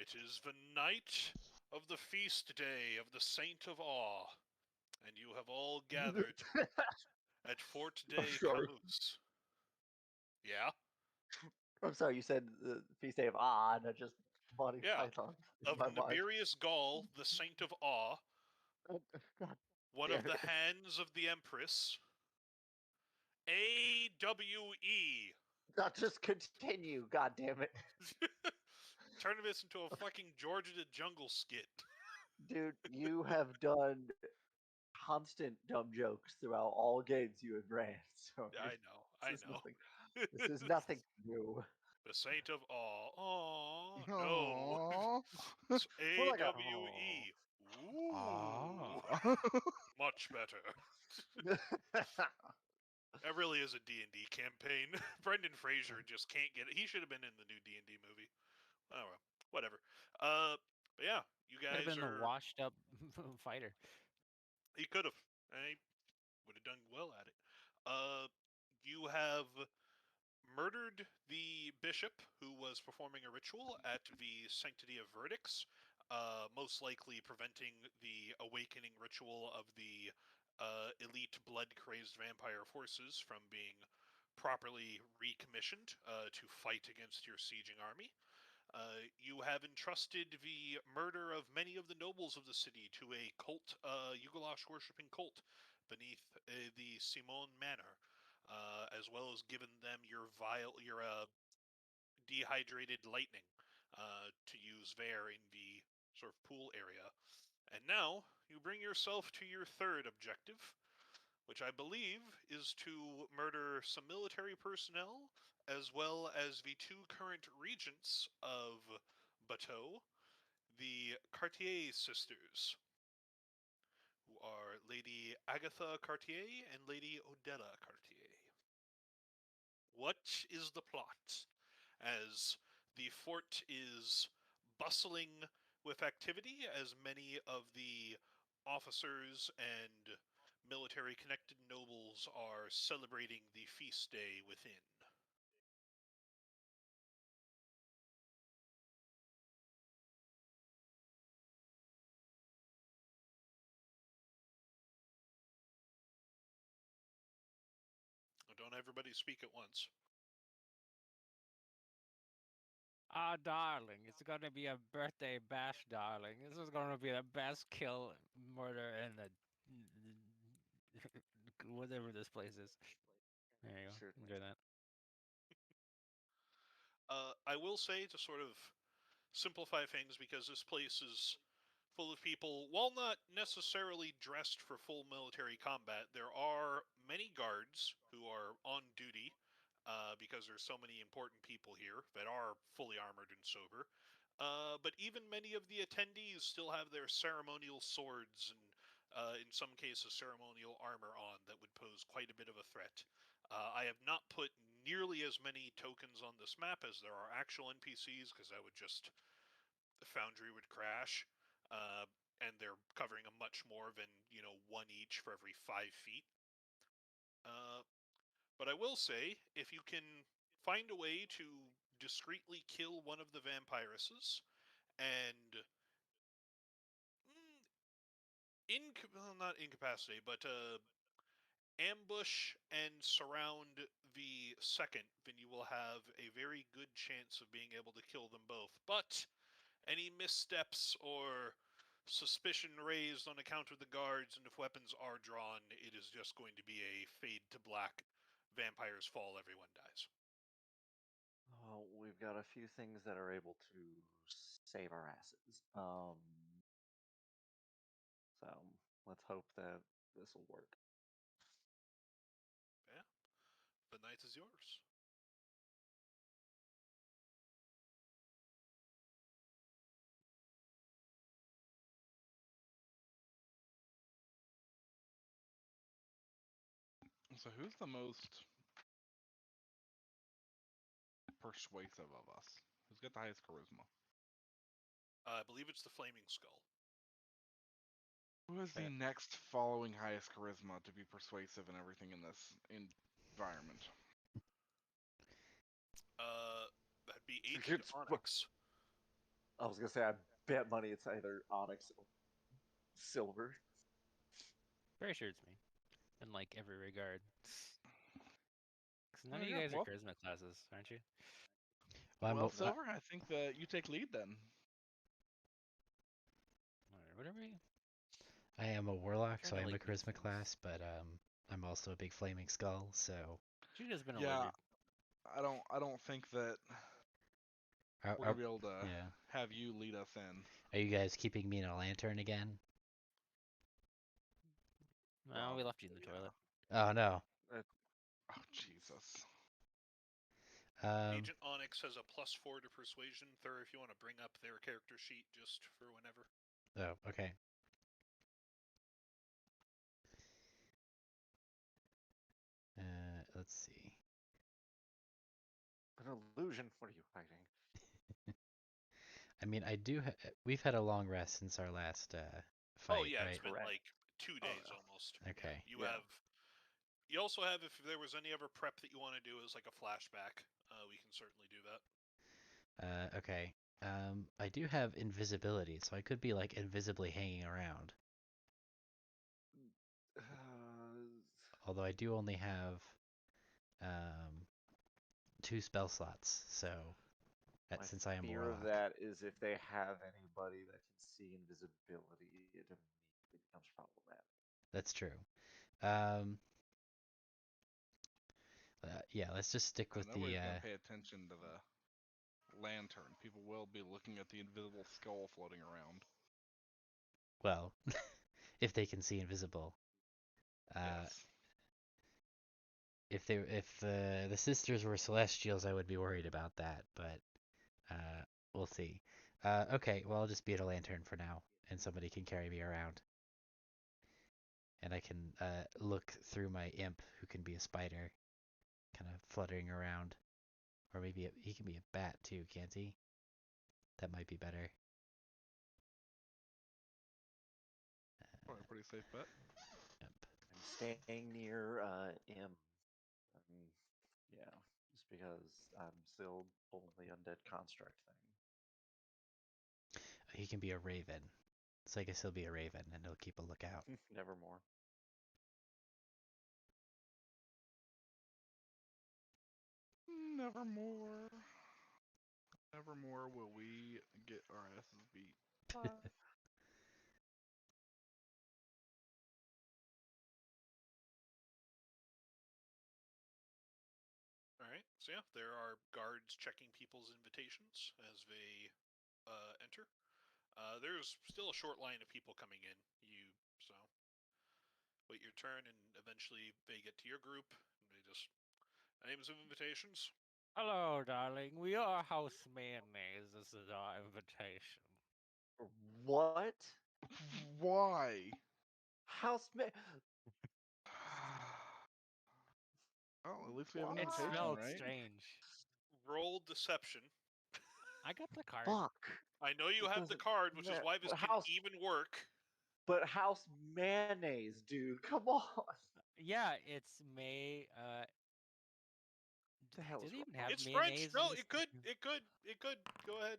It is the night of the feast day of the Saint of Awe, and you have all gathered at Fort de sorry. Camus. Yeah? I'm sorry, you said the feast day of not just Monty Yeah. Python in Of my mind. Naberius Gaul, the Saint of Awe, God one damn of the it. hands of the Empress, AWE. Not just continue, god damn it. Turning this into a fucking Georgia the Jungle skit. Dude, you have done constant dumb jokes throughout all games you have ran. So I know. this is nothing new. The Saint of Awe. Aw, no. Aww. It's More like a AWE. Ooh. Much better. That really is a D&D campaign. Brendan Fraser just can't get it. He should have been in the new D&D movie. Oh, well, whatever. But yeah, you Could have guys been are... the washed up fighter. He could have. And he would have done well at it. You have murdered the bishop who was performing a ritual at the Sanctity of Verdicts, most likely preventing the awakening ritual of the elite blood-crazed vampire forces from being properly recommissioned to fight against your sieging army. You have entrusted the murder of many of the nobles of the city to a cult, Yugolosh-worshipping cult beneath the Simon Manor, as well as given them your dehydrated lightning to use there in the sort of pool area. And now you bring yourself to your third objective, which I believe is to murder some military personnel, as well as the two current regents of Bateau, the Cartier sisters, who are Lady Agatha Cartier and Lady Odella Cartier. What is the plot? As the fort is bustling with activity, as many of the officers and military-connected nobles are celebrating the feast day within. Don't everybody speak at once. Darling, it's gonna be a birthday bash, darling. This is gonna be the best kill murder in the whatever this place is. There you go. Certainly. Enjoy that. I will say, to sort of simplify things, because this place is full of people, while not necessarily dressed for full military combat, there are many guards who are on duty, because there's so many important people here that are fully armored and sober. But even many of the attendees still have their ceremonial swords and, in some cases, ceremonial armor on that would pose quite a bit of a threat. I have not put nearly as many tokens on this map as there are actual NPCs, because that would just... the Foundry would crash, and they're covering a much more than, one each for every 5 feet. But I will say, if you can find a way to discreetly kill one of the vampiresses and not incapacitate, but ambush and surround the second, then you will have a very good chance of being able to kill them both. But any missteps or suspicion raised on account of the guards, and if weapons are drawn, it is just going to be a fade to black. Vampires fall, everyone dies. Oh, we've got a few things that are able to save our asses. So let's hope that this will work. Yeah, the night is yours. So who's the most persuasive of us? Who's got the highest charisma? I believe it's the Flaming Skull. Who is the next following highest charisma to be persuasive and everything in this environment? That'd be It's Ancient Onyx. I was gonna say, I bet money it's either onyx or silver. Very sure it's me, in like every regard. Because none Oh, of you yeah, guys are well- charisma classes, aren't you? Well, Well, Silver, I think that you take lead then. Alright, whatever you. I am a warlock, Trying so to, I am a like, move charisma things. class, but I'm also a big flaming skull. So Should've just been a Yeah, wizard. I don't think that are, we're are, gonna be able to yeah, have you lead us in. are you guys keeping me in a lantern again? No, Well, we left you in the yeah. toilet. Oh no. Oh Jesus. Agent Onyx has a +4 to persuasion. Thur, if you want to bring up their character sheet just for whenever. Oh, okay. Let's see. An illusion. What are you hiding? I mean, we've had a long rest since our last fight, Oh yeah, right? it's been Correct. like 2 Oh, days yeah. almost. Okay. Yeah, Yeah. You also have, if there was any other prep that you want to do as like a flashback, we can certainly do that. Okay. I do have invisibility, so I could be like invisibly hanging around. Although I do only have um 2 spell slots, so My since I am a fear of warlock. that is if they have anybody that can see invisibility, it immediately becomes problematic. That's true. Um, yeah, let's just stick with Nobody's the. gonna pay attention to the lantern. People will be looking at the invisible skull floating around. Well, if they can see invisible. Yes. If the sisters were celestials, I would be worried about that, but we'll see. Okay, well, I'll just be at a lantern for now, and somebody can carry me around, and I can look through my imp, who can be a spider, kind of fluttering around, or maybe he can be a bat too, can't he? That might be better. Probably a pretty safe bet. Imp. I'm staying near M. Yeah, just because I'm still pulling the undead construct thing. He can be a raven, so I guess he'll be a raven, and he'll keep a lookout. Nevermore. Nevermore. Nevermore will we get our asses beat. All right. So yeah, there are guards checking people's invitations as they enter. There's still a short line of people coming in. So wait your turn, and eventually they get to your group. And they just names of invitations. Hello, darling. We are House Mayonnaise. This is our invitation. What? Why? House ma- Well, at least we have an It It invitation, smelled right? strange. Roll deception. I got the card. Fuck. I know you It have the doesn't card, which is matter. why this But can House, even work. but House mayonnaise, dude. Come on. Yeah, it's May. The hell Did is they wrong? even have It's French. mayonnaise? No, it could. It could. It could. Go ahead.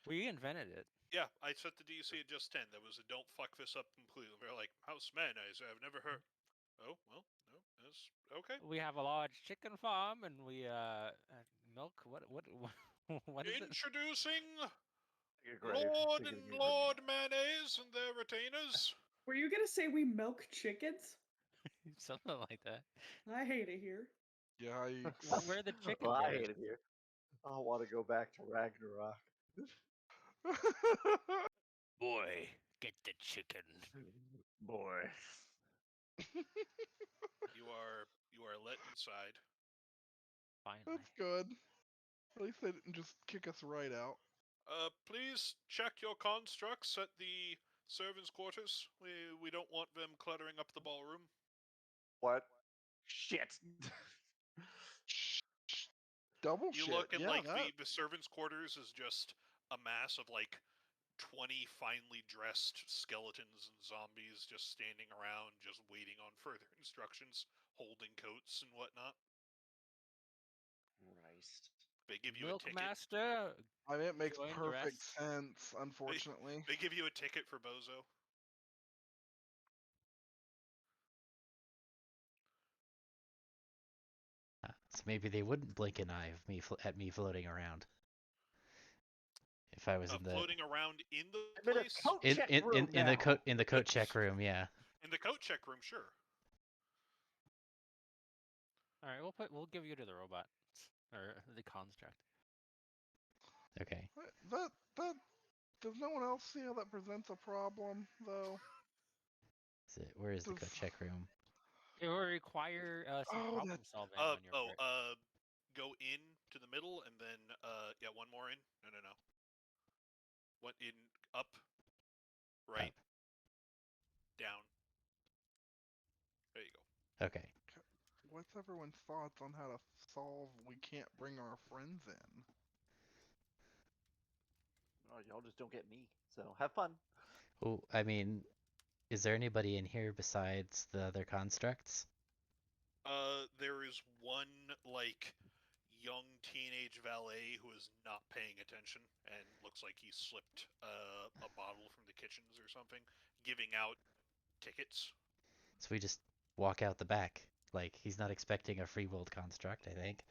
We invented it. Yeah, I set the DC at just 10. That was a don't fuck this up completely. They're like, house mayonnaise. I've never heard. Oh, well, no. That's okay. We have a large chicken farm, and we milk. What is it? Introducing Great. Lord You're and gonna get Lord Mayonnaise and their retainers. Were you gonna say we milk chickens? Something like that. I hate it here. Yikes. Where are the chicken Well, I birds? hate it here. I want to go back to Ragnarok. Boy, get the chicken. Boy. You are let inside. Finally. That's good. At least they didn't just kick us right out. Please check your constructs at the servants' quarters. We don't want them cluttering up the ballroom. What? Shit. Double You shit. look and Yeah, like that. the servants' quarters is just a mass of like 20 finely dressed skeletons and zombies just standing around, just waiting on further instructions, holding coats and whatnot. Christ. They give you a ticket. Milkmaster. I mean, it makes Join the perfect rest. sense. Unfortunately, They give you a ticket for Bozo. So maybe they wouldn't blink an eye of at me floating around. If I was in the Floating around in the I'm in a place, coat check room in now. the coat check room, yeah. in the coat check room, sure. All right, we'll give you to the robot or the construct. Okay. that does no one else see how that presents a problem though? Where is the Does- coat check room? It will require some Oh, problem that- solving on your part. Go in to the middle and then yeah, one more in. No. One in, up, right, Up. down. There you go. Okay. What's everyone's thoughts on how to solve we can't bring our friends in? Oh, y'all just don't get me. So have fun. Well, I mean, is there anybody in here besides the other constructs? There is one like young teenage valet who is not paying attention and looks like he slipped a bottle from the kitchens or something, giving out tickets. So we just walk out the back. Like, he's not expecting a free world construct, I think.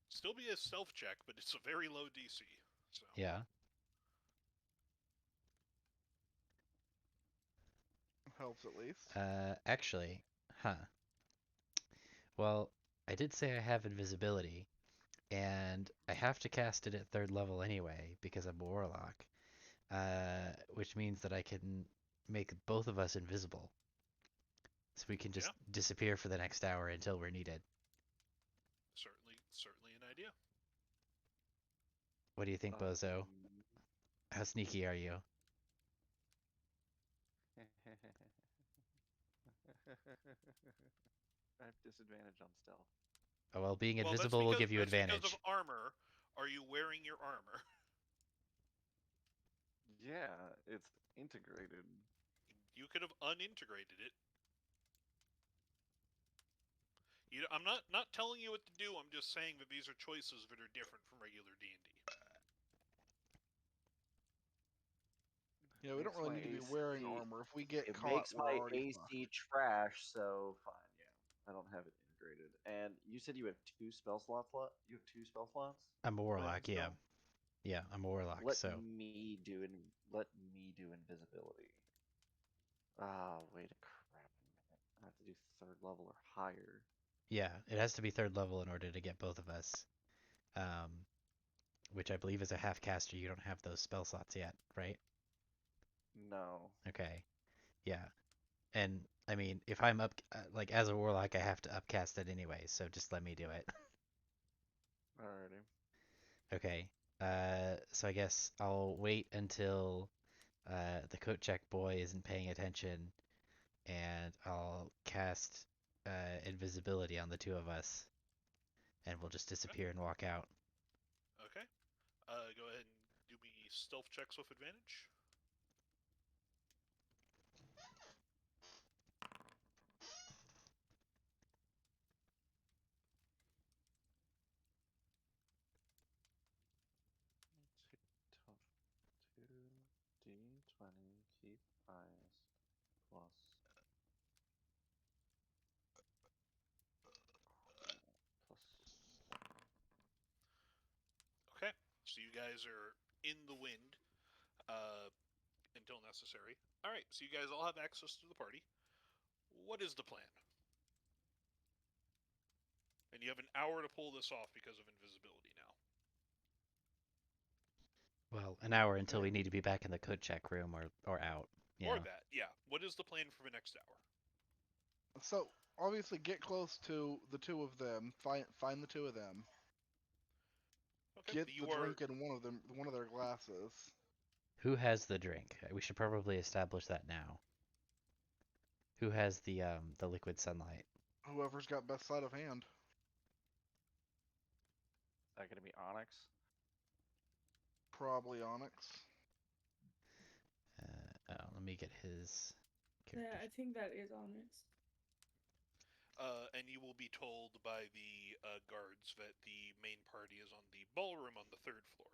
Still be a stealth check, but it's a very low DC. So Yeah. Helps at least. Actually, huh. Well, I did say I have invisibility, and I have to cast it at 3rd level anyway, because I'm a warlock. Which means that I can make both of us invisible. So we can just disappear for the next hour until we're needed. certainly an idea. What do you think, Bozo? How sneaky are you? I have disadvantage on stealth. Oh, well, being Well, invisible will give you that's advantage. because of armor. Are you wearing your armor? Yeah, it's integrated. You could have unintegrated it. I'm not telling you what to do. I'm just saying that these are choices that are different from regular D&D. Yeah, we don't Makes really my need to be AC wearing armor. If we get It caught, makes we're my already AC trash, so fine. Yeah, I don't have it integrated. And you said you have 2 spell slots left. You have 2 spell slots. I'm a warlock, yeah. Still? Yeah, I'm a warlock, Let so. me do invisibility. Wait a crap a minute. I have to do 3rd level or higher. Yeah, it has to be 3rd level in order to get both of us. Which I believe is a half caster. You don't have those spell slots yet, right? No. Okay. Yeah. And I mean, if I'm up, like as a warlock, I have to upcast it anyway, so just let me do it. Alrighty. Okay. So I guess I'll wait until the coat check boy isn't paying attention, and I'll cast invisibility on the 2 of us, and we'll just disappear and walk out. Okay. Go ahead and do me stealth checks with advantage. Tough 2d20, keep eyes, plus. Okay. So you guys are in the wind until necessary. All right. So you guys all have access to the party. What is the plan? And you have an hour to pull this off because of invisibility now. Well, an hour until we need to be back in the coat check room or out. Or that, yeah. What is the plan for the next hour? So obviously, get close to the 2 of them. Find the 2 of them. Okay. Get the drink in one of their glasses. Who has the drink? We should probably establish that now. Who has the liquid sunlight? Whoever's got best sleight of hand. Is that gonna be Onyx? Probably Onyx. Let me get his character. Yeah, I think that is Onyx. and you will be told by the guards that the main party is on the ballroom on the 3rd floor.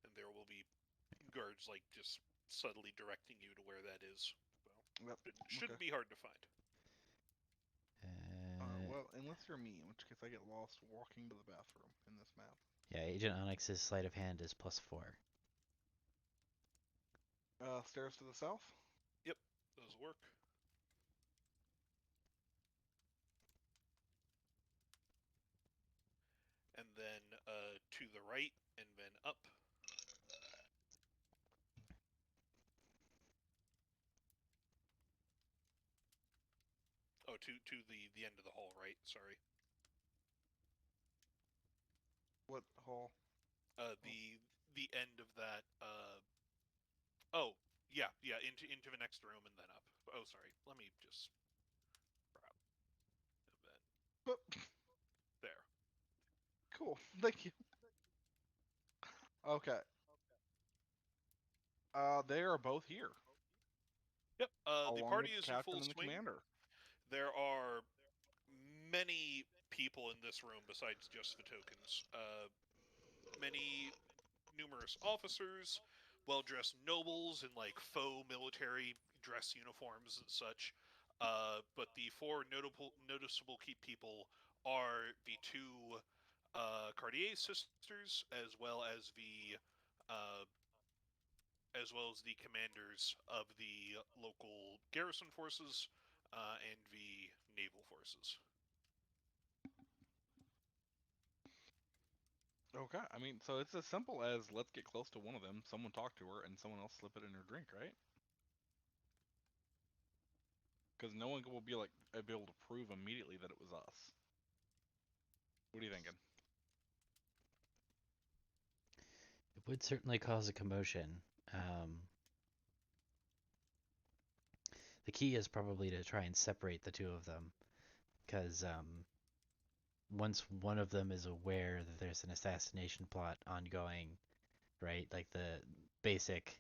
And there will be guards like just subtly directing you to where that is. Well, Yep. it shouldn't Okay. be hard to find. Well, unless you're me, in which case I get lost walking to the bathroom in this map. Yeah, Agent Onyx's sleight of hand is +4. Stairs to the south. Yep, those work. And then to the right, and then up. Oh, to the end of the hall, right? Sorry. What hall? The end of that. Oh, yeah, into the next room and then up. Oh, sorry. Let me just. Crap. And then But there. cool. Thank you. Okay. They are both here, Yep. The along party with is the in captain full and the swing. commander. There are many people in this room besides just the tokens. Many numerous officers, well-dressed nobles in like faux military dress uniforms and such. But the 4 noticeable key people are the 2 Cartier sisters, uh, as well as the commanders of the local garrison forces and the naval forces. Okay. I mean, so it's as simple as let's get close to one of them, someone talk to her, and someone else slip it in her drink, right? Because no one will be able to prove immediately that it was us. What are you thinking? It would certainly cause a commotion. The key is probably to try and separate the 2 of them, because once one of them is aware that there's an assassination plot ongoing, right? Like the basic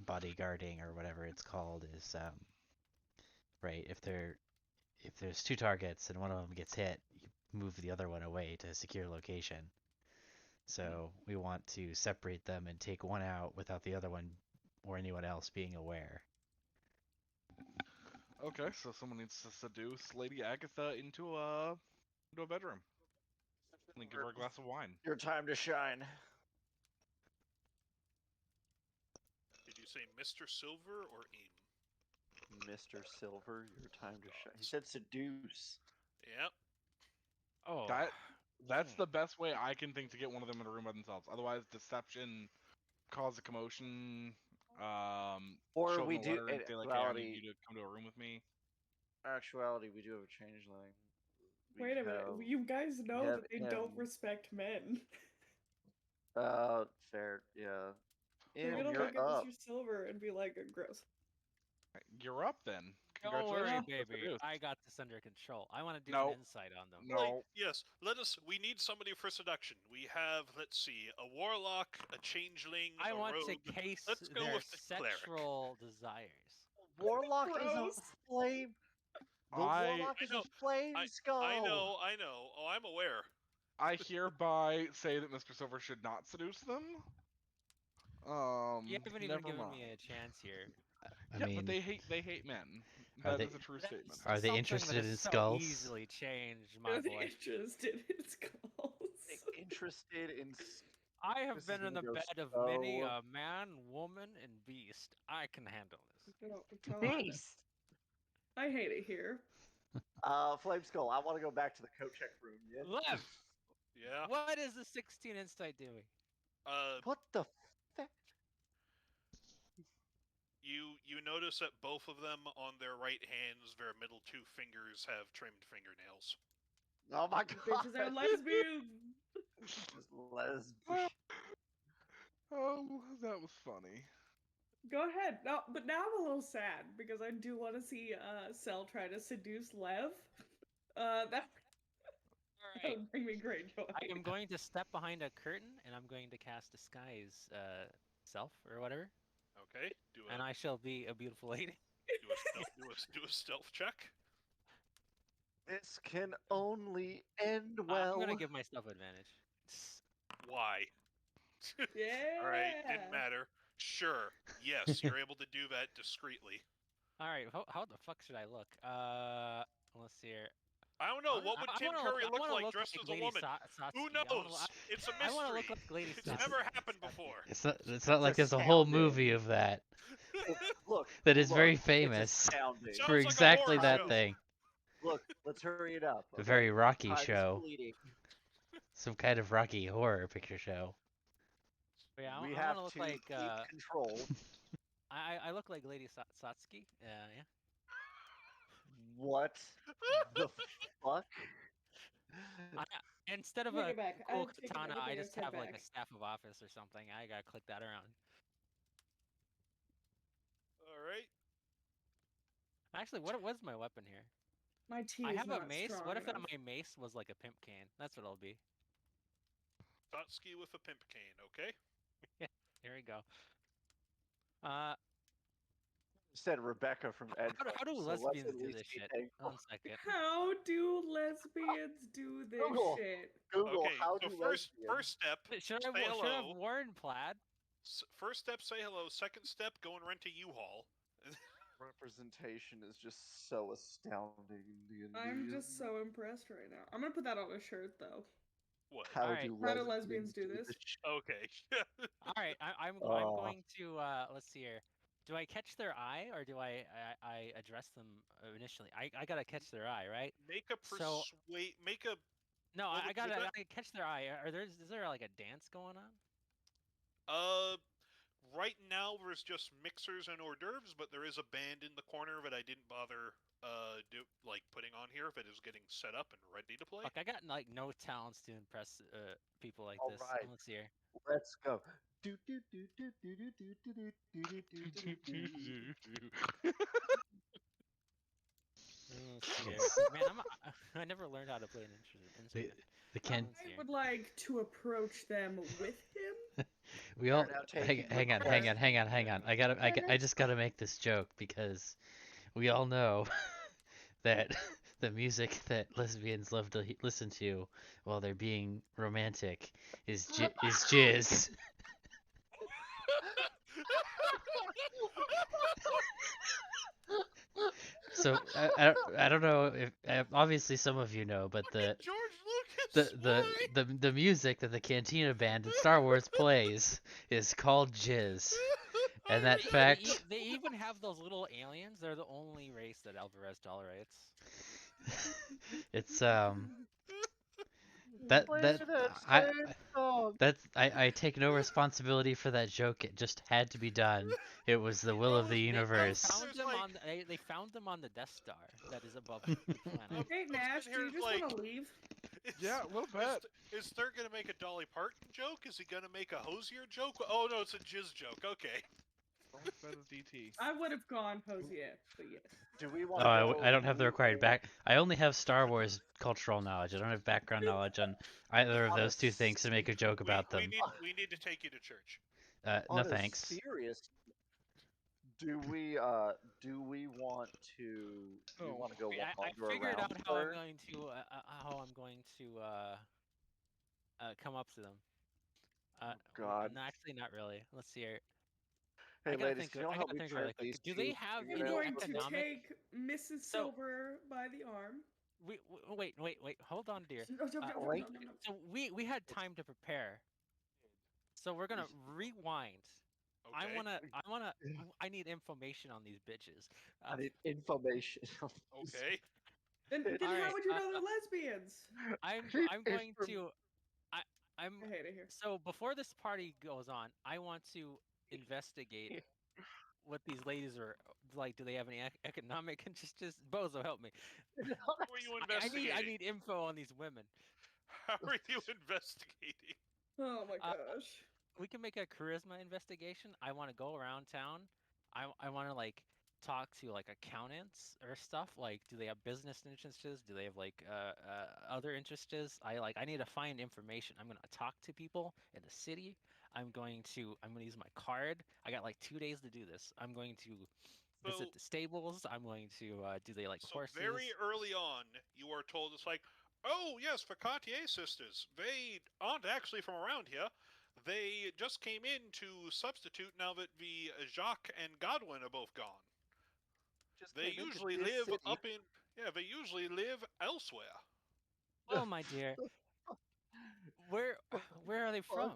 bodyguarding or whatever it's called is right. If there's 2 targets and one of them gets hit, you move the other one away to a secure location. So we want to separate them and take one out without the other one or anyone else being aware. Okay, so someone needs to seduce Lady Agatha into a bedroom. And give her a glass of wine. Your time to shine. Did you say Mr. Silver or Aim? Mr. Silver, your time to shine. He Gods. said seduce. Yep. Oh. That's the best way I can think to get one of them in a room by themselves. Otherwise, deception, cause a commotion, Or show we them a do, letter and in say like, "Hey, I need actuality, you to come to a room with me." actuality, we do have a changeling. We Wait a minute. have- You guys know have that they don't him. respect men. Fair, yeah. We're gonna You're look at up. Mr. Silver and be like, gross. You're up then. Don't worry, Congratulations. baby. Seduced. I got this under control. I want to do No. an insight on them. Like, No, yes, we need somebody for seduction. We have, let's see, a warlock, a changeling, I a want rogue. to case Let's go their with the cleric. sexual desires. Warlock is a Gross. flame. The I warlock is know, a flame skull. I know. Oh, I'm aware. hereby say that Mr. Silver should not seduce them. You haven't even never given mind. me a chance here. I Yeah, mean, but they hate men. Are That they- is a true That's statement. Are they something interested that in is so skulls? easily changed, my Are they boy. interested in skulls? Interested in. I have This is been in gonna the go bed of many so- a man, woman, and beast. I can handle this. Oh, God. Beast. I hate it here. Flame skull. I want to go back to the coat check room. Yeah. Lev, Yeah. what is the 16 insight doing? What the? You notice that both of them on their right hands, their middle 2 fingers have trimmed fingernails. Oh my god. Bitches are lesbian. Just lesbian. Oh, that was funny. Go ahead. No, but now I'm a little sad because I do want to see Cell try to seduce Lev. That That would bring me great joy. I am going to step behind a curtain and I'm going to cast disguise self or whatever, Okay, and I shall be a beautiful lady. do a stealth check. This can only end I'm well. gonna give myself advantage. Why? Yeah. All right, didn't matter. Sure, yes, you're able to do that discreetly. All right, how the fuck should I look? Let's see here. I don't know. What would I Tim wanna Curry I look wanna like look dressed like as a Lady woman? Satsuki. Who I wanna, knows? It's a I mystery. wanna look like Lady It's Satsuki. never happened before. It's not like there's a whole astounding. movie of that Look, that is very it's famous astounding. Sounds for like a exactly horror that show. thing. Look, let's hurry it up. A Okay? very Rocky Time's show, fleeting. some kind of Rocky horror picture show. But yeah, We I have wanna look to like keep control. I look like Lady Satsuki. Yeah. What the fuck? Instead of Take a it back. I cool take it back. katana, I Everything I just said have like a back. staff of office or something. I gotta click that around. All right. Actually, what was my weapon here? My tea I is have a not mace. strong What if enough. my mace was like a pimp cane? That's what it'll be. Satsuki with a pimp cane. Okay. Here we go. Uh, Said Rebecca from Ed. how do so let's lesbians at do least this be shit? thankful. 1 second. How do lesbians do this Google. shit? Google, Okay. how So do first lesbians? step, Should say I have hello. worn plaid? First step, say hello. Second step, go and rent a U-Haul. Representation is just so astounding. I'm just so impressed right now. I'm gonna put that on a shirt though. What? How Alright. do How do lesbians lesbians do this? Okay. All right, I'm Oh. going to let's see here. Do I catch their eye or do I address them initially? I gotta catch their eye, right? Make a So- persuade. Make a. No, Well, I gotta Rebecca- catch their eye. Is there like a dance going on? Right now there's just mixers and hors d'oeuvres, but there is a band in the corner that I didn't bother putting on here that is getting set up and ready to play. Fuck, I got like no talents to impress people like All this. right. Let's see here. Let's go. Do, do, do, do, do, do, do, do, do, do, do, do, do, do. Let's see here. Man, I never learned how to play an instrument. The can Let's see I here. would like to approach them with him. we all Now taking hang on. I just gotta make this joke because we all know that the music that lesbians love to listen to while they're being romantic is jizz. So I don't know if obviously some of you know, but George Lucas. the music that the Cantina band in Star Wars plays is called jizz. And that fact, They even have those little aliens. They're the only race that Alvarez tolerates. it's I take no responsibility for that joke. It just had to be done. It was the will of the universe. They found them on the Death Star that is above the planet. Hey Nash, do you just want to leave? Yeah, a little bit. Is Thurr gonna make a Dolly Parton joke? Is he gonna make a Hosier joke? Oh no, it's a jizz joke. Okay. That is DT. I would have gone Hosier, but yes. Do we want I don't have the required back. I only have Star Wars cultural knowledge. I don't have background knowledge on either of those two things to make a joke about them. We need to take you to church. No thanks. Serious. Do we want to? Do we want to go I wander figured around? out how I'm going to come up to them. God. No, actually, not really. Let's see here. Hey, I gotta ladies, think. can you I help gotta me think really print quick. these Do they two have I'm units? going to economic? take Mrs. Silver by the arm. Wait. Hold on, dear. No. So we had time to prepare. So we're gonna rewind. Okay. I need information on these bitches. I need information. Okay. Then Alright, how would you know they're lesbians? I'm going to. I'm. I hate it here. So before this party goes on, I want to investigate what these ladies are like. Do they have any economic interest? Just Bozo, help me. How are you investigating? I need info on these women. How are you investigating? Oh my gosh. We can make a charisma investigation. I want to go around town. I want to like talk to like accountants or stuff. Like, do they have business interests? Do they have like other interests? I need to find information. I'm gonna talk to people in the city. I'm gonna use my card. I got like 2 days to do this. I'm going to visit So, the stables. I'm going to do they like so horses? very early on, you are told it's like, oh yes, Facatier sisters. They aren't actually from around here. They just came in to substitute now that the Jacques and Godwin are both gone. Just They came into usually this live city. up in they usually live elsewhere. Oh my dear, where are they from?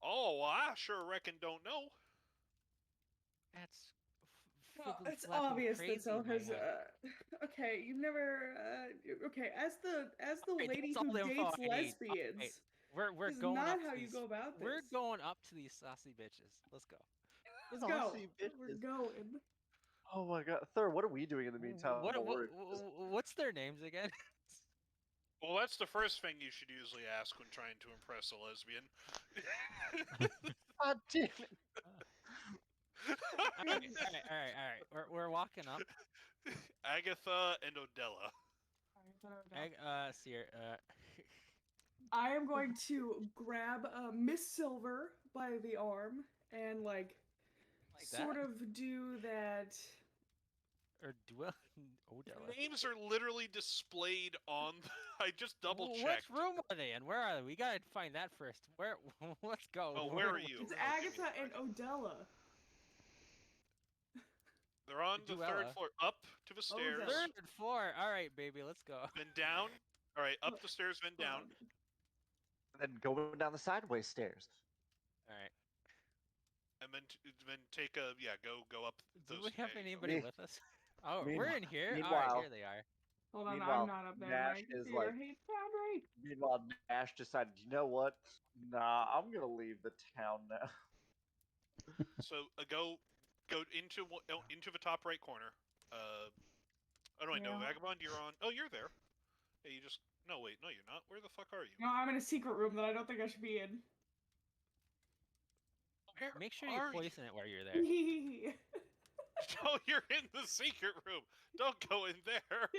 Oh, well, I sure reckon don't know. That's Well, fiddly it's flapping obvious crazy that so in my has. head. Okay, you've never. Okay, as the Alright, lady that's all who the info dates I need. lesbians, Alright, we're this is going not up how to you these. go about this. We're going up to these saucy bitches. Let's go. Let's go. Saucy We're bitches. going. Oh my god, Thur, what are we doing in the meantime? What's their names again? Well, that's the first thing you should usually ask when trying to impress a lesbian. God damn it. All right. We're walking up. Agatha and Odella. Seer, I am going to grab Miss Silver by the arm and like sort that? of do that. Or Dwell Odella. Names are literally displayed on. I just double checked. Which room are they in? Where are they? We gotta find that first. Where? Let's go. Oh, where are you? It's Oh, give me a Agatha and second. Odella. They're on the third Duella. floor, up to the stairs, Odella. Third floor. All right, baby, let's go. then down. All right, up the stairs, then down. And then going down the sideways stairs. All right. And then take a go up. Do those we have stairs. anybody Me- with us? Oh, we're meanwhile- in here. All right, meanwhile- here they are. Hold on, Meanwhile, I'm not up there. Nash I can is see your like- hate boundary. Meanwhile, Nash decided, you know what? Nah, I'm gonna leave the town now. So go into the top right corner. Oh no, wait, no, Yeah. Vagabond, you're on. Oh, you're there. Hey, you just no, wait, no, you're not. Where the fuck are you? No, I'm in a secret room that I don't think I should be in. Where Make sure you are poison it while you're there. No, you're in the secret room. Don't go in there.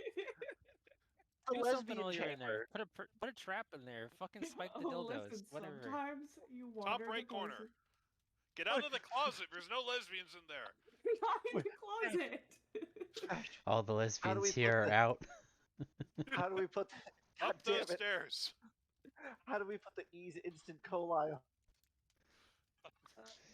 The Do something lesbian while you're in there. chamber. Put a trap in there. Fucking spike the Oh, dildos. listen, Whatever. sometimes you wander Top to right corner. places. Get out of the closet. There's no lesbians in there. Not in the closet. All the How do lesbians we put here are the- out. How do we put the, God Up damn those it. stairs. How do we put the ease instant coli on?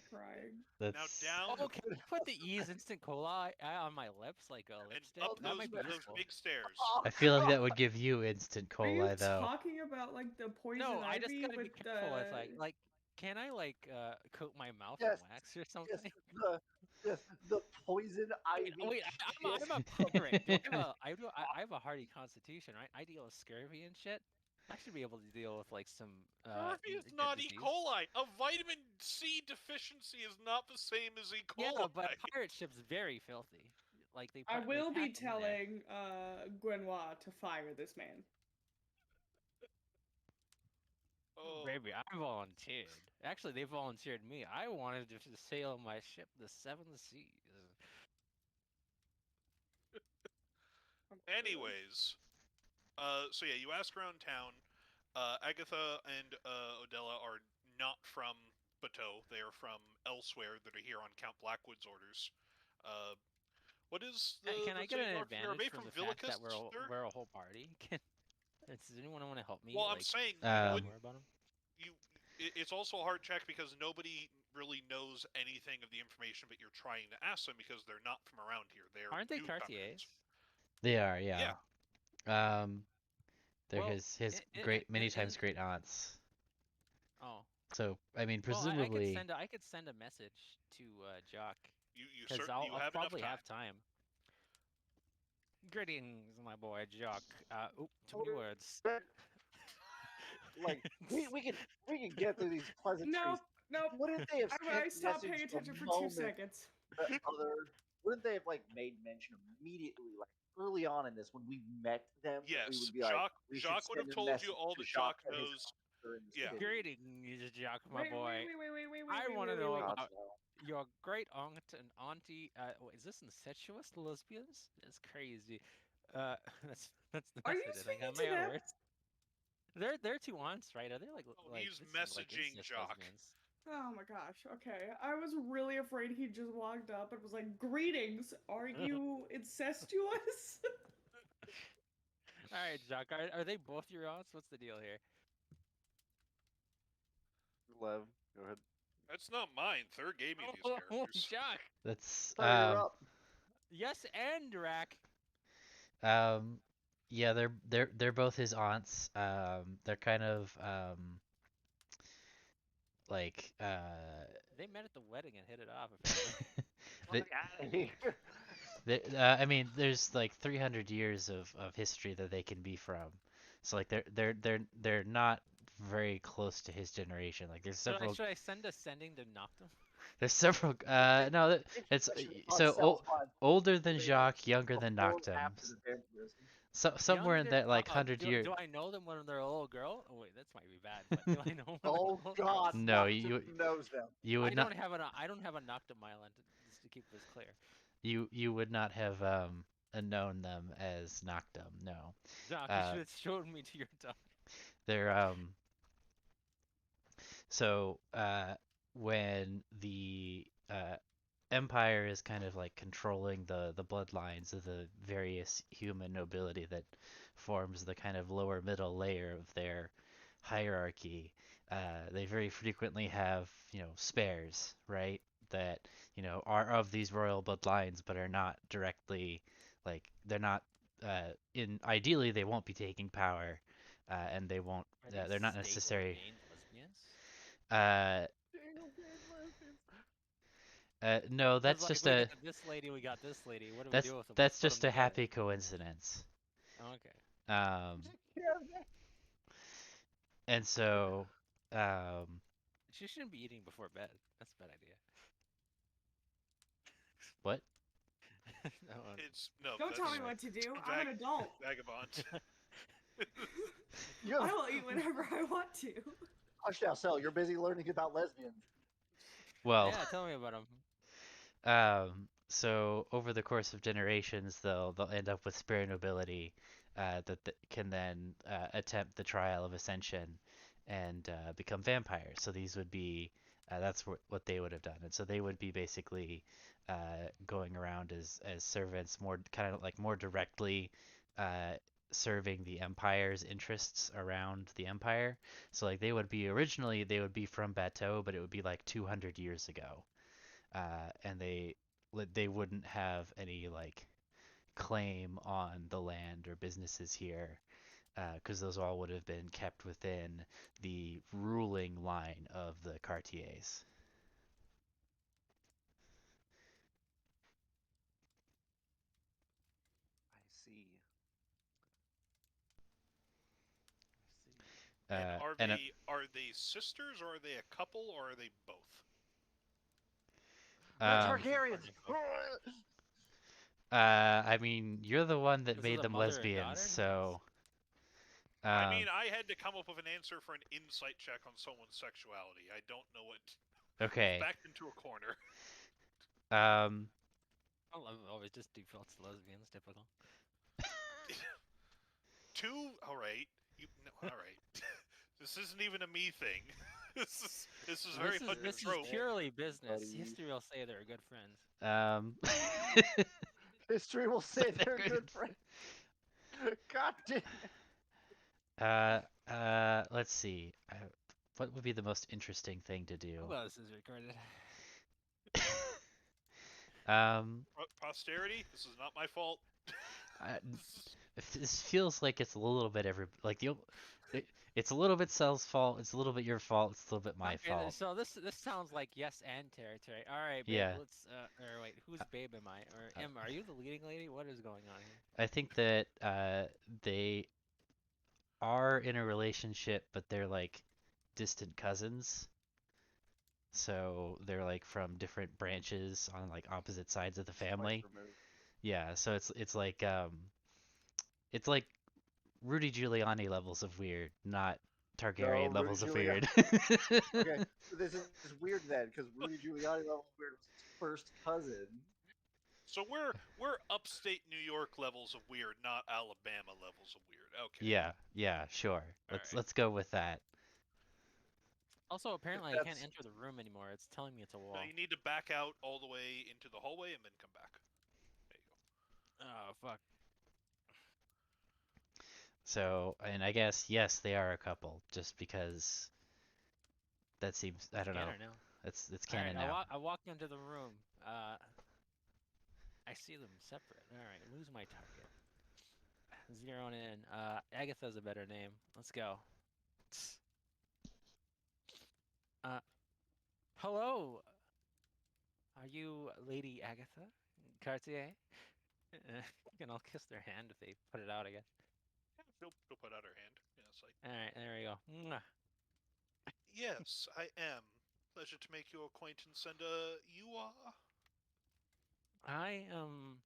Crying. That's Now down Oh, can I put the Ease Instant Cola on my lips like a and lipstick? up That those, might be those useful. big stairs. I feel like that would give you instant Are you coli though. talking about like the poison No, I just ivy gotta be with careful with the... like can I coat my mouth Yes, in wax or something? The poison ivy. Wait, I'm shit. a pirate. I have a hardy constitution, right? I deal with scurvy and shit. I should be able to deal with like some. Scurvy is good not E. disease. coli. A vitamin C deficiency is not the same as E. coli. Yeah, but a pirate ship's very filthy. Like they. I they will be pack 'em in there. telling Gwenois to fire this man. Oh, Baby, I volunteered. Actually, they volunteered me. I wanted to sail my ship the seven seas. anyways, so yeah, you ask around town. Agatha and Odella are not from Bateau. They are from elsewhere that are here on Count Blackwood's orders. What is the? Can I the get saying an north here? Are they advantage from from the fact that Villicus, sir? we're a whole party? Does anyone want to help me? Well, I'm like, saying Um, wouldn't more about 'em? it's also a hard check because nobody really knows anything of the information that you're trying to ask them because they're not from around here. They're Aren't they newcomers. Cartiers? They are, yeah. They're Well, his i- great many in- times great aunts. Oh, So I mean, well, presumably, I could send a message to Jock You because certainly I'll have probably enough have time. Greetings, my boy Jock. Too many words. Like we can get through these pleasantries. Nope, nope. Wouldn't they have I sent stopped paying message the attention for 2 moment seconds. that wouldn't they have like made mention immediately, like early on in this when we met them? that we Yes, would be like, Jacques, we should Jacques would have send a told you message all to that Jacques Jacques and his knows. sister in the Yeah. city. Greetings, Jock, my Wait, boy. wait. I want to wait, know wait. about. your great aunt and auntie. Is this incestuous lesbians? That's crazy. That's the Are you message. I think speaking on to my own them? words. They're two aunts, right? Are they Oh, like he's this is like messaging incest Jock. lesbians? Oh my gosh. Okay. I was really afraid he just walked up and was like, "Greetings. Are you incestuous?" All right, Jock. Are they both your aunts? What's the deal here? Lev, go ahead. That's not mine. Third gave me these characters. Jock. That's Sorry, you're up. Yes, and Rack. um yeah, they're both his aunts. They're kind of like They met at the wedding and hit it off. Apparently. they, Get out of here. I mean, there's like 300 years of history that they can be from. So like they're not very close to his generation. Like Should I send a sending to Noctum? there's several no it's so older than Jacques, younger than Before and Noctum. after the vampirism. So somewhere in Younger. that like 100 Do year. do I know them when they're a little girl? Oh wait, that might be bad. But do I know them when Oh they're little God, girls? No, Noctum knows them. you I would not don't have a Noctum Island. Just to keep this clear. you would not have known them as Noctum. No. Doc, you Uh should have shown me to your daughter. they're so when the empire is kind of like controlling the bloodlines of the various human nobility that forms the kind of lower middle layer of their hierarchy. They very frequently have, spares, right? That, are of these royal bloodlines, but are not directly, like, they're not, in ideally, they won't be taking power, and they won't, Are these they're not state necessary. ordained lesbians? Uh, no, Cause that's like just we a got this lady, we got this lady. What do we That's do with them? Let's that's put them just a together. happy coincidence. Okay. Um, and so, um, She shouldn't be eating before bed. That's a bad idea. what? No, It's no. Don't tell me That's what to do. I'm an adult. vagabond. I will eat whatever I want to. Hush now, Cell. You're busy learning about lesbians. Well, yeah, tell me about them. so over the course of generations, they'll end up with spare nobility, that can then attempt the trial of ascension and become vampires. So these would be that's what they would have done, and so they would be basically going around as servants, more kind of like more directly. Serving the empire's interests around the empire. So like they would be from Bateau, but it would be like 200 years ago. And they wouldn't have any like claim on the land or businesses here, because those all would have been kept within the ruling line of the Cartiers. I see. I see. And Uh, are and they info. Or are they a couple, or are they both? The um, Targaryens. I mean, you're the one that This is made a them mother and lesbians, daughter? so I um, mean, I had to come up with an answer for an insight check on someone's sexuality. I don't know it. okay. Backed into a corner. Um, I love it. Always just defaults to lesbians. Typical. Two. All right. All right. This isn't even a me thing. This is very much a This is trope. purely business. Buddy. History will say they're good friends. um, History will say they're They're good friends. God damn. let's see. What would be the most interesting thing to do? Well, this is recorded. Um, Posterity. This is not my fault. I, This is- this feels like it's a little bit it's a little bit Cell's fault. It's a little bit your fault. It's a little bit my Okay, fault. so this sounds like yes and territory. All right, babe. Yeah. Let's. Or wait, whose babe am I? Or Emma? Are you the leading lady? What is going on here? I think that they are in a relationship, but they're like distant cousins. So they're like from different branches on like opposite sides of the family. Yeah, so it's like Rudy Giuliani levels of weird, not Targaryen No, levels of Rudy weird. Okay, so this is weird then, because Rudy Giuliani level weird was his first cousin. So we're upstate New York levels of weird, not Alabama levels of weird. Okay. Yeah, sure. All Let's right. let's go with that. Also, If apparently, I can't that's enter the room anymore. It's telling me it's a No, wall. you need to back out all the way into the hallway and then come back. There you go. Oh fuck. So, and I guess yes, they are a couple, just because that seems, I It's don't know. canon now. It's All right, canon now. I walk into the room. I see them separate. All right, lose my target. Zeroing in. Agatha's a better name. Let's go. Hello. Are you Lady Agatha Cartier? And I'll kiss their hand if they put it out, I guess. Yeah, she'll put out her hand. Yes, All right, there we go. Mwah. yes, I am. Pleasure to make your acquaintance. And you are. I am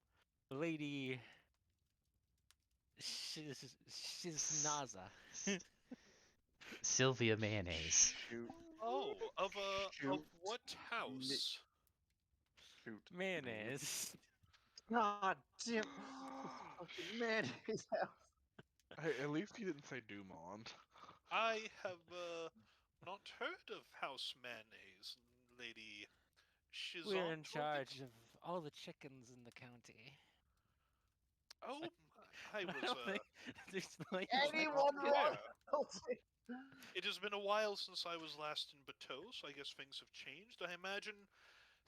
Lady. She's Naza. Sylvia Mayonnaise. shoot, Oh, of shoot, what house? shoot. Mayonnaise. God damn, fucking man, his house. Hey, at least he didn't say Dumont. I have not heard of House Mayonnaise, Lady We're in Shizant. charge of all the chickens in the county. Oh, I I was don't think there's like Anyone yeah. royalty. It has been a while since I was last in Bateau, so I guess things have changed. I imagine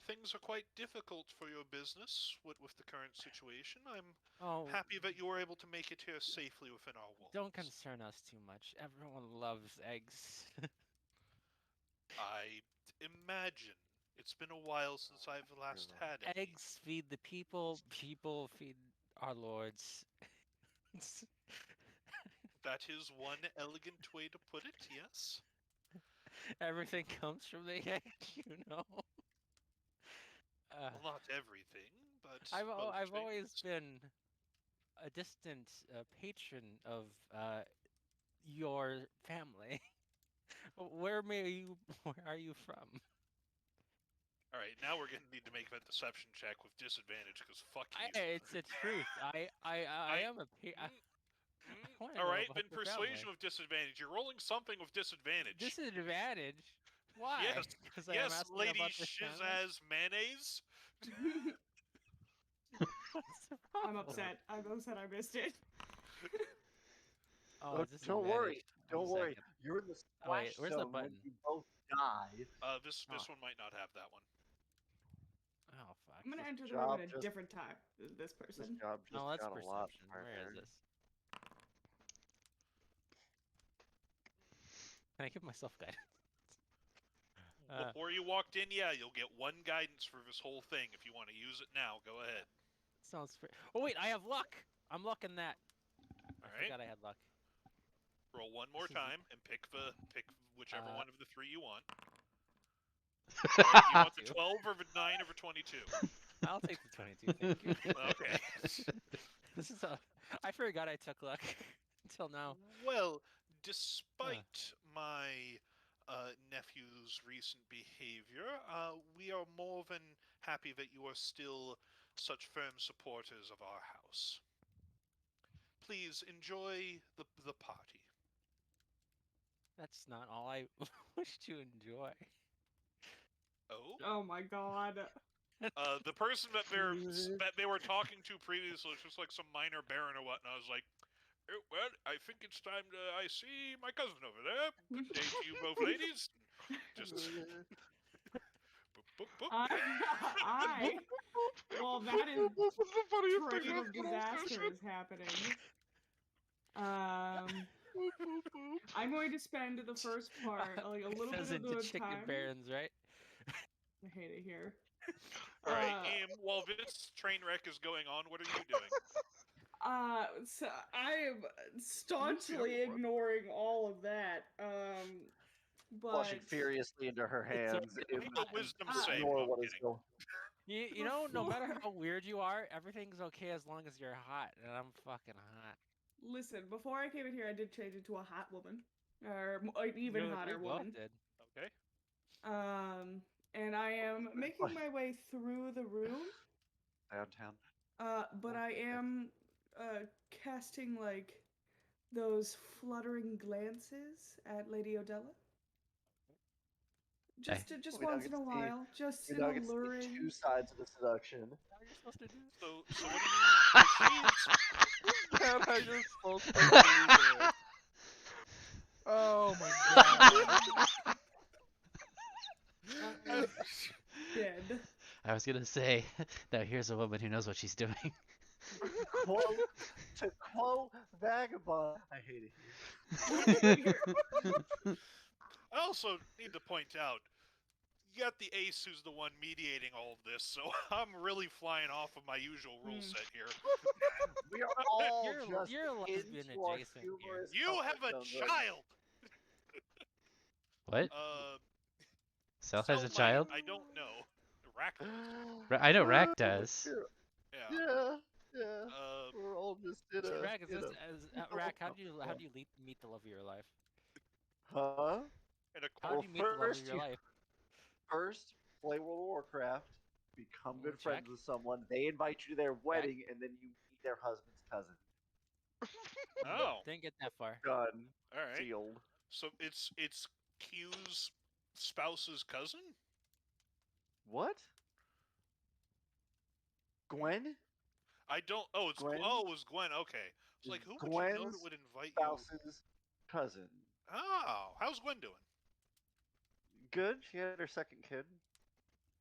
things are quite difficult for your business with the current situation. I'm happy that you were able to make it here safely within our walls. Don't concern us too much. Everyone loves eggs. I imagine it's been a while since I've last had any. Eggs feed the people. People feed our lords. That is one elegant way to put it. Yes. Everything comes from the egg, you know. Well, not everything, but I've most always things. been a distant patron of your family. Where are you from? All right, now we're gonna need to make that deception check with disadvantage because fuck you. It's the truth. I am a wanna All know right, about then your persuasion family. with disadvantage. You're rolling something with disadvantage. Disadvantage? Why? Yes, Because I am yes, asking Lady about this family? Shizaz Mayonnaise. What's the I'm problem? upset. I'm upset I missed it. Oh, Don't disadvantage. worry. One Don't worry. second. You're in the Oh, wait, splash where's the zone when button? you both die. This Oh. one might not have that one. Oh, fuck. I'm gonna This enter the room job at a just- different time than this This person. job just Oh, that's got a lot perception. Where is harder. this? Can I give myself guidance? Before you walked in, yeah, you'll get one guidance for this whole thing. If you want to use it now, go ahead. Sounds fair. Oh, wait, I have luck! I'm lucking that. All I right. forgot I had luck. Roll one more This is- time and pick whichever one of the three you want. You want the 12 or the 9 or the 22? I'll take the 22, thank you. Okay. This is I forgot I took luck until now. Well, despite my nephew's recent behavior, we are more than happy that you are still such firm supporters of our house. Please enjoy the party. That's not all I wish to enjoy. Oh? Oh my god. The person that they were talking to previously was just like some minor baron or whatnot. I was like, well, I think it's time to. I see my cousin over there. Good day to you both, ladies. Just. boop, boop, boop. Well, that is That's the funniest thing train in of this whole disaster session. is happening. I'm going to spend the first part, like a little bit Says of into the chicken time. barons, right? I hate it here. All right, Aim. While this train wreck is going on, what are you doing? So I am staunchly ignoring all of that. But Flushing furiously into her It's hands. okay. Make a wisdom Ah. save. Ignore No, I'm what is kidding. going. You know, no matter how weird you are, everything's okay as long as you're hot, and I'm fucking hot. listen, before I came in here, I did change into a hot woman. or an even We hotter both woman. did. Okay. And I am making my way through the room. Downtown. But I am casting like those fluttering glances at Lady Odella. Just We now once get in a to see- while, just We an now get to see alluring. two sides of the seduction. How are you supposed to do it? So what do you mean? If she's Is that how you're supposed to do this? Oh my god. Dead. I was gonna say, now here's a woman who knows what she's doing. To quote Vagabond, I hate it here. I also need to point out, you got the ace who's the one mediating all of this, so I'm really flying off of my usual rule set here. We are all You're- just you're lesbian into our adjacent here. humorous You have a comfort zones right child! What? Cell has a Cell child? might, I don't know. Rack does. now. I know Rack does. Yeah. Yeah. We're all just in a. Rack, is in this a- Rack? How do you meet the love of your life? Huh? And a How Well, do you meet the love of first your you- life? First, play World of Warcraft, become good friends Check. with someone. They invite you to their wedding, and then you meet their husband's cousin. Oh, Didn't get that far. Done. all right. Sealed. So it's Q's spouse's cousin? What? Gwen? I don't. Oh, it's Gwen? Oh, it was Gwen. Okay. It's like, who would you know that Gwen's would invite you? Spouse's cousin. Oh, how's Gwen doing? Good. She had her second kid.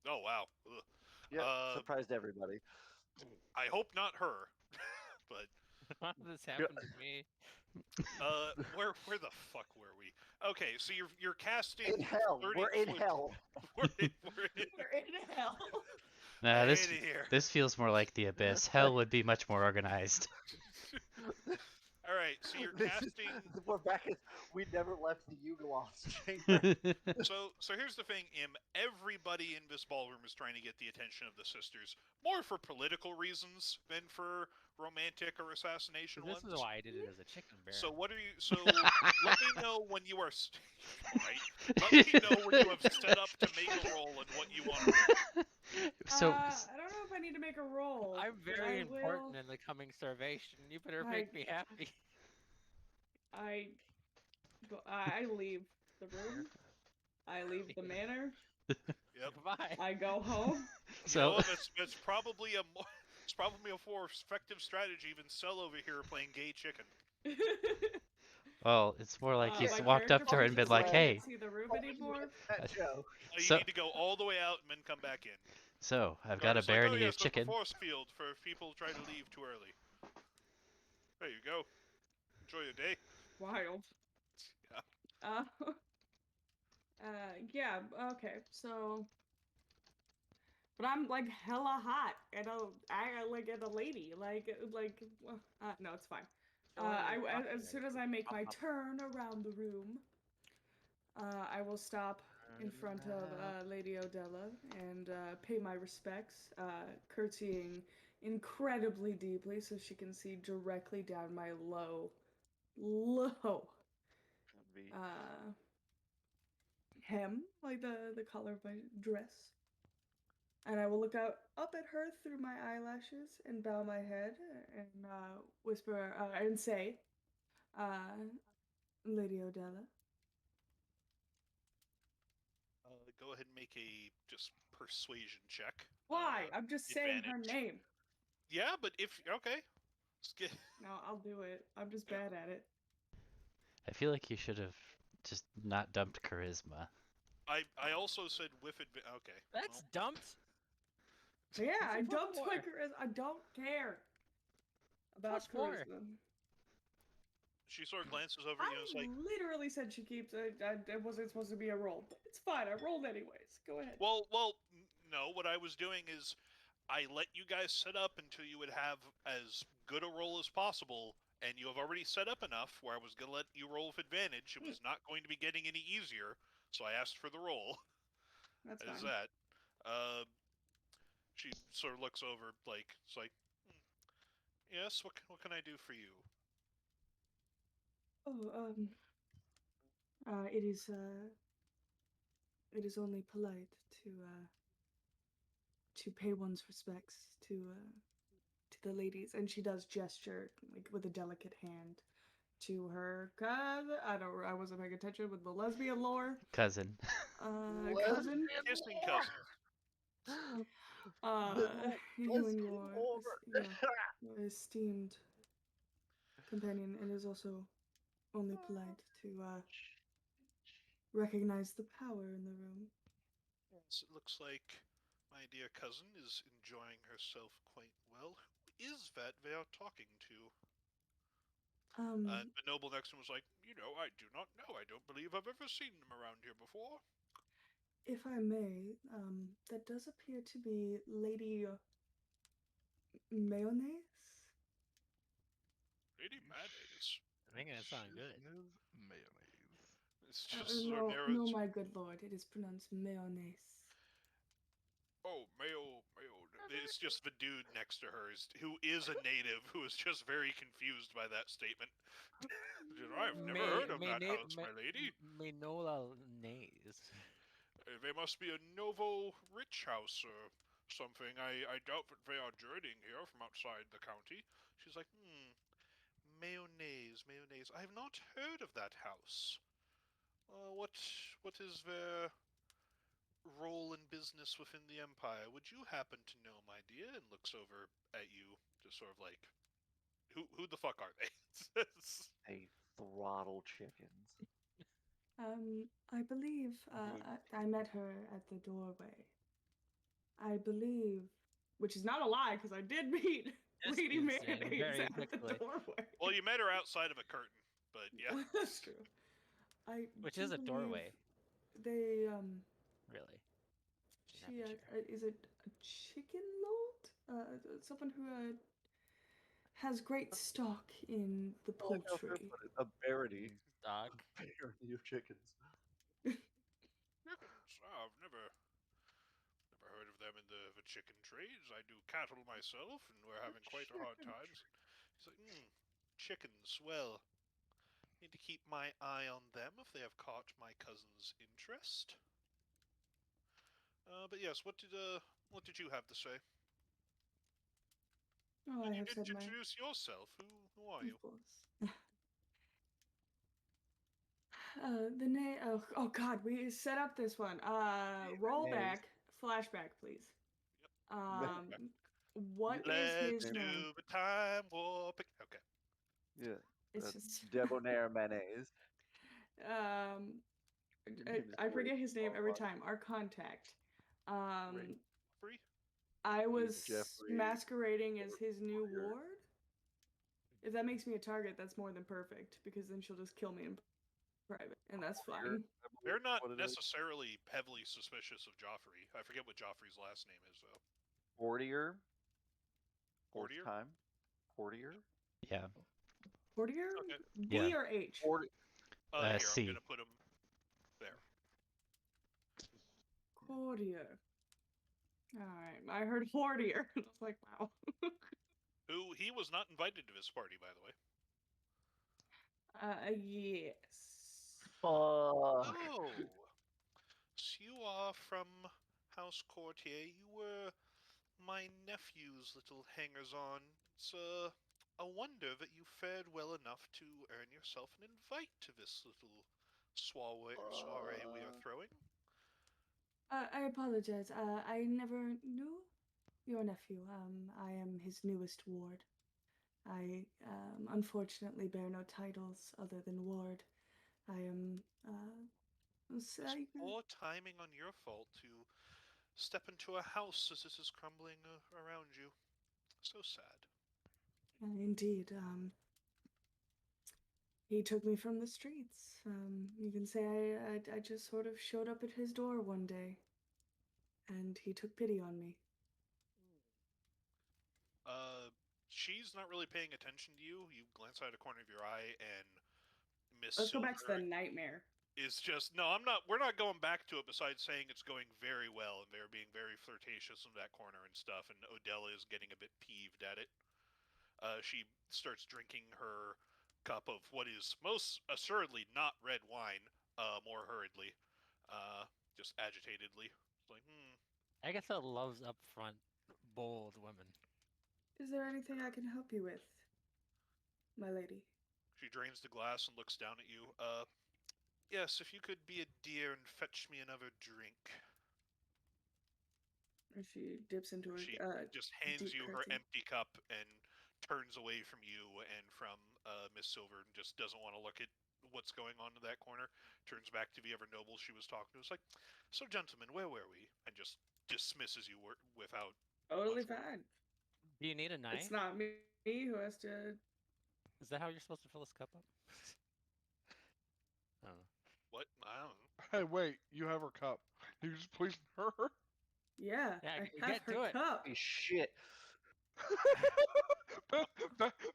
Oh wow. Ugh. Yeah, surprised everybody. I hope not her. But This happened to me. where the fuck were we? Okay, so you're casting In hell. 30 We're in foot- hell. We're in We're in hell. Nah, I hate it here. this feels more like the abyss. Hell would be much more organized. All right, so you're This is- casting. We're back at. We never left the Yugoloth's chamber. So here's the thing, Im. Everybody in this ballroom is trying to get the attention of the sisters, more for political reasons than for romantic or assassination This ones. is why I did it as a chicken baron. So what are you? So let me know when you are. Right. Let me know when you have set up to make a roll and what you want. So, I don't know if I need to make a roll. I'm but very I important will- in the coming starvation. You better I- make me happy. I leave the room. I leave the manor. Yep. Bye. I go home. You know so what, that's probably a more. It's probably a more effective strategy than Cell over here playing gay chicken. well, it's more like he's My walked up to her character and been just like, can't "Hey, see the room anymore. That joke. You So- need to go all the way out and then come back in. so I've got a It's like, barony oh, yes, of chicken." there's a force field for if people try to leave too early. There you go. Enjoy your day. Wild. Yeah. Yeah, okay, so. But I'm like hella hot, and I like at a lady, no, it's fine. As soon as I make my turn around the room, I will stop in front of Lady Odella and pay my respects, curtsying incredibly deeply so she can see directly down my low hem, like the color of my dress. And I will look up at her through my eyelashes and bow my head and whisper and say, Lady Odella. Go ahead and make a just persuasion check. Why? I'm just saying her advantage. name. Yeah, but if okay, No, I'll do it. I'm just bad at it. I feel like you should have just not dumped charisma. I also said with okay. That's well, dumped. Yeah, I Plus dumped four. my charisma. I don't care about Plus four. charisma. she sort of glances over at you and is I like, literally said she keeps. It wasn't supposed to be a roll, but it's fine. I rolled anyways. Go ahead. well, no. What I was doing is, I let you guys set up until you would have as good a roll as possible, and you have already set up enough where I was gonna let you roll with advantage. It was not going to be getting any easier, so I asked for the roll. That's Is fine. that? She sort of looks over, like, it's like, yes. What can I do for you? Oh, It is only polite to pay one's respects to the ladies, and she does gesture like with a delicate hand to her cousin. I wasn't paying attention with the lesbian lore. Cousin. Cousin. Kissing cousin. You and your esteemed companion, and is also only polite to recognize the power in the room. Yes, it looks like my dear cousin is enjoying herself quite well. Who is that they are talking to? The noble next to him was like, I do not know. I don't believe I've ever seen them around here before. If I may, that does appear to be Lady Mayonnaise. Lady Mayonnaise. Making it sound good. Mayonnaise. It's just sort of No, narrows. no, my good lord, it is pronounced mayonnaise. Oh, mayo. It's just the dude next to her who is a native who is just very confused by that statement. I've never heard of that house, my lady. Manola nays. They must be a Novo rich house or something. I doubt that they are journeying here from outside the county. She's like, mayonnaise. I have not heard of that house. What is their role in business within the empire? Would you happen to know, my dear? And looks over at you, just sort of like, who the fuck are they? They throttle chickens. I believe I met her at the doorway. I believe, which is not a lie, because I did meet Lady Mayonnaise at the doorway. Well, you met her outside of a curtain, but yeah. That's true. Which is a doorway. They Really. She is it a chicken lord? Someone who has great stock in the poultry. A barony. Stock. A barony of chickens. Chickens. I've never heard of them in the chicken trades. I do cattle myself, and we're having quite a hard time. He's like, chickens. Well, need to keep my eye on them if they have caught my cousin's interest. But yes, what did you have to say? Oh, And I you have didn't said my. introduce yourself. Who are you? Of course. The name. Oh God, we set up this one. Roll back, flashback, please. What is his name? Let's do the time warping. Okay. Yeah. It's just debonair mayonnaise. I forget his name every time. Our contact. Free? I was masquerading as his new ward. If that makes me a target, that's more than perfect, because then she'll just kill me in private, and that's fine. They're not necessarily heavily suspicious of Joffrey. I forget what Joffrey's last name is, though. Portier? Portier? Time? Portier? Yeah. Portier? Okay. B or H? Here, C. I'm gonna put him there. Portier. Alright, I heard Portier. I was like, wow. He was not invited to this party, by the way. Yes. Fuck. Oh! So you are from House Courtier. You were my nephew's little hangers-on. It's a wonder that you fared well enough to earn yourself an invite to this little soiree we are throwing. I apologize. I never knew your nephew. I am his newest ward. I unfortunately bear no titles other than ward. I am It's poor timing on your fault to step into a house as this is crumbling around you. So sad. Indeed. He took me from the streets. You can say I just sort of showed up at his door one day, and he took pity on me. She's not really paying attention to you. You glance out of the corner of your eye, and Miss Let's go Silver back to the nightmare. is just no. I'm not. We're not going back to it. Besides saying it's going very well, and they're being very flirtatious in that corner and stuff. And Odella is getting a bit peeved at it. She starts drinking her cup of what is most assuredly not red wine. more hurriedly, just agitatedly. It's like, Agatha loves upfront, bold women. Is there anything I can help you with, my lady? She drains the glass and looks down at you. Yes, if you could be a dear and fetch me another drink. And she dips into She a just hands deep you her curtsy. empty cup and turns away from you and from Miss Silver and just doesn't want to look at what's going on in that corner. Turns back to the ever noble she was talking to. It's like, so gentlemen, where were we? And just dismisses you without Totally much word. fine. Do you need a knife? It's not me who has to. Is that how you're supposed to fill this cup up? Oh. What? I don't know. Hey, wait, you have her cup. You just poisoned her? Yeah, Yeah, I have get her to it. cup. Holy shit.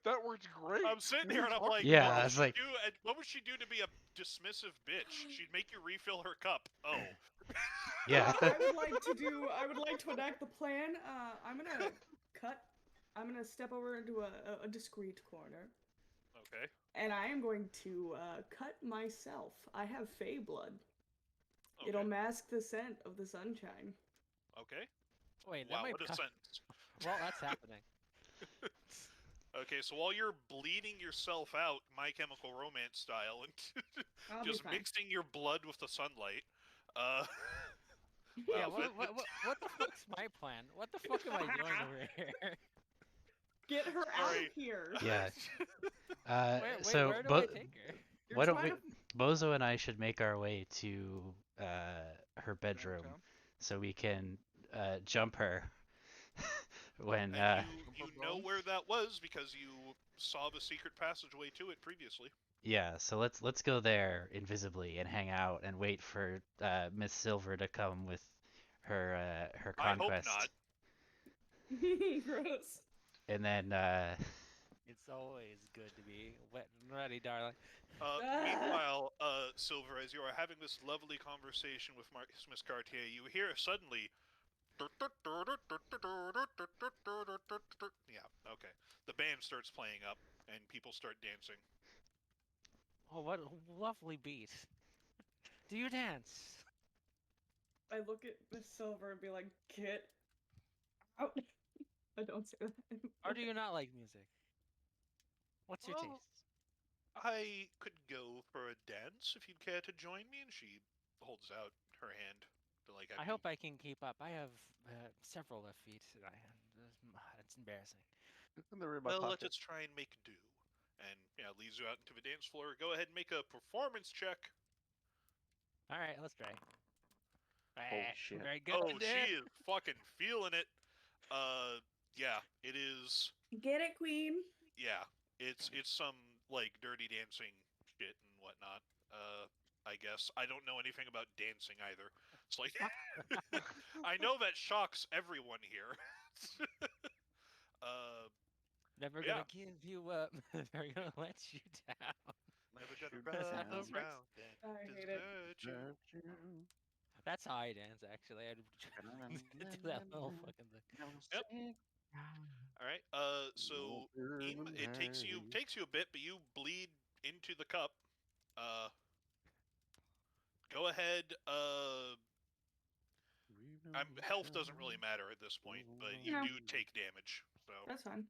that works great. I'm sitting What are here you and I'm talking like, Yeah, what would it's she like- do? What would she do to be a dismissive bitch? She'd make you refill her cup. Oh. Yeah. I would like to do. I would like to enact the plan. I'm gonna cut. I'm gonna step over into a discreet corner, Okay. and I am going to cut myself. I have Fey blood. Okay. It'll mask the scent of the sunshine. Okay. Wait, that Wow, might what a cut. sentence. Well, that's happening. Okay, so while you're bleeding yourself out, My Chemical Romance style, and I'll just be fine. mixing your blood with the sunlight, Yeah, wow, what the fuck's my plan? What the fuck am I doing over here? Get her out Sorry. of here. Yeah. Wait, So where do I take her? You're why don't trying we, to- Bozo and I should make our way to her bedroom Downtown? so we can jump her when and you Jumper know bones? where that was because you saw the secret passageway to it previously. yeah, so let's go there invisibly and hang out and wait for Miss Silver to come with her I hope conquest. not. Gross. And then It's always good to be wet and ready, darling. Meanwhile, Silver, as you are having this lovely conversation with Miss Cartier, you hear suddenly. Yeah, okay. The band starts playing up, and people start dancing. Oh, what a lovely beat. Do you dance? I look at Miss Silver and be like, "Get out!" I don't say that. Or do you not like music? What's your Well, taste? I could go for a dance if you'd care to join me, and she holds out her hand to like. I hope I can keep up. I have several left feet. It's embarrassing. In the room, my Well, let pocket. us try and make do. And yeah, leads you out into the dance floor. Go ahead and make a performance check. All right, let's try. Holy shit. Very good. Oh, she is fucking feeling it. Yeah, it is. Get it, Queen. Yeah, it's some like dirty dancing shit and whatnot. I guess I don't know anything about dancing either. It's like I know that shocks everyone here. Never yeah. gonna give you up. Never gonna let you down. Never gonna you run down. around I and hate it. desert you. That's how I dance, actually. I do that little fucking thing. Yep. All right. So it takes you a bit, but you bleed into the cup. Go ahead. Health doesn't really matter at this point, but you No. do take damage. So, That's fine.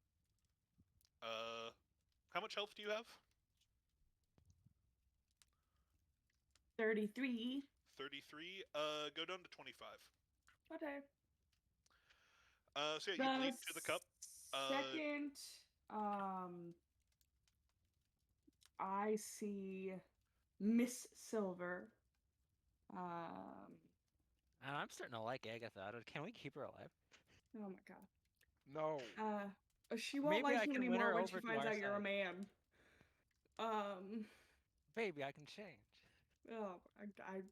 how much health do you have? 33. 33. Go down to 25. Okay. So yeah, you bleed to the cup. Second, I see Miss Silver. And I'm starting to like Agatha. Can we keep her alive? Oh my god. No. She won't Maybe like I you can win anymore her when she over to finds our out you're a side. man. Baby, I can change. Oh, I'm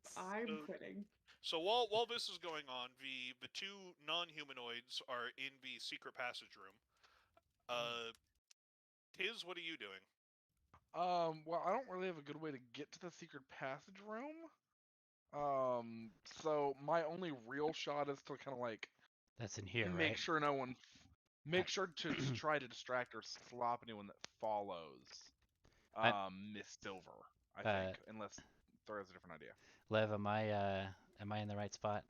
So- quitting. So while this is going on, the two non-humanoids are in the secret passage room. Tiz, what are you doing? Well, I don't really have a good way to get to the secret passage room. So my only real shot is to kind of like that's in here, make right? sure no one, make sure to try to distract or slop anyone that follows. I- Miss Silver, I think, unless Thor has a different idea. Lev, am I in the right spot?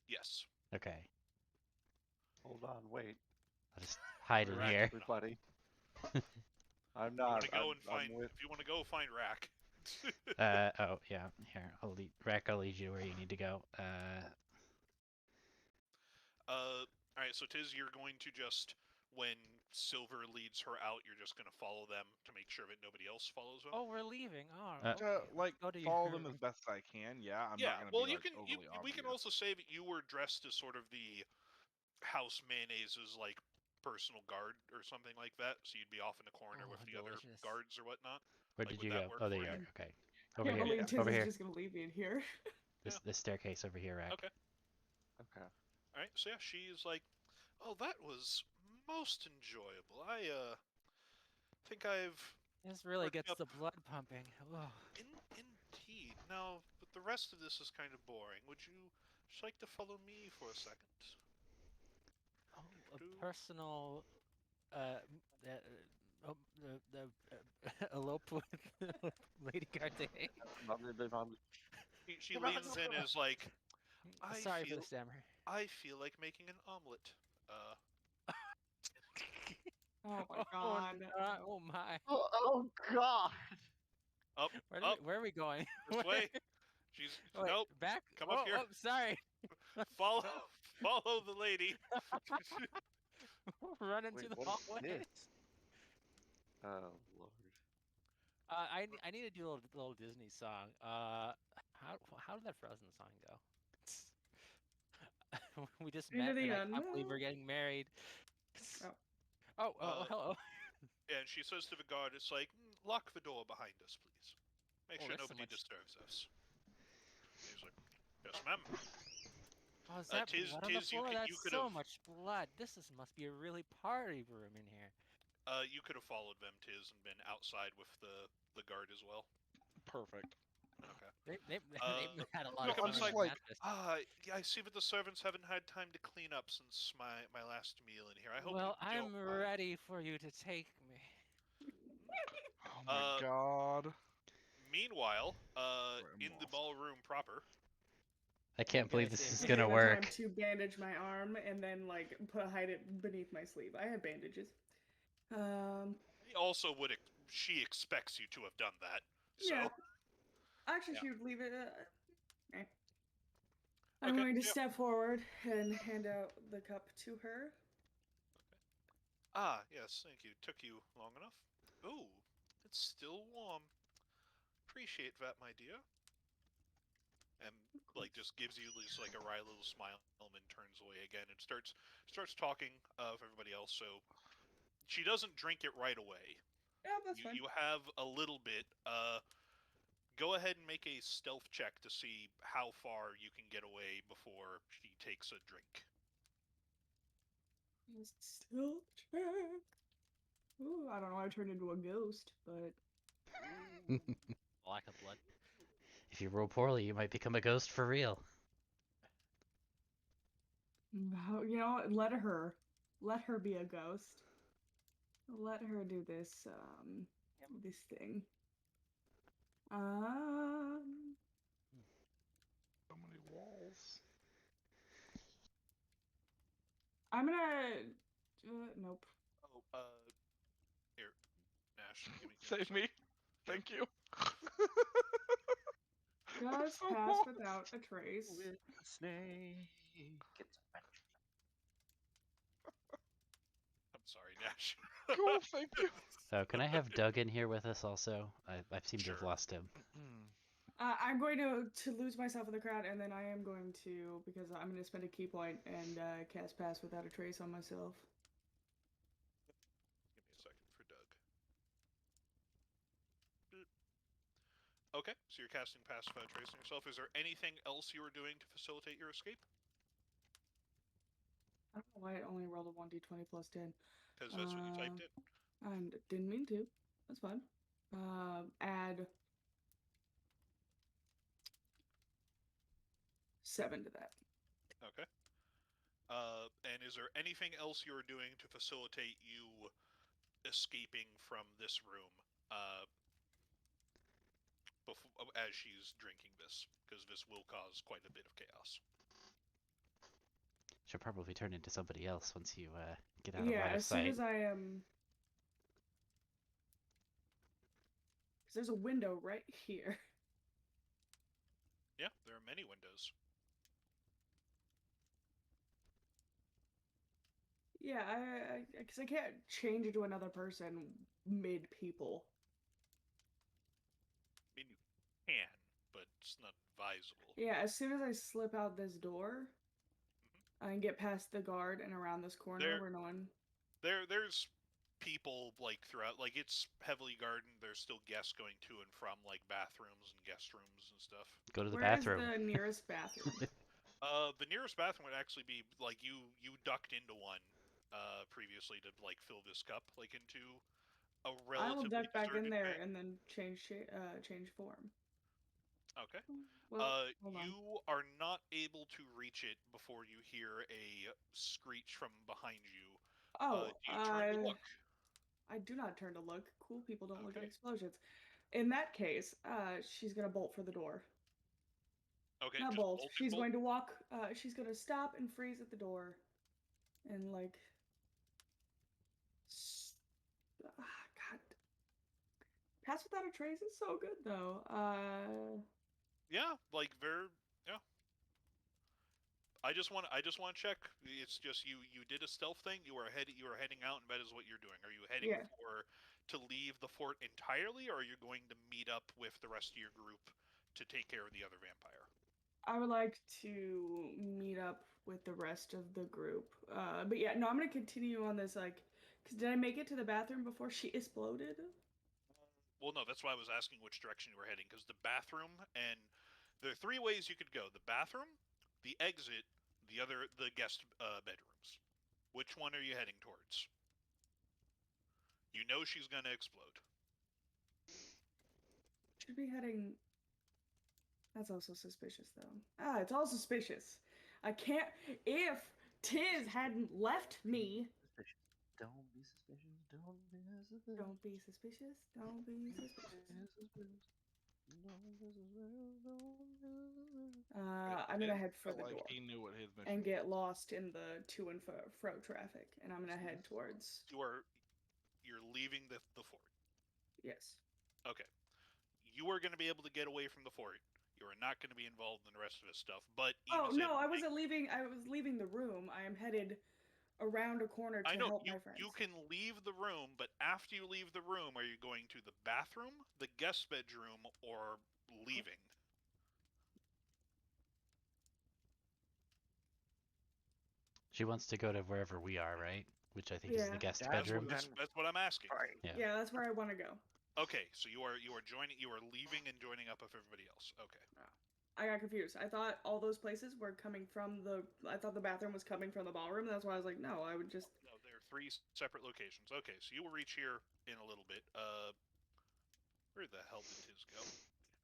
Yes. Okay. Hold on, wait. I'll just hide in Rack. here. Everybody. I'm You not. want to go I'm, and I'm find? with. If you want to go, find Rack. Oh yeah, here, Rack, I'll lead you where you need to go. All right. So Tiz, you're going to just when Silver leads her out, you're just going to follow them to make sure that nobody else follows them. Oh, we're leaving. Oh, Uh, okay. Like Go to follow your them as best I can. Yeah, I'm yeah. not gonna Well, be you like can. overly We can obvious. also say that you were dressed as sort of the House Mayonnaise's like personal guard or something like that. So you'd be off in the corner Oh, with the other delicious. guards or whatnot. where Like, did would you that go? work Oh, there for you you? are. Okay. I Over can't here. believe Tiz Over is here. just gonna leave me in here. This staircase over here, Rack. Okay. Okay. All right. So yeah, she's like, "Oh, that was most enjoyable. I think I've This really worked gets up the blood pumping. Oh. indeed. Now, but the rest of this is kind of boring. Would you just like to follow me for a second? Oh, a Do- personal elope with Lady Carte. She leans in and is like, Sorry for the stammer. I feel like making an omelet. Uh, Oh my god. Oh my. Oh God! up, Where are we going? this way. She's Wait, nope. back. Come up here. Oh, sorry. Follow the lady. Run into Wait, the what is hallway. this? Oh Lord. I need to do a little Disney song. How did that Frozen song go? We just Into met, the and I can't believe we're unknown. getting married. Oh. Hello. And she says to the guard, "It's like lock the door behind us, please. Make Oh, sure there's so nobody much- disturbs us." He's like, "Yes, ma'am." Oh, is that Tiz, blood on the floor? you That's could so have much blood. Must be a really party room in here. you could have followed them, Tiz, and been outside with the guard as well. Perfect. Okay. They Uh, had a lot no, of I'm fun just on that like, mattress. Yeah, I see that the servants haven't had time to clean up since my last meal in here. I hope Well, you I'm don't mind. ready for you to take me. Oh my God. Meanwhile, Sorry, I'm in the lost. ballroom proper, I can't Can I believe this see is it? gonna Taking the work. time to bandage my arm and then like hide it beneath my sleeve. I have bandages. he also would. She expects you to have done that. So. Yeah. Actually, Yeah. she would leave it. Okay. I'm Okay, going to yeah. step forward and hand out the cup to her. Ah, yes, thank you. Took you long enough. Ooh, it's still warm. Appreciate that, my dear. And like just gives you just like a wry little smile and then turns away again and starts talking of everybody else. So she doesn't drink it right away. Yeah, that's fine. You have a little bit. Go ahead and make a stealth check to see how far you can get away before she takes a drink. Still check. Ooh, I don't know. I turned into a ghost, but Lack of blood. If you roll poorly, you might become a ghost for real. you know, let her be a ghost. Let her do this this thing. So many walls. I'm gonna nope. Oh, here, Nash, give me Save me. Thank you. Just so pass lost. without a trace. With the snake. It's I'm sorry, Nash. Cool, thank you. So can I have Doug in here with us also? I seem to have Sure. lost him. I'm going to lose myself in the crowd, and then I am going to, because I'm going to spend a key point and cast Pass Without a Trace on myself. Give me a second for Doug. Okay, so you're casting Pass Without Tracing yourself. Is there anything else you were doing to facilitate your escape? I don't know why I only rolled a 1d20 plus 10. Because that's what you typed in. And didn't mean to. That's fine. Add 7 to that. Okay. And is there anything else you are doing to facilitate you escaping from this room? as she's drinking this, because this will cause quite a bit of chaos. She'll probably turn into somebody else once you get out of Yeah, line of as soon sight. as I am. Because there's a window right here. Yeah, there are many windows. Yeah, because I can't change into another person mid people. I mean, you can, but it's not advisable. Yeah, as soon as I slip out this door, I can get past the guard and around this corner There- where no one. There's people like throughout, like it's heavily gardened. There's still guests going to and from like bathrooms and guest rooms and stuff. Go to the Where is bathroom. the nearest bathroom? The nearest bathroom would actually be like you ducked into one previously to like fill this cup like into a I will relatively duck back in deserted there bank. and then change form. Okay. Well, hold on. You are not able to reach it before you hear a screech from behind you. Oh, Do you turn to look? I do not turn to look. Cool people don't look at Okay. explosions. In that case, she's gonna bolt for the door. Okay, Not just bolt. bolt and She's bolt. going to walk. She's gonna stop and freeze at the door, and like. God. Pass Without a Trace is so good though. Yeah, like very. Yeah. I just want to check. It's just you did a stealth thing. You are heading out, and that is what you're doing. Are you heading Yeah. to leave the fort entirely, or are you going to meet up with the rest of your group to take care of the other vampire? I would like to meet up with the rest of the group. But yeah, no, I'm gonna continue on this. Like, cause did I make it to the bathroom before she exploded? Well, no, that's why I was asking which direction you were heading, because the bathroom, and there are three ways you could go: the bathroom, the exit, the guest bedrooms. Which one are you heading towards? You know she's gonna explode. Should be heading. That's also suspicious, though. It's all suspicious. I can't. If Tiz hadn't left me. Suspicious. Don't be suspicious. Don't be suspicious. Don't be suspicious. Don't be suspicious. I'm gonna head for Felt the like door he knew what his mission and get was. lost in the to and fro traffic, and I'm gonna head towards. You're leaving the fort. Yes. Okay. You are going to be able to get away from the fort. You are not going to be involved in the rest of this stuff. But Oh no, I wasn't leaving. I was leaving the room. I am headed around a corner to I know help my friends. you can leave the room, but after you leave the room, are you going to the bathroom, the guest bedroom, or leaving? She wants to go to wherever we are, right? Which I think is the Yeah. guest That's bedroom. what- That's what I'm asking. Right. Yeah. Yeah, that's where I want to go. Okay, so you are leaving and joining up with everybody else. Okay. I got confused. I thought all those places were coming from the. I thought the bathroom was coming from the ballroom. That's why I was like, no, I would just. No, there are three separate locations. Okay, so you will reach here in a little bit. Where the hell did Tiz go?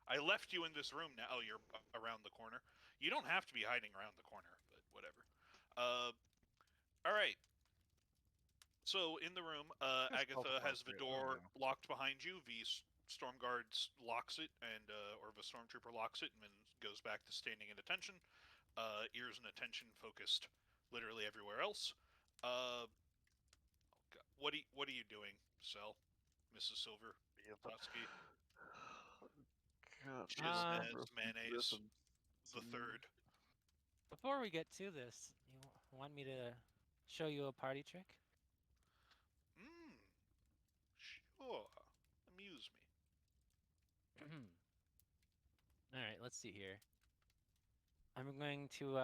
I left you in this room now. Oh, you're around the corner. You don't have to be hiding around the corner, but whatever. All right. So in the room, Agatha has the door locked behind you. The storm guards locks it, and or the stormtrooper locks it, and then goes back to standing at attention. Ears and attention focused literally everywhere else. What are you doing, Cell? Mrs. Silver, Totsky, mayonnaise, the third. Before we get to this, you want me to show you a party trick? Sure. Amuse me. All right, let's see here. I'm going to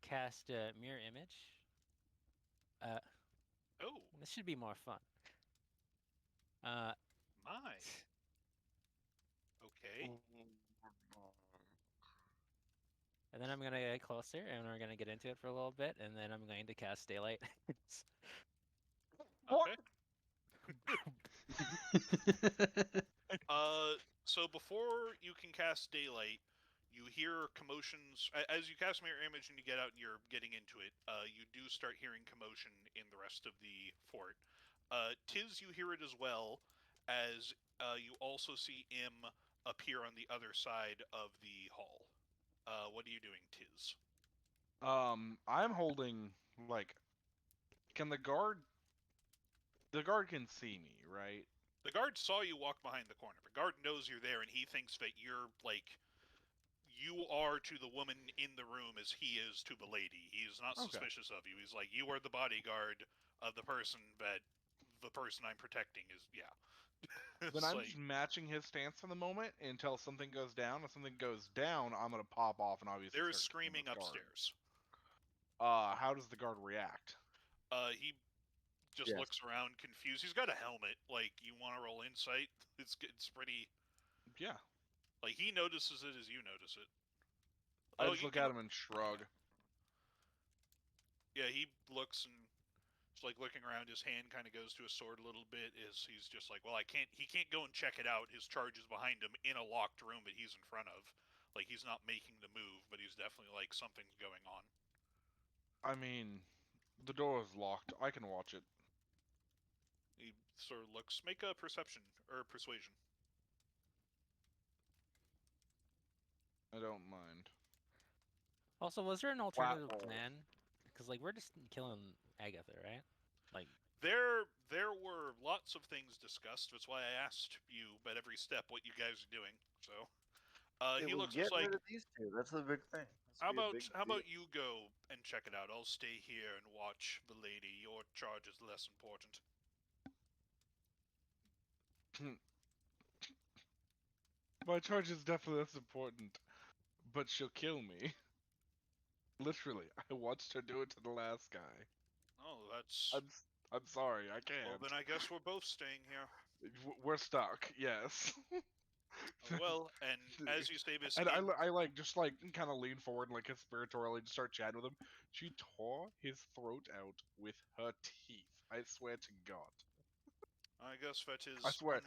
cast a mirror image. Oh, This should be more fun. my. Okay. And then I'm gonna get closer, and we're gonna get into it for a little bit, and then I'm going to cast daylight. Okay. So before you can cast daylight, you hear commotions. As you cast mirror image and you get out and you're getting into it, you do start hearing commotion in the rest of the fort. Tiz, you hear it as well, as You also see him appear on the other side of the hall. What are you doing, Tiz? I'm holding like. Can the guard? The guard can see me, right? The guard saw you walk behind the corner. The guard knows you're there, and he thinks that you're like you are to the woman in the room as he is to the lady. He's not Okay. suspicious of you. He's like, you are the bodyguard of the person that the person I'm protecting is. Yeah. Then I'm just matching his stance for the moment until something goes down. If something goes down, I'm gonna pop off and obviously There's start killing screaming this guard. upstairs. How does the guard react? He just looks around confused. He's got a helmet. Like, you want to roll insight? It's pretty. Yeah. Like, he notices it as you notice it. I just look at him and shrug. Yeah, he looks and it's like looking around. His hand kind of goes to his sword a little bit. As he's just like, well, he can't go and check it out. His charge is behind him in a locked room that he's in front of. Like, he's not making the move, but he's definitely like something's going on. I mean, the door is locked. I can watch it. He sort of looks. Make a perception or persuasion. I don't mind. Also, was there an alternative plan? Because like we're just killing Agatha, right? Like there were lots of things discussed. That's why I asked you at every step what you guys are doing. So he looks get like rid of these two. That's the big thing. how about you go and check it out? I'll stay here and watch the lady. Your charge is less important. My charge is definitely less important, but she'll kill me. Literally, I watched her do it to the last guy. Oh, that's. I'm sorry, I can't. Well, then I guess we're both staying here. We're stuck. Yes. Well, and as you say this, and I like just like kind of lean forward and like conspiratorially just start chatting with him. She tore his throat out with her teeth. I swear to God. I guess that is. I swear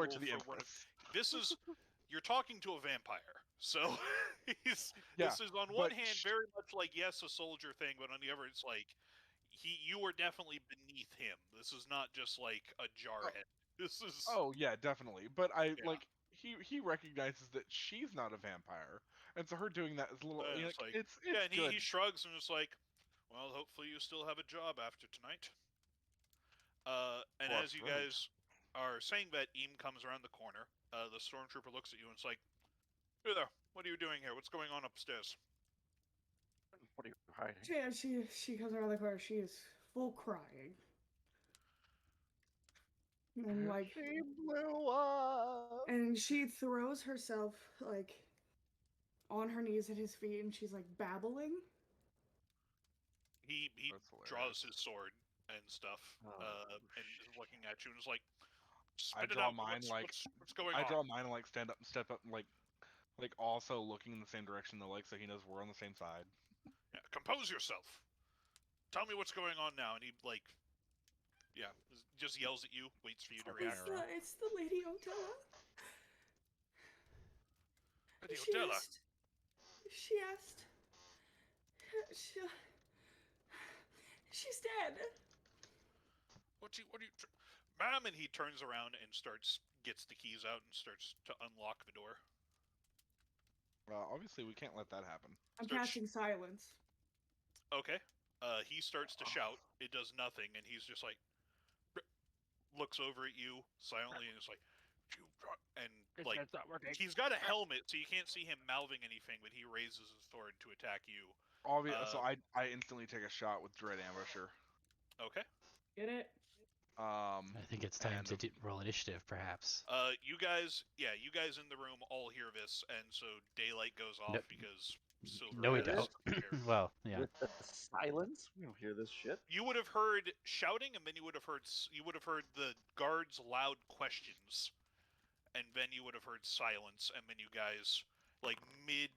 to the Empress. This is. You're talking to a vampire, so this is on one hand very much like yes, a soldier thing, but on the other, it's like you are definitely beneath him. This is not just like a jarhead. This is. Oh yeah, definitely. But like he recognizes that she's not a vampire, and so her doing that is a little. It's like it's and good. he shrugs and is like, well, hopefully you still have a job after tonight. And as you guys are saying that, Eam comes around the corner. The stormtrooper looks at you and it's like, "Hey there, what are you doing here? What's going on upstairs?" What are you hiding? Yeah, she comes around the corner. She is full crying. And like she blew up. And she throws herself like on her knees at his feet, and she's like babbling. He draws his sword and stuff, and is looking at you and is like, I draw mine what's going on? I draw mine and like stand up and step up and like also looking in the same direction though, like so he knows we're on the same side. Yeah, compose yourself. Tell me what's going on now. And he like, yeah, just yells at you, waits for you to react. It's the Lady Odella. Lady Odella. She asked. She's dead. What do you, ma'am? And he turns around and gets the keys out and starts to unlock the door. Obviously we can't let that happen. I'm casting silence. Okay. He starts to shout. It does nothing, and he's just like looks over at you silently and is like, and like he's got a helmet, so you can't see him mouthing anything, but he raises his sword to attack you. So I instantly take a shot with Dread Ambusher. Okay. Get it? I think it's time to roll initiative, perhaps. You guys in the room all hear this, and so daylight goes off because Silver. No, we don't. Well, yeah. With the silence, we don't hear this shit. You would have heard shouting, and then you would have heard the guards' loud questions, and then you would have heard silence, and then you guys like mid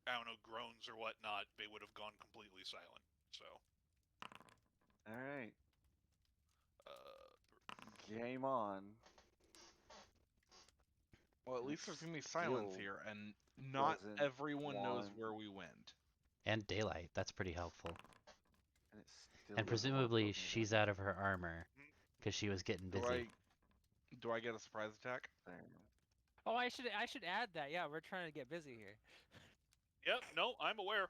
I don't know, groans or whatnot, they would have gone completely silent. So. All right. Game on. Well, at least there's gonna be silence here, and not everyone knows where we went. And daylight. That's pretty helpful. And presumably she's out of her armor because she was getting busy. Do I get a surprise attack? There. Oh, I should add that. Yeah, we're trying to get busy here. Yep, no, I'm aware.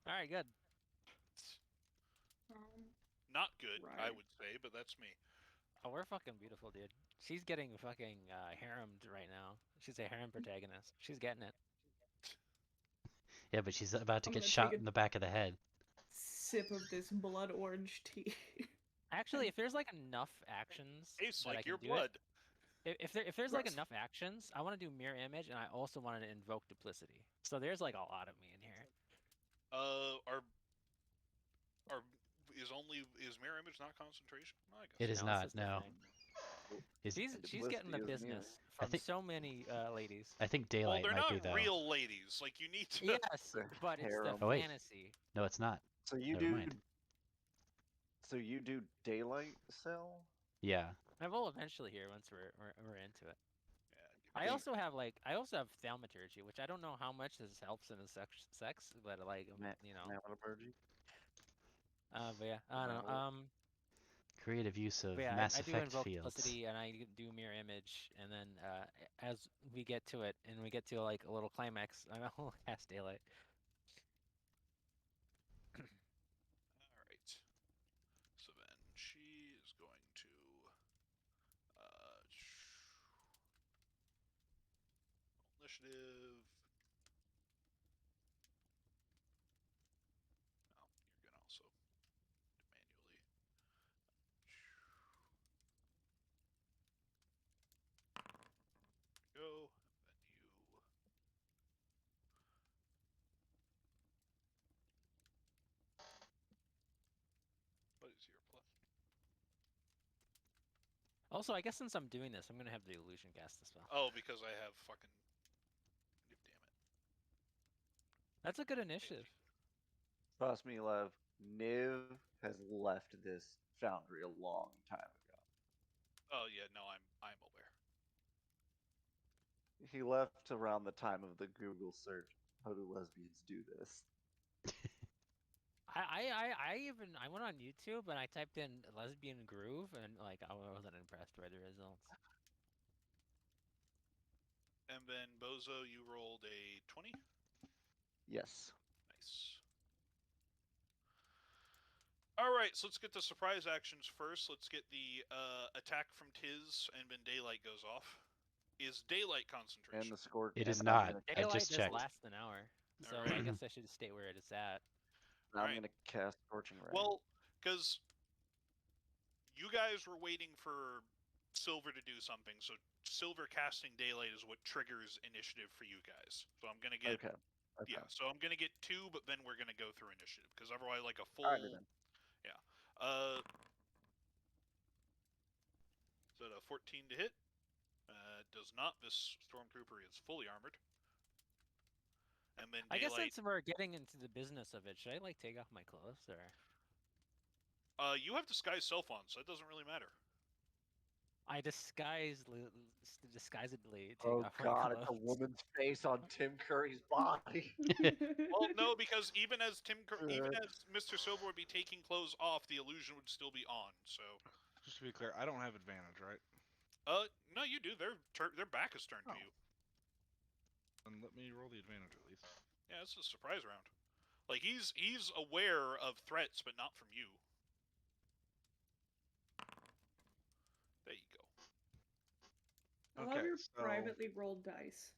All right, good. Not good, I Right. would say, but that's me. Oh, we're fucking beautiful, dude. She's getting fucking haremed right now. She's a harem protagonist. She's getting it. Yeah, but she's about to I'm get gonna shot take in the back of the head. sip of this blood orange tea. Actually, if there's like enough actions Tastes that I like can your do blood. it, if there's like Gross. enough actions, I want to do mirror image, and I also want to invoke duplicity. So there's like a lot of me in here. Is mirror image not concentration? No, I guess It is No, not. this is the No. thing. Is She's getting the Duplicity isn't business either. I from think- so many ladies. I think Well, daylight they're might not be though. real ladies. Like you need to. Yes, They're but it's the harem. Oh, wait. fantasy. No, it's not. So you Never do. mind. So you do daylight cell? Yeah. I will eventually here once we're into it. Yeah, I think- also have thaumaturgy, which I don't know how much this helps in the sex, but like you know, Nanoemergy? but yeah, I don't know. Nano- Creative use of But yeah, Mass I do Effect invoke fields. duplicity and I do mirror image, and then as we get to it and we get to like a little climax, I'll cast daylight. All right. So then she is going to. Initiative. Oh, you're gonna also manually. There we go. Then you. What is your plus? Also, I guess since I'm doing this, I'm gonna have the illusion cast as well. Oh, because I have fucking. Damn it. That's a good initiative. Trust me, Lev. Niv has left this foundry a long time ago. Oh yeah, no, I'm aware. He left around the time of the Google search. How do lesbians do this? I went on YouTube and I typed in lesbian groove and like I wasn't impressed by the results. And then Bozo, you rolled a 20. Yes. Nice. All right, so let's get the surprise actions first. Let's get the attack from Tiz, and then daylight goes off. Is daylight concentration? And the score. It and is I'm not. gonna I Daylight just just checked. lasts an hour, so Alright. I guess I should stay where it's at. I'm Alright. gonna cast Scorching Ray. Well, because you guys were waiting for Silver to do something, so Silver casting daylight is what triggers initiative for you guys. So I'm gonna get okay. yeah. So I'm gonna get 2, but then we're gonna go through initiative because otherwise, like a full Alrighty then. yeah. Is that a 14 to hit? Does not. This stormtrooper is fully armored. And then I guess daylight. since we're getting into the business of it, should I like take off my clothes or? You have disguise self on, so it doesn't really matter. I disguisedly take Oh off god, my it's a clothes. woman's face on Tim Curry's body. Well, no, because even as Mr. Silver would be taking clothes off, the illusion would still be on. So, Just to be clear, I don't have advantage, right? no, you do. Their back is turned to Oh. you. Then let me roll the advantage at least. Yeah, it's a surprise round. Like he's aware of threats, but not from you. There you go. I love your so privately rolled dice.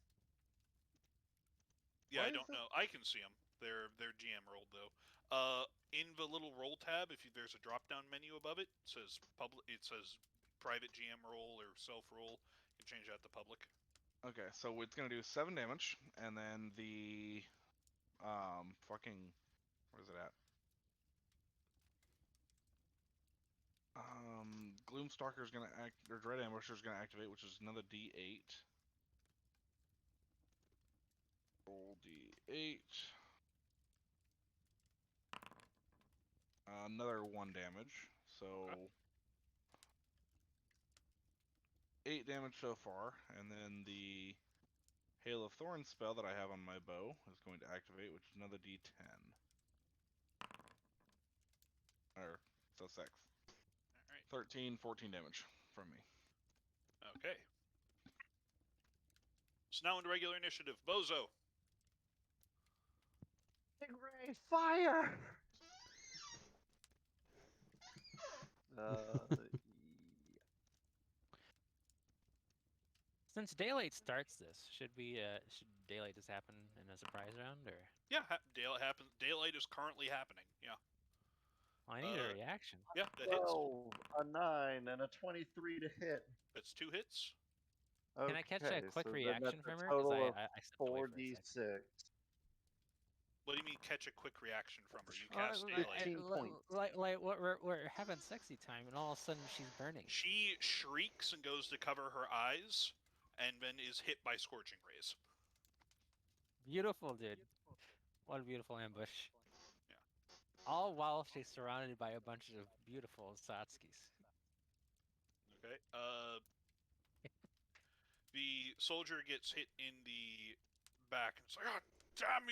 Yeah, I Why is don't it- know. I can see them. They're GM rolled though. In the little roll tab, there's a drop down menu above it, it says public. It says private GM roll or self roll. You can change that to public. Okay, so it's gonna do 7 damage, and then the fucking where's it at? Gloomstalker's gonna act, or Dread Ambusher's gonna activate, which is another D8. Roll D8. Another 1 damage, so 8 damage so far, and then the Hail of Thorns spell that I have on my bow is going to activate, which is another D10. So 6. All right. 13, 14 damage from me. Okay. Okay. So now into regular initiative. Bozo. Big Ray, fire! Since daylight starts this, should daylight just happen in a surprise round, or Yeah, daylight is currently happening. Yeah. I need a reaction. Yeah, that hits. 12, a 9, and a 23 to hit. That's 2 hits. Okay, Can I catch a quick so then reaction that's a from her? Because total of I stepped away for a second. 4d6. What do you mean catch a quick reaction from her? You Well, cast I- daylight. 15 points. like we're having sexy time, and all of a sudden she's burning. She shrieks and goes to cover her eyes, and then is hit by scorching rays. Beautiful, dude. What a beautiful ambush. Yeah. All while she's surrounded by a bunch of beautiful Satskis. Okay. The soldier gets hit in the back, and it's like, "Ah, damn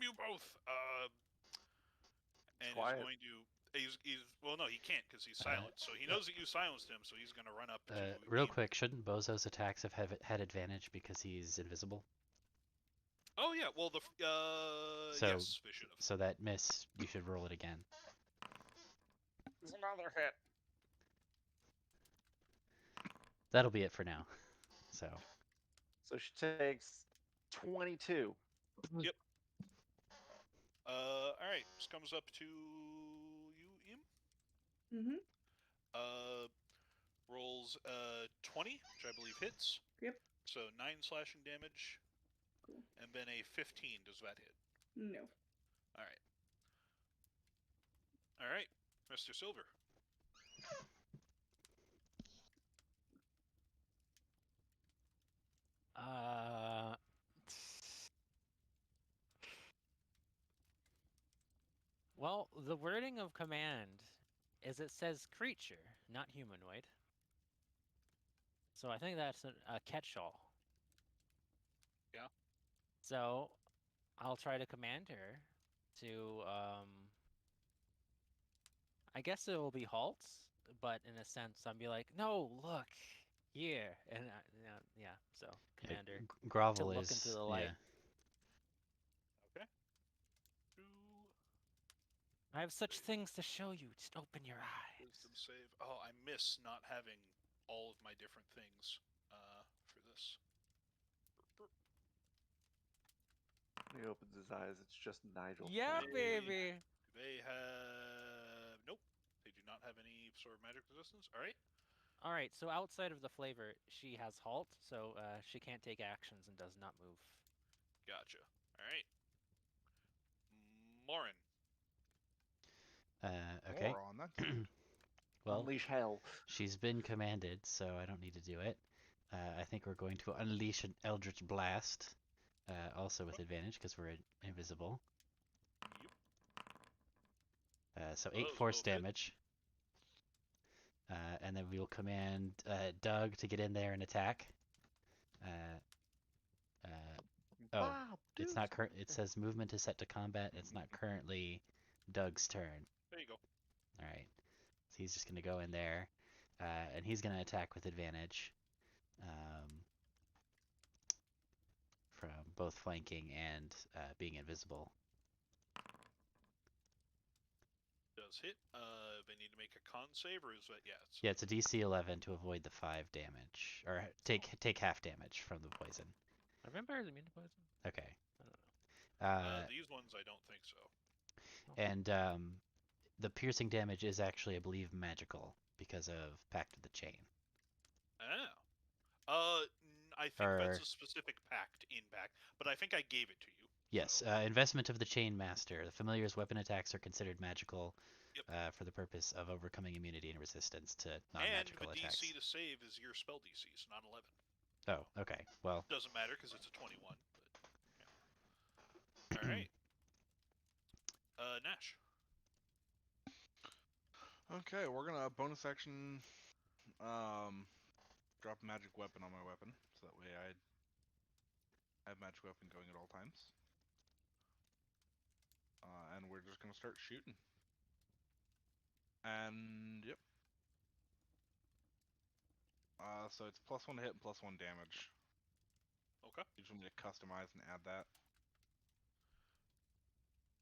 you both!" And Quiet. is going to. He's well, no, he can't because he's silent. So he knows that you silenced him, so he's going to run up to. Real aim. quick, shouldn't Bozo's attacks have had advantage because he's invisible? Oh yeah, well So- yes, they should have. So that miss, you should roll it again. There's another hit. That'll be it for now. So So she takes 22. Yep. All right. This comes up to you, Im. Mm-hmm. Rolls 20, which I believe hits. Yep. So 9 slashing damage, Cool. and then a 15. Does that hit? No. All right. All right, Mr. Silver. Well, the wording of command is it says creature, not humanoid. So I think that's a catch-all. Yeah. So I'll try to command her to, I guess it will be halt, but in a sense, I'll be like, no, look here, and yeah. So command her to grovel look is into the light. Okay. I have such things to show you. Just open your eyes. Wisdom save. Oh, I miss not having all of my different things for this. He opens his eyes. It's just Nigel. Yeah, Hey. baby. They have nope. They do not have any sort of magic resistance. All right. All right. So outside of the flavor, she has halt, so she can't take actions and does not move. Gotcha. All right. Lauren. Okay. Moron, that's it. Well, Unleash hell. she's been commanded, so I don't need to do it. I think we're going to unleash an Eldritch Blast, also with advantage because we're invisible. So 8 those force both hit. damage. And then we'll command Doug to get in there and attack. Oh, Wow, it's dude. not current. It says movement is set to combat. It's not currently Doug's turn. There you go. All right. So he's just gonna go in there, and he's gonna attack with advantage, from both flanking and being invisible. Does hit. They need to make a con save, or is that Yeah, it's a DC 11 to avoid the 5 damage, or take half damage from the poison. Are vampires immune to poison? Okay. I don't know. These ones, I don't think so. And the piercing damage is actually, I believe, magical because of Pact of the Chain. Oh. I think that's Or- a specific pact in pact, but I think I gave it to you. Yes, investment of the Chain Master. The familiar's weapon attacks are considered magical for the purpose of overcoming immunity and resistance to And non-magical the attacks. DC to save is your spell DC, so not 11. Oh, okay. Well, Doesn't matter because it's a 21. But yeah. All right. Nash. Okay, we're gonna bonus action drop a magic weapon on my weapon, so that way I have magic weapon going at all times. And we're just gonna start shooting. And yep. So it's +1 hit and +1 damage. Okay. You just want me to customize and add that?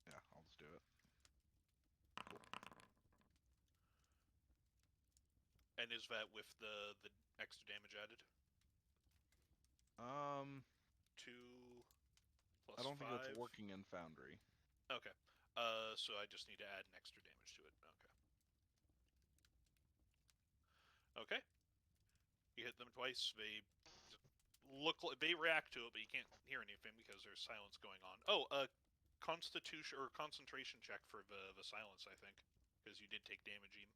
Yeah, I'll just do it. And is that with the extra damage added? Um, 2 plus I don't 5. think that's working in Foundry. Okay. So I just need to add an extra damage to it. Okay. Okay. You hit them twice. They look like they react to it, but you can't hear anything because there's silence going on. Oh, constitution or concentration check for the silence, I think, because you did take damage. Even.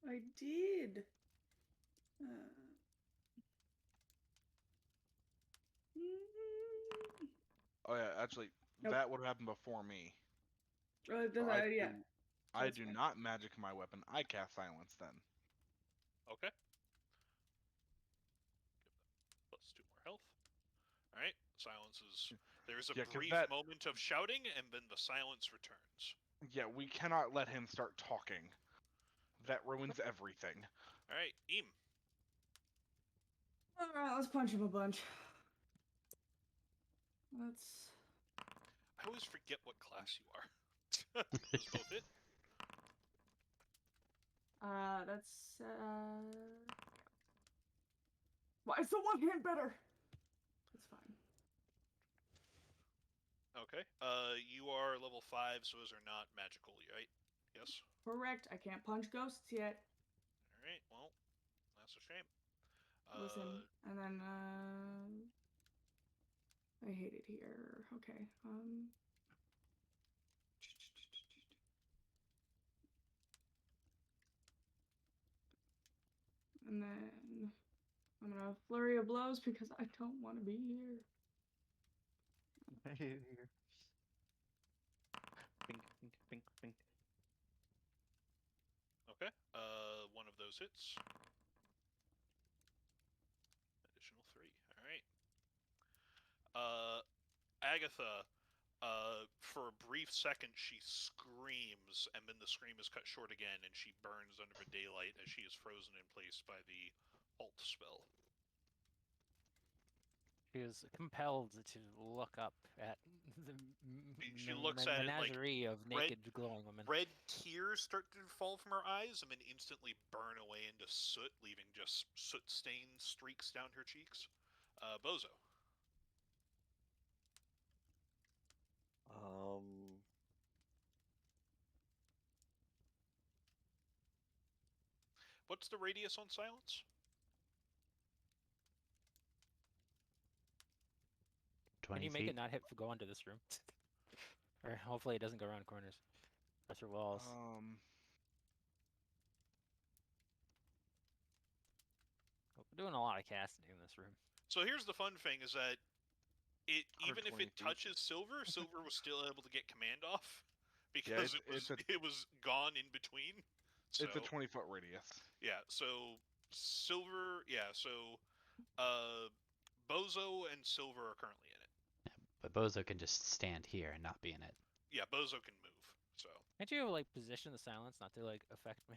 I did. Oh yeah, actually, Nope. that would have happened before me. Yeah. I that's do fine. not magic my weapon. I cast silence then. Okay. Plus 2 more health. All right. Silence is. There's a Yeah, 'cause brief that- moment of shouting, and then the silence returns. Yeah, we cannot let him start talking. That ruins everything. All right, Eam. All right, let's punch him a bunch. Let's. I always forget what class you are. Those both hit. That's Why is the one hand better? That's fine. Okay. You are level 5, so those are not magical, right? Yes. Correct. I can't punch ghosts yet. All right. Well, that's a shame. Listen, and then I hate it here. Okay. And then I'm gonna flurry of blows because I don't want to be here. Bink, bink, bink, bink. Okay. One of those hits. Additional 3. All right. Agatha. For a brief second, she screams, and then the scream is cut short again, and she burns under the daylight as she is frozen in place by the alt spell. She is compelled to look up at the She looks at it like menagerie of naked glowing women. Red tears start to fall from her eyes and then instantly burn away into soot, leaving just soot-stained streaks down her cheeks. Bozo. What's the radius on silence? 20 Can you make feet. it not go into this room? Or hopefully it doesn't go around corners. Pressure walls. We're doing a lot of casting in this room. So here's the fun thing: is that even if 120 it feet. touches Silver, Silver was still able to get command off because it was gone in between. So, it's a 20-foot radius. Yeah. So Silver. Yeah. So Bozo and Silver are currently in it. But Bozo can just stand here and not be in it. Yeah, Bozo can move. So. Can't you like position the silence not to like affect me?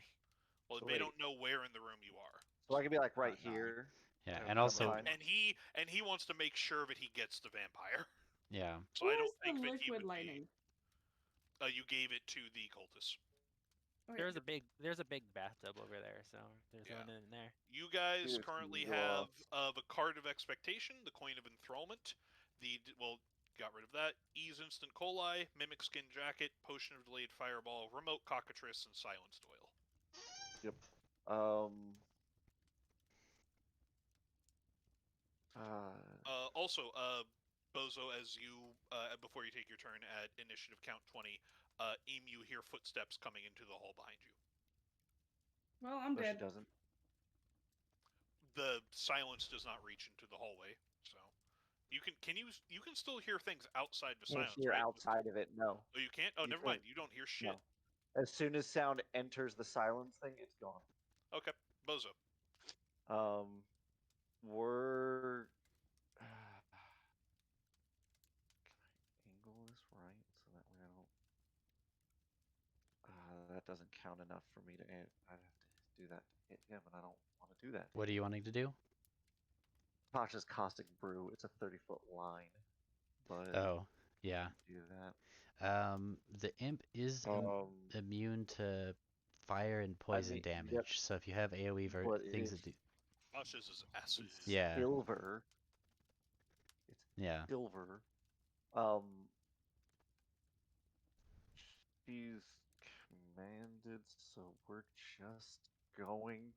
Well, So they wait. don't know where in the room you are. So I could be like right No. here. Yeah, Yeah, and that's also, fine. And he wants to make sure that he gets the vampire. yeah, So Who I don't has think the that he liquid would lightning? be. You gave it to the cultist. Oh, yeah. There's a big bathtub over there, so there's Yeah. one in there. You guys Dude, currently you have the Card of Expectation, the Coin of Enthrallment, got rid of that, Ease Instant Coli, Mimic Skin Jacket, Potion of Delayed Fireball, Remote Cockatrice, and Silenced Oil. Yep. Also, Bozo, as you before you take your turn at initiative count 20, you hear footsteps coming into the hall behind you. Well, I'm No, she dead. doesn't. The silence does not reach into the hallway, so you can still hear things outside the Can't silence. hear right? outside of it. No. Oh, you can't. Oh, You never can't. mind. You don't hear shit. No. As soon as sound enters the silence thing, it's gone. Okay, Bozo. We're. Can I angle this right so that way I don't. That doesn't count enough for me to. I'd have to do that to hit him, and I don't want to do that. What are you wanting to do? Tasha's Caustic Brew. It's a 30-foot line, but Oh, yeah. do that. The imp is immune to fire and poison damage. Yep, So if you have AoE but things that do, Josh's is acid. Yeah. silver. It's yeah. silver. She's commanded, so we're just going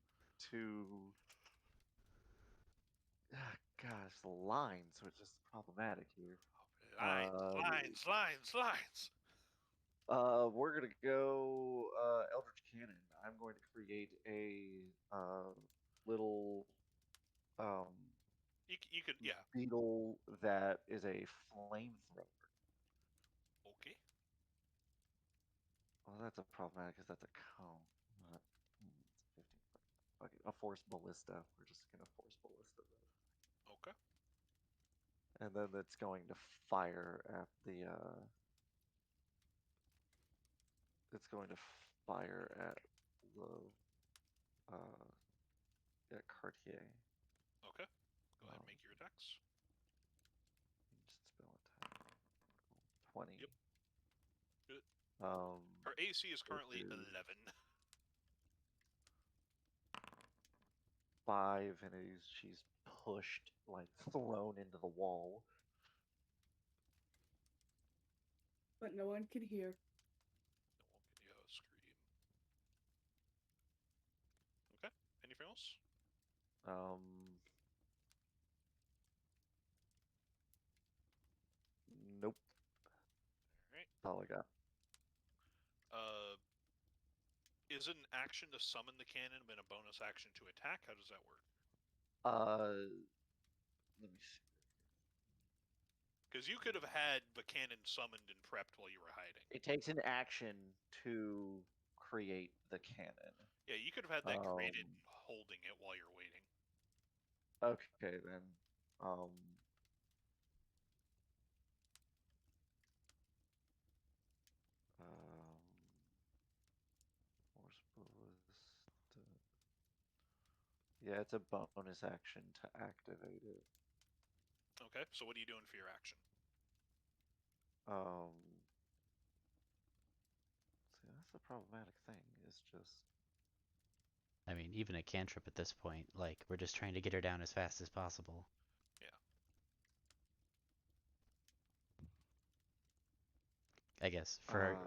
to. Gosh, the line, so it's just problematic here. Lines. We're gonna go Eldritch Cannon. I'm going to create a little You could, yeah. beetle that is a flamethrower. Okay. Well, that's a problematic because that's a cone. Not, it's 15 foot. Okay, a force ballista. We're just gonna force ballista this. Okay. And then it's going to fire at the it's going to fire at the at Cartier. Okay. Go ahead and make your attacks. Just spell attack. 20. Yep. Good. Um, Her AC is currently is 11. 5, and she's pushed, like thrown into the wall. But no one can hear. No one can scream. Okay. Anything else? Nope. All right. That's all I got. Is it an action to summon the cannon and a bonus action to attack? How does that work? Let me see. Because you could have had the cannon summoned and prepped while you were hiding. It takes an action to create the cannon. Yeah, you could have had that created holding it while you're waiting. Okay, then. Force ballista. Yeah, it's a bonus action to activate it. Okay, so what are you doing for your action? See, that's the problematic thing. Is just. I mean, even a cantrip at this point, like, we're just trying to get her down as fast as possible. Yeah. I guess for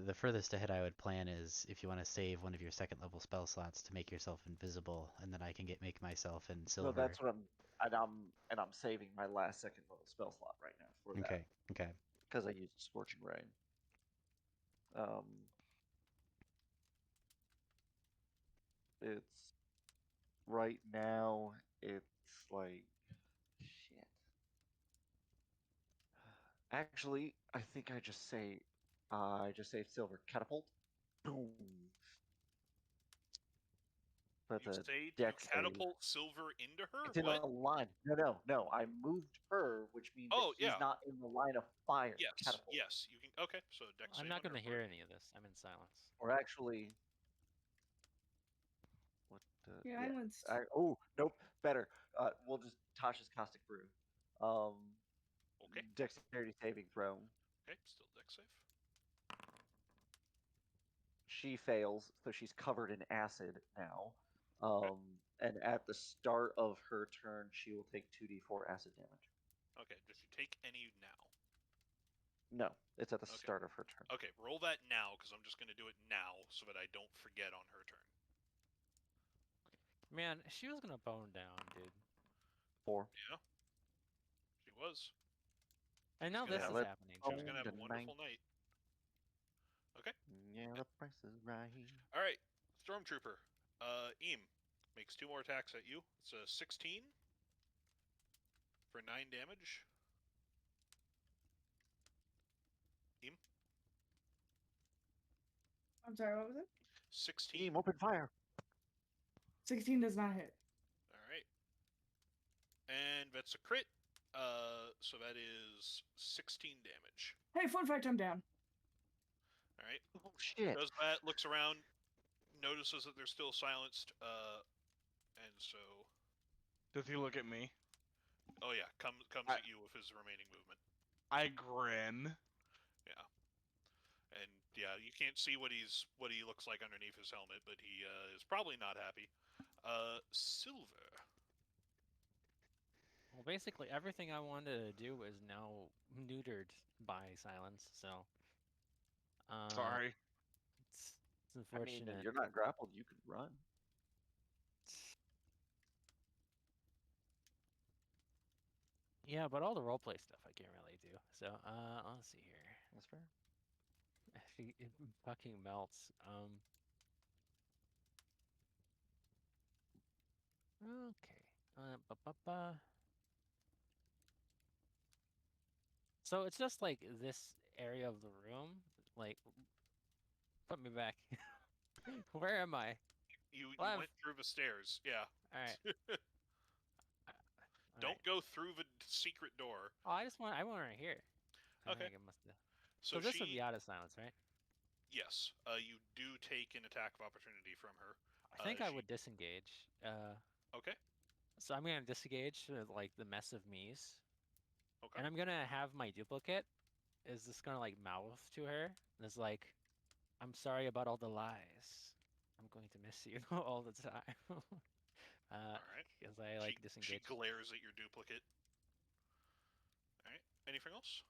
the furthest ahead I would plan is if you want to save one of your second level spell slots to make yourself invisible, and then I can make myself in silver. No, that's what I'm saving my last second level spell slot right now for that. Okay. Because I used Scorching Ray. It's right now. It's like shit. Actually, I think I just say silver catapult. Boom. But You the say dex you catapult silver into her? It's in What? a line. No. I moved her, which means that he's not in the line of fire. Yes. Catapult. Yes. You can. Okay. So dex. I'm not going to hear any of this. I'm in silence. Or actually, what? Yeah, silenced. Oh, nope. Better. We'll just Tasha's Caustic Brew. Okay. Dexterity saving throw. Okay. Still dex save. She fails, so she's covered in acid now. Okay. And at the start of her turn, she will take 2d4 acid damage. Okay. Does she take any now? No, it's at the start of her turn. Okay, roll that now, because I'm just going to do it now so that I don't forget on her turn. Man, she was going to bone down, dude. 4. Yeah. She was. And now this is happening. She was going to have a wonderful night. Okay. Yeah, the price is right. All right, Stormtrooper. Eam makes 2 more attacks at you. It's a 16 for 9 damage. Eam? I'm sorry, what was it? 16. Eam, open fire. 16 does not hit. All right. And that's a crit. So that is 16 damage. Hey, fun fact, I'm down. All right. Oh, shit. Does that, looks around. notices that they're still silenced, and so, Does he look at me? oh yeah, comes I- at you with his remaining movement. I grin. Yeah, and yeah, you can't see what he looks like underneath his helmet, but he is probably not happy. Silver. Well, basically everything I wanted to do is now neutered by silence. So, Sorry. it's I mean, unfortunate. if you're not grappled, you could run. Yeah, but all the roleplay stuff I can't really do. So, let's see here. That's fair. Actually, it fucking melts. Okay. Ba-ba-ba. So it's just like this area of the room. Like, put me back. Where am I? You Well, went through the stairs. Yeah. All right. Don't go through the secret door. Oh, I want right here. I Okay. think it must have. So this would be out of silence, right? Yes. You do take an attack of opportunity from her. I think I would disengage. Okay. So I'm gonna disengage like the mess of me's. Okay. And I'm gonna have my duplicate is just gonna like mouth to her. And it's like, I'm sorry about all the lies. I'm going to miss you all the time. All right. Because I like She disengage. glares at your duplicate. All right. Anything else?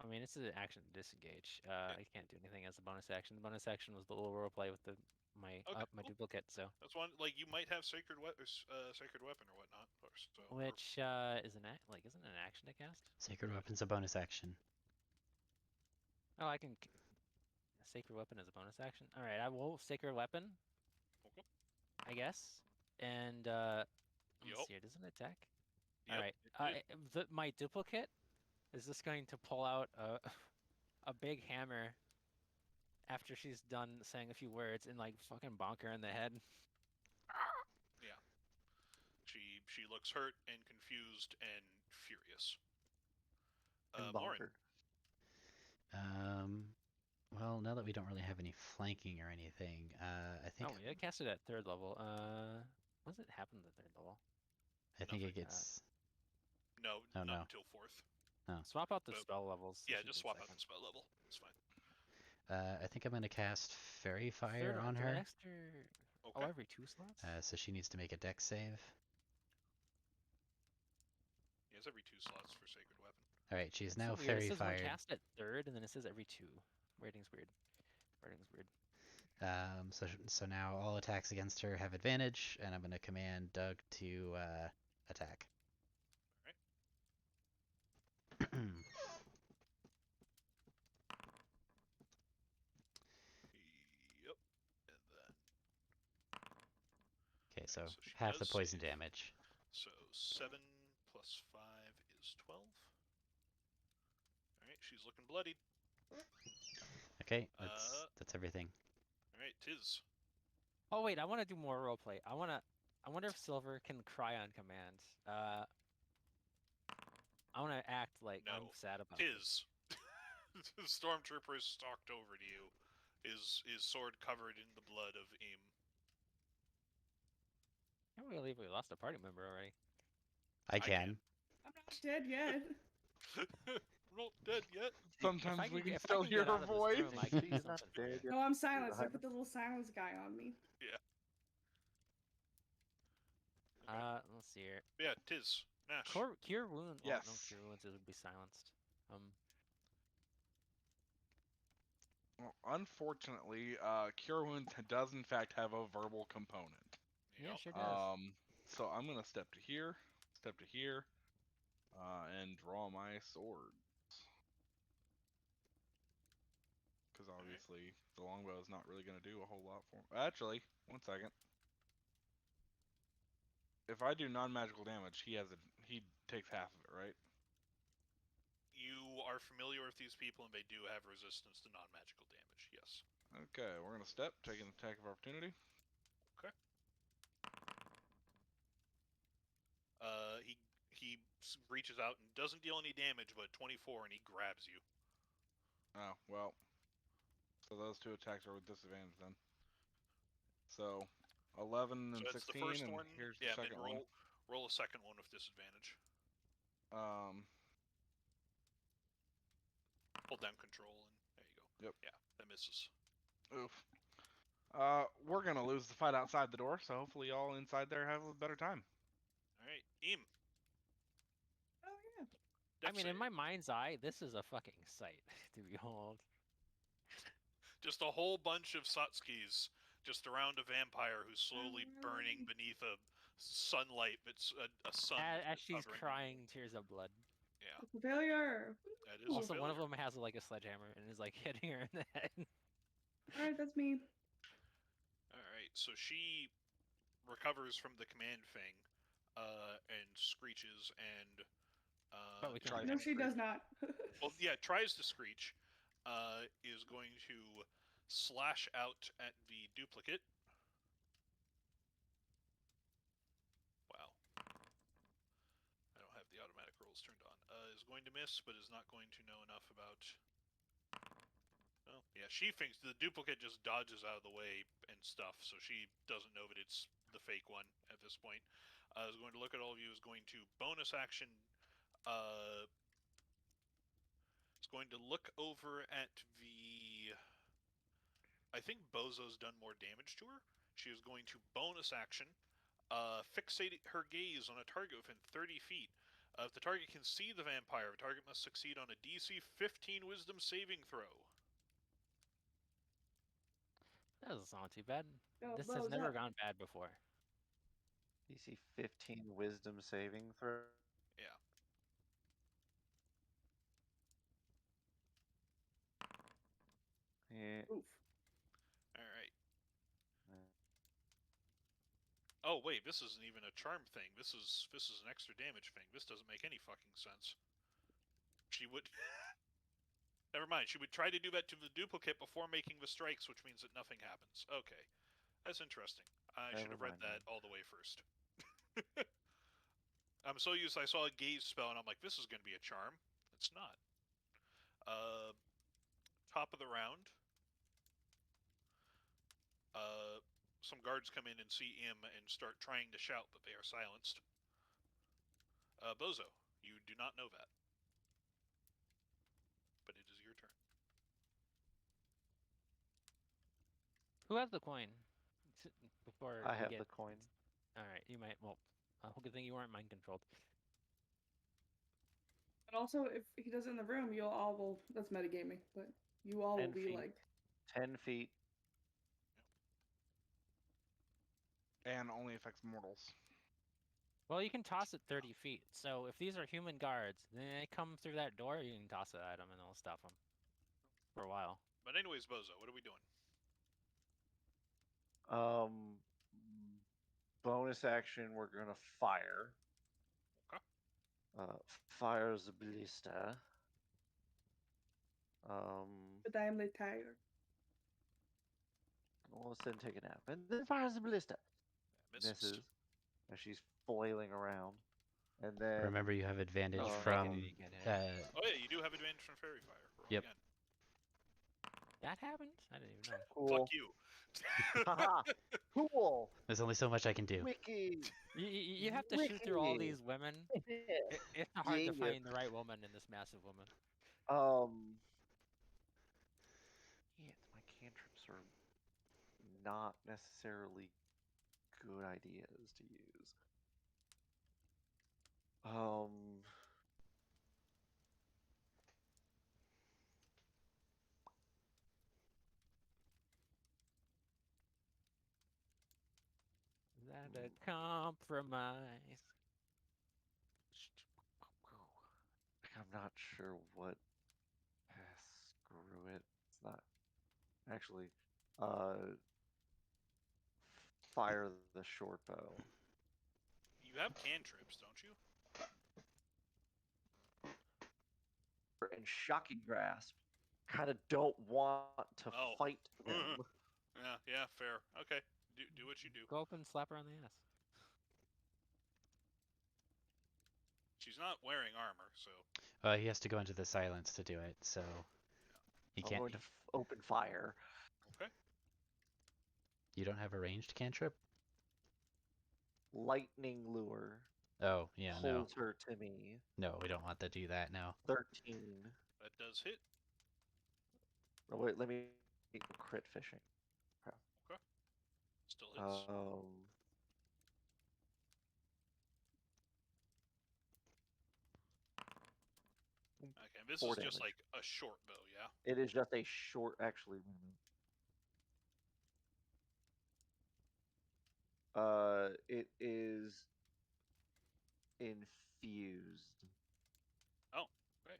I mean, it's an action to disengage. I can't do anything as a bonus action. The bonus action was the little roleplay with my Okay, my cool. duplicate. So That's one. Like you might have sacred weapon or whatnot. which isn't an action to cast? Sacred Weapon's a bonus action. Oh, I can. Sacred weapon is a bonus action. All right, I will sacred weapon. Okay. I guess. And let's Yup. see. Does it attack? Yep, All right. My duplicate is just going to pull out a big hammer after she's done saying a few words and like fucking bonk her in the head. Yeah. She looks hurt and confused and furious. And Lauren. bonkered. Well, now that we don't really have any flanking or anything, I think. Oh, yeah, cast it at 3rd level. What does it happen at 3rd level? I think Nothing. it gets. No, Oh, not no. until 4th. Swap out the Oh. spell levels. Yeah, just swap out the spell level. It's fine. I think I'm gonna cast Fairy Fire 3rd on her. Extra... Okay. Oh, every 2 slots? So she needs to make a dex save. Yeah, it's every 2 slots for sacred weapon. All right, she's It's now so weird. It Fairy says when Fired. cast at 3rd, and then it says every 2. Rating's weird. Rating's weird. So now all attacks against her have advantage, and I'm gonna command Doug to attack. Yep. And then. Okay, so she half the does poison save. damage. So 7 plus 5 is 12. All right, she's looking bloodied. Okay, that's everything. All right, Tiz. Oh wait, I want to do more roleplay. I wonder if Silver can cry on command. I want to act like I'm sad about Tiz. The stormtrooper is stalked over to you, his sword covered in the blood of Aim. I can't believe we lost a party member already. I can. I'm not dead yet. We're not dead yet. Sometimes we can still hear her voice. She's not dead yet. No, I'm silenced. I put the little silence guy on me. Yeah. Let's see here. Yeah, Tiz. Nash. Cure wounds. Yes. Oh, no, cure wounds would be silenced. Well, unfortunately, Cure Wounds does in fact have a verbal component. Yeah, sure does. So I'm gonna step to here, and draw my sword. Because obviously the longbow is not really gonna do a whole lot for me. Actually, 1 second. If I do non-magical damage, he takes half of it, right? You are familiar with these people, and they do have resistance to non-magical damage. Yes. Okay, we're gonna step, take an attack of opportunity. Okay. He reaches out and doesn't deal any damage, but 24, and he grabs you. Oh well. So those two attacks are with disadvantage then. So 11 So and that's the 16, first and one. here's the Yeah, and then second one. roll a second one with disadvantage. Hold down control and there you go. Yep. Yeah, that misses. Oof. We're gonna lose the fight outside the door, so hopefully y'all inside there have a better time. All right, Eam. Oh yeah. I mean, in Save. my mind's eye, this is a fucking sight to behold. Just a whole bunch of Satskis just around a vampire who's slowly burning beneath a sunlight. It's a sun. As she's covering. crying tears of blood. Yeah, It's a failure. that is Also, a one of failure. them has like a sledgehammer and is like hitting her in the head. All right, that's me. All right, so she recovers from the command thing, and screeches and. But we can Try No, she does not. Well, yeah, tries to screech. Is going to slash out at the duplicate. Wow. I don't have the automatic rolls turned on. Is going to miss, but is not going to know enough about. Well, yeah, she thinks the duplicate just dodges out of the way and stuff, so she doesn't know that it's the fake one at this point. Is going to look at all of you. Is going to bonus action. Is going to look over at the. I think Bozo's done more damage to her. She is going to bonus action, fixate her gaze on a target within 30 feet. If the target can see the vampire, the target must succeed on a DC 15 Wisdom saving throw. That doesn't sound too bad. Oh, This has never Bozo. gone bad before. DC 15 Wisdom saving throw. Yeah. Yeah. Oof. All right. Oh wait, this isn't even a charm thing. This is an extra damage thing. This doesn't make any fucking sense. She would. Never mind. She would try to do that to the duplicate before making the strikes, which means that nothing happens. Okay, that's interesting. I should have read mind that then. all the way first. I'm so used. I saw a gaze spell, and I'm like, this is going to be a charm. It's not. Top of the round. Some guards come in and see him and start trying to shout, but they are silenced. Bozo, you do not know that. But it is your turn. Who has the coin? Before I we have get... the coin. All right, you might. Well, good thing you weren't mind controlled. And also, if he does it in the room, you'll all will. That's metagaming, but you all will 10 be feet. like. 10 feet. And only affects mortals. Well, you can toss it 30 feet. So if these are human guards, then they come through that door, you can toss it at them and it'll stop them for a while. But anyways, Bozo, what are we doing? Bonus action, we're gonna fire. Okay. Fires the ballista. But I am tired. We'll sit and take a nap. And then fires the ballista. Misses. As she's flailing around. And then Remember, you have advantage Oh, from. you get hit. Oh yeah, you do have advantage from fairy fire. Roll Yep. Again. That happened? I didn't even know. cool. Fuck you. Haha, cool. There's only so much I can do. Wiki. You have to shoot through all Wiki. these women. Yeah. It's hard to Yeah. find the right woman in this massive woman. Yeah, my cantrips are not necessarily good ideas to use. Is that a compromise? I'm not sure what. Screw it. It's not. Actually, fire the short bow. You have cantrips, don't you? And shocking grasp. Kind of don't want to Oh. fight him. Yeah, fair. Okay, do what you do. Go up and slap her on the ass. She's not wearing armor, so. He has to go into the silence to do it, so He I'm can't. going to open fire. Okay. You don't have a ranged cantrip? Lightning lure. Oh, yeah, no. Holds her to me. No, we don't want to do that now. 13. That does hit. Oh, wait, let me crit fishing. Okay. Still hits. Okay, this 4 is just damage. like a short bow, yeah? It is just a short, actually. It is infused. Oh, okay.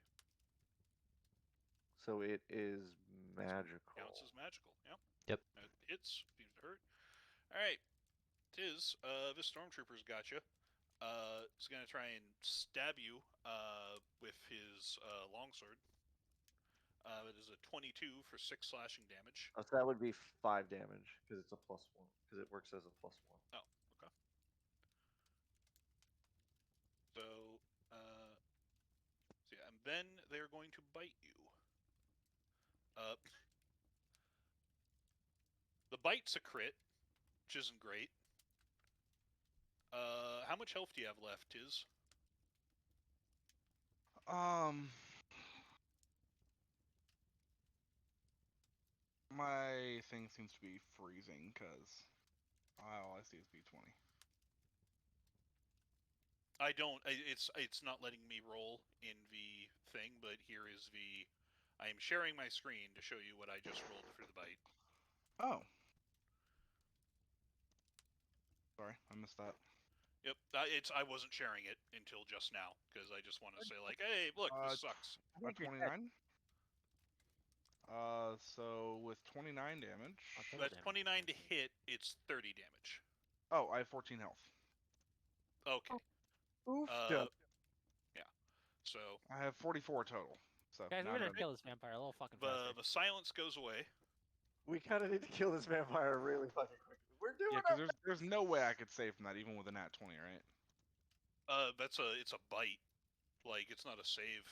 So it is magical. Counts as magical, yeah. Yep. It hits, seems to hurt. Alright. Tiz, this stormtrooper's got you. He's gonna try and stab you with his longsword. It is a 22 for 6 slashing damage. So that would be 5 damage because it's a +1 because it works as a +1. Oh, okay. So, yeah, and then they're going to bite you. The bite's a crit, which isn't great. How much health do you have left, Tiz? My thing seems to be freezing because all I see is B20. I don't. It's not letting me roll in the thing, but here is the. I am sharing my screen to show you what I just rolled for the bite. Oh. Sorry, I missed that. Yep, I wasn't sharing it until just now because I just want to say like, hey, look, this sucks. 29. So with 29 damage. That's 29 to hit. It's 30 damage. Oh, I have 14 health. Okay. Oof. Yeah. So I have 44 total. So Guys, now we're gonna I'm kill this vampire a little fucking faster. the silence goes away. We kind of need to kill this vampire really fucking quickly. We're doing yeah, because there's no way I could save from that even with a nat 20, right? It's a bite. Like it's not a save.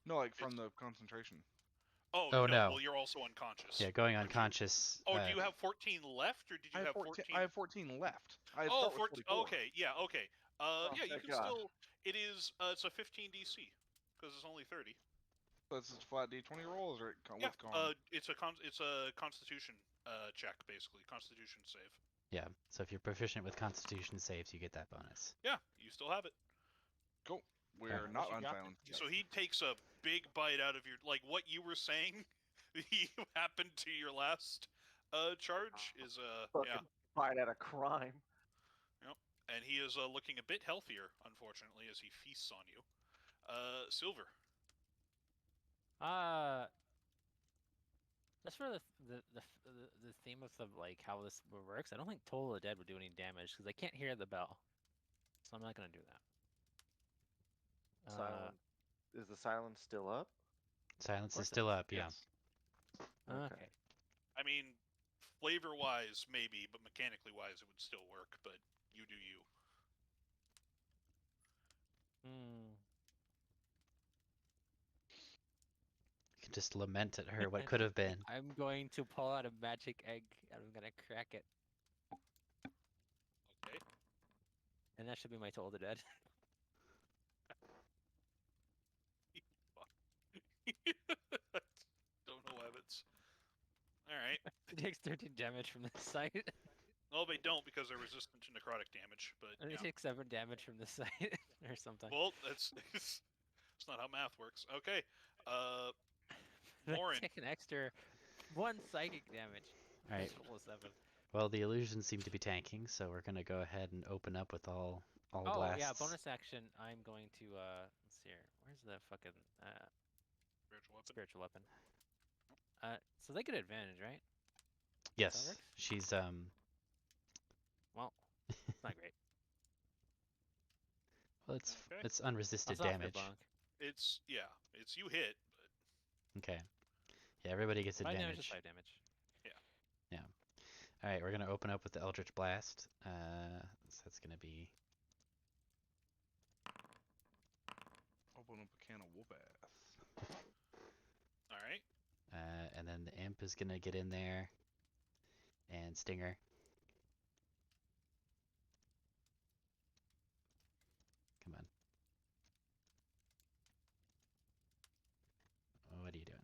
No, like from the concentration. Oh, Oh, no. no. Well, you're also unconscious. Yeah, going unconscious. Do you have 14 left, or did you have 14? I have 14 left. I Oh, start with 44. Okay, yeah, okay. Yeah, you thank can God. still. It is. It's a 15 DC because it's only 30. So it's just flat D20 roll, or Yeah. with con? It's a Constitution check basically, Constitution save. Yeah, so if you're proficient with Constitution saves, you get that bonus. Yeah, you still have it. Cool. We're Alright. not We should drop it. unsilenced yet. So he takes a big bite out of your what you were saying. happened to your last charge is fucking yeah. fight at a crime. Yep. And he is looking a bit healthier, unfortunately, as he feasts on you. Silver. That's for the theme of like how this works. I don't think Toll of the Dead would do any damage because I can't hear the bell, so I'm not gonna do that. Is the silence still up? Silence course is it still is. up, yeah. Yes. Okay. I mean, flavor-wise, maybe, but mechanically-wise, it would still work. But you do you. You can just lament at her what could have been. I'm going to pull out a magic egg and I'm gonna crack it. Okay. And that should be my Toll of the Dead. Don't know habits. Alright. It takes 13 damage from this side. Well, they don't because they're resistant to necrotic damage, but And they yeah. take 7 damage from this side or something. Well, that's not how math works. Okay. They Lauren. take an extra 1 psychic damage. Alright. Roll a 7. Well, the illusions seem to be tanking, so we're gonna go ahead and open up with all blasts. Yeah, bonus action. I'm going to let's see here. Where's the fucking spiritual weapon? So they get advantage, right? Yes, works? she's Well, it's not great. Well, Okay. it's unresisted I'll damage. It's you hit, but Okay. Yeah, everybody gets 5 advantage. damage is 5 damage. All right, we're gonna open up with the Eldritch Blast. So that's gonna be Open up a can of whoop ass. all right. then the imp is gonna get in there. And Stinger. Come on. What are you doing?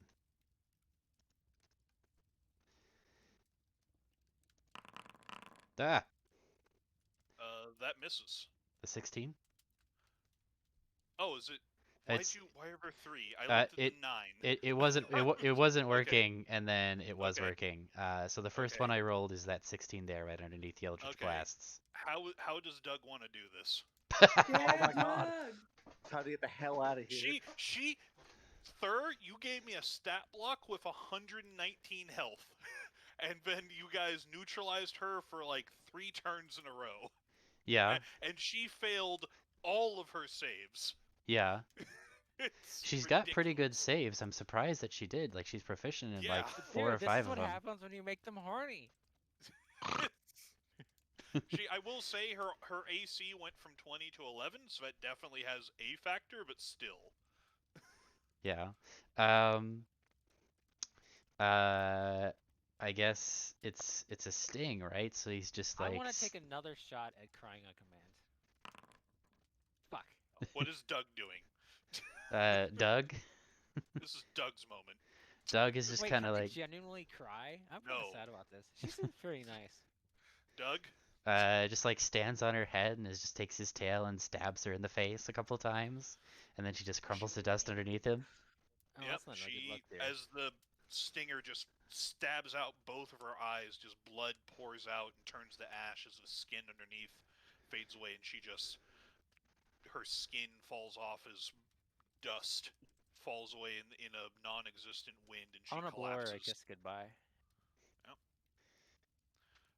Ah! That misses. The 16? Oh, is it? Why'd It's you? Why are there 3? I looked at it the 9. it wasn't it wasn't Okay. working, and then it was Okay. working. So the first Okay. one I rolled is that 16 there, right underneath the Eldritch Okay. Blasts. How does Doug want to do this? Yeah, my God. Doug. Time to get the hell out of here. She, Thur, you gave me a stat block with 119 health, and then you guys neutralized her for like 3 turns in a row, Yeah, and she failed all of her saves. yeah. It's She's got pretty good ridiculous. saves. I'm surprised that she did. Like she's proficient in Yeah. like But 4 or dude, this 5 is of what them. happens when you make them horny. I will say her AC went from 20 to 11, so that definitely has a factor, but still. Yeah. Um. I guess it's a sting, right? So he's just I like want to take another shot at crying on command. Fuck. What is Doug doing? Doug. This is Doug's moment. Doug is just Wait, kind can of I like genuinely cry? I'm kind of No. sad about this. She seems very nice. Doug? just like stands on her head and just takes his tail and stabs her in the face a couple times, and then she just crumbles to dust underneath him. Oh, Yep, that's not no good luck she, there. as the stinger just stabs out both of her eyes, just blood pours out and turns to ash as the skin underneath fades away, and her skin falls off as dust falls away in a non-existent wind, and I she want to blow her a collapses. kiss goodbye. Yep.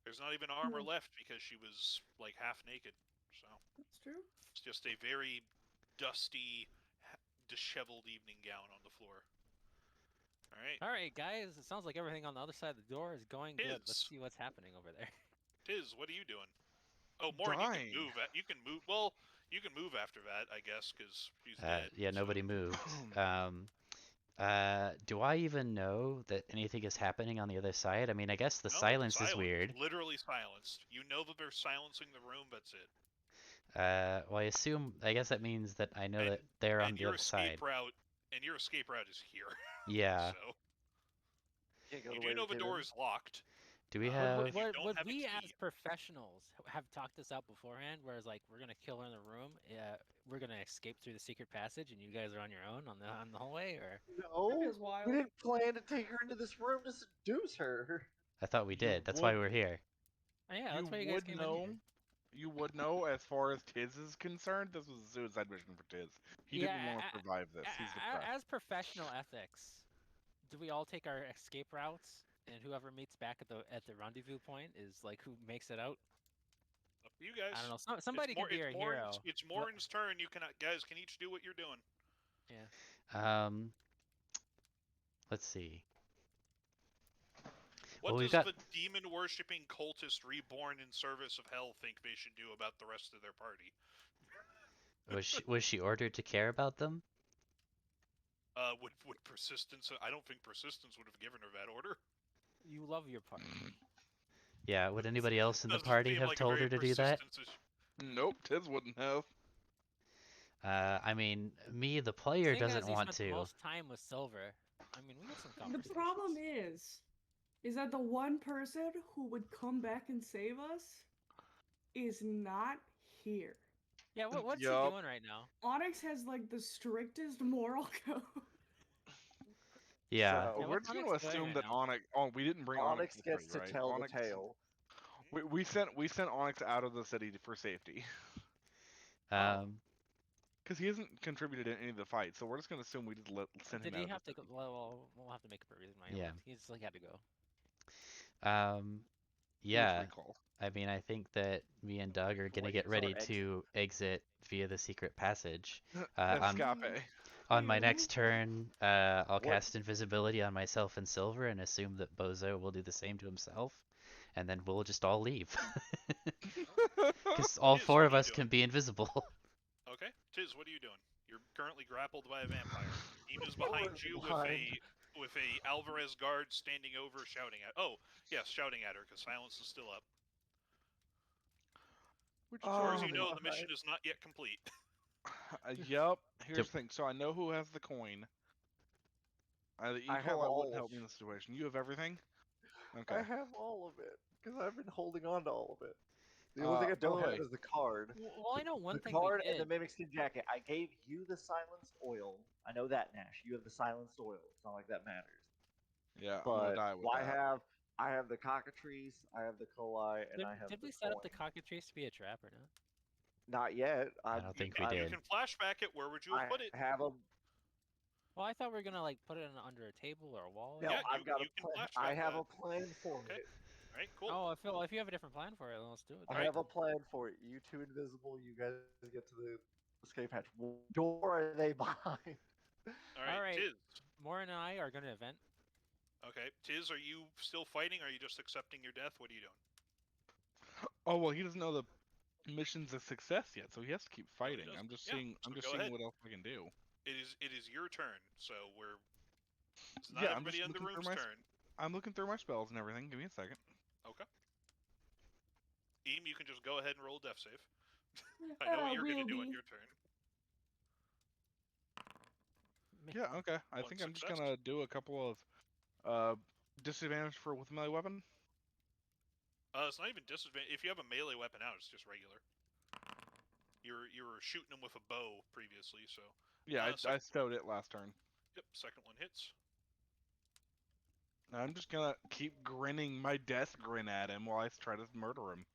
There's not even armor Hmm. left because she was like half naked, so That's true. it's just a very dusty, disheveled evening gown on the floor. All right. All right, guys. It sounds like everything on the other side of the door is going good. Let's Tiz. see what's happening over there. Tiz, what are you doing? Oh, Morin, you can Dying. move. You can move. Well, you can move after that, I guess, because she's dead. Yeah, so- nobody moved. Do I even know that anything is happening on the other side? I mean, I guess the No, silence is silent. weird. Literally silenced. You know that they're silencing the room. That's it. Well, I guess that means that I know that they're on And the your other side. escape route. And your escape route is here. Yeah. So Can't go you the way do know we the came door in. is locked. Do we Would- have? you don't Would have a we key. as professionals have talked this out beforehand? Whereas like we're gonna kill her in the room, we're gonna escape through the secret passage, and you guys are on your own on the hallway, or No, That is wild. we didn't plan to take her into this room to seduce her. I thought we You did. That's why would- we're here. oh, yeah, that's you why you guys would came know. in here. You would know, as far as Tiz is concerned, this was a suicide mission for Tiz. He didn't want to survive this. He's depressed. As professional ethics, do we all take our escape routes, and whoever meets back at the rendezvous point is like who makes it out? Up to you guys. I don't know. Somebody can be our hero. It's Morin's turn. You can guys can each do what you're doing. Let's see. What Well, we've does got- the demon worshipping cultist reborn in service of hell think they should do about the rest of their party? Was she ordered to care about them? Would persistence? I don't think persistence would have given her that order. You love your party. Yeah. Would anybody else in the Doesn't party seem have like a told very her to do that? persistence-ish- Nope, Tiz wouldn't have. I mean, me, the player, Seeing as doesn't you want spent the to. most time with Silver, I mean, we got some The conversations. problem is that the one person who would come back and save us is not here. Yeah, what's he Yup. doing right now? Onyx has like the strictest moral code. Yeah. So Yeah, we're what's just Onyx gonna doing assume right that now? Onyx. Oh, we didn't bring Onyx. Onyx to the gets party, to right? tell Onyx, the tale. We sent Onyx out of the city for safety Um. because he hasn't contributed in any of the fights. So we're just gonna assume we just send Did him he out. have of to the go? Well, we'll have to make up a reason why he Yeah. left. He's like had to go. Um. city. He was Yeah. recalled. I mean, I think that me and Doug are gonna Wait, get so ready exit. to exit via the secret passage. On Escape. my Ew. next turn, I'll What- cast invisibility on myself and Silver and assume that Bozo will do the same to himself, and then we'll just all leave. Because all Tiz, four what of are you us doing? can be invisible. Okay, Tiz, what are you doing? You're currently grappled by a vampire. Demon is behind you with a with a Alvarez guard standing over, shouting at. Oh, yes, shouting at her because silence is still up. Which As far as is you Oh, know, the my. mission is not yet complete. Yep. Here's Yep. the thing. So I know who has the coin. The I have E-Coli all wouldn't of help me in this situation. You have everything? I Okay. have all of it because I've been holding on to all of it. The only thing I By don't the have way, is the card. Well, I know one The thing we card and the did. mimic skin jacket. I gave you the silenced oil. I know that, Nash. You have the silenced oil. It's not like that matters. yeah, I'm gonna But die with that. I have the cockatrice, I have the coli, and I have Did the we set up the coin. cockatrice to be a trap or not? Not yet. I don't You think can, we you did. can flashback it. Where would you have put it? have a Well, I thought we were gonna like put it under a table or a wall. Or no. Yeah, something. I've got a you can plan. I flashback have that. a plan for Okay. it. All right, cool. Oh, if you have a different plan for it, then let's do it. I Alright. have a plan for it. You two invisible. You guys get to the escape hatch. What door are they behind? All right, All right. Tiz. Moore and I are gonna event. Okay, Tiz, are you still fighting? Or are you just accepting your death? What are you doing? Oh well, he doesn't know the mission's a success yet, so he has to keep No, he fighting. doesn't. I'm just Yeah, seeing. I'm so just go seeing ahead. what else I can do. It is your turn. So it's not Yeah, I'm everybody just in the looking through room's my. turn. I'm looking through my spells and everything. Give me a second. Okay. Eam, you can just go ahead and roll a death save. I know what you're gonna do on your turn. Yeah, okay. I One think I'm just success. gonna do a couple of disadvantage for with melee weapon. It's not even disadvantage. If you have a melee weapon out, it's just regular. You were shooting them with a bow previously, so Yeah, so- I stowed it last turn. yep. Second one hits. I'm just gonna keep grinning my death grin at him while I try to murder him.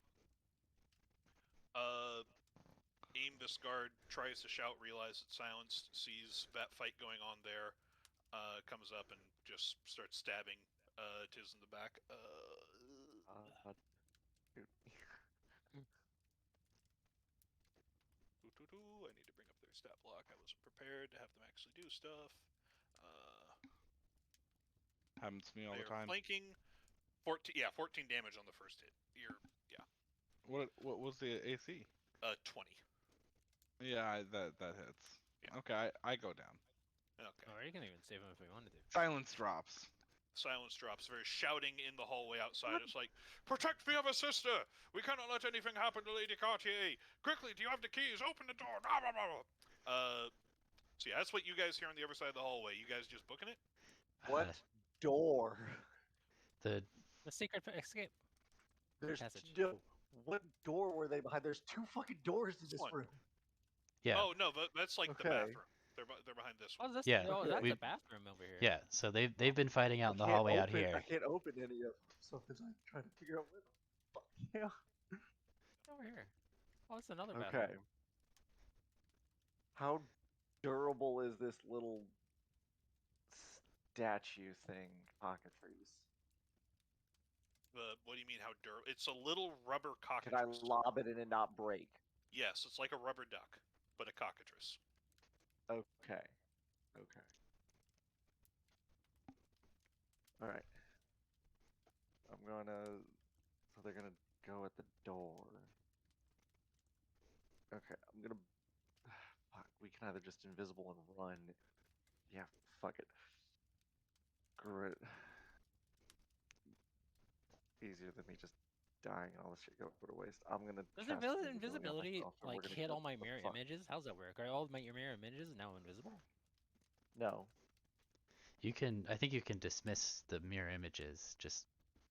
Aim this guard tries to shout, realizes it's silenced, sees that fight going on there, comes up and just starts stabbing Tiz in the back. Dude. I need to bring up their stat block. I wasn't prepared to have them actually do stuff. Happens to me all They the are time. flanking. 14 damage on the first hit. What was the AC? 20. Yeah, that hits. Yeah. Okay, I go down. Okay. Or you can even save him if we wanted to. Silence drops. Silence drops. There's shouting in the hallway outside. It's like, protect me of a sister! We cannot let anything happen to Lady Cartier! Quickly, do you have the keys? Open the door! Blah, blah, blah. So yeah, that's what you guys hear on the other side of the hallway. You guys just booking it? What door? The The secret escape. There's Passage. no. What door were they behind? There's two fucking doors in this One. room. yeah. Oh no, that's like the Okay. bathroom. They're behind this Oh, one. this. Yeah, Oh, okay. that's we- a bathroom over here. Yeah, so they've been fighting out in the I can't hallway out open- here. I can't open any of them, so I'm trying to figure out where the fuck. Yeah. Over here. Oh, it's another bathroom. Okay. How durable is this little statue thing, cockatrice? What do you mean how durable? It's a little rubber Can I cockatrice. lob it and it not break? Yes, it's like a rubber duck, but a cockatrice. Okay. Okay. All right. I'm gonna. So they're gonna go at the door. Okay. I'm gonna. Fuck. We can either just invisible and run. Yeah. Fuck it. Screw it. Easier than me just dying and all this shit go to waste. I'm gonna. Does cast invisibility on myself, and we're like gonna hit kill all my the mirror fuck- images? How's that work? Are all my mirror images now invisible? No. You can, I think you can dismiss the mirror images. Just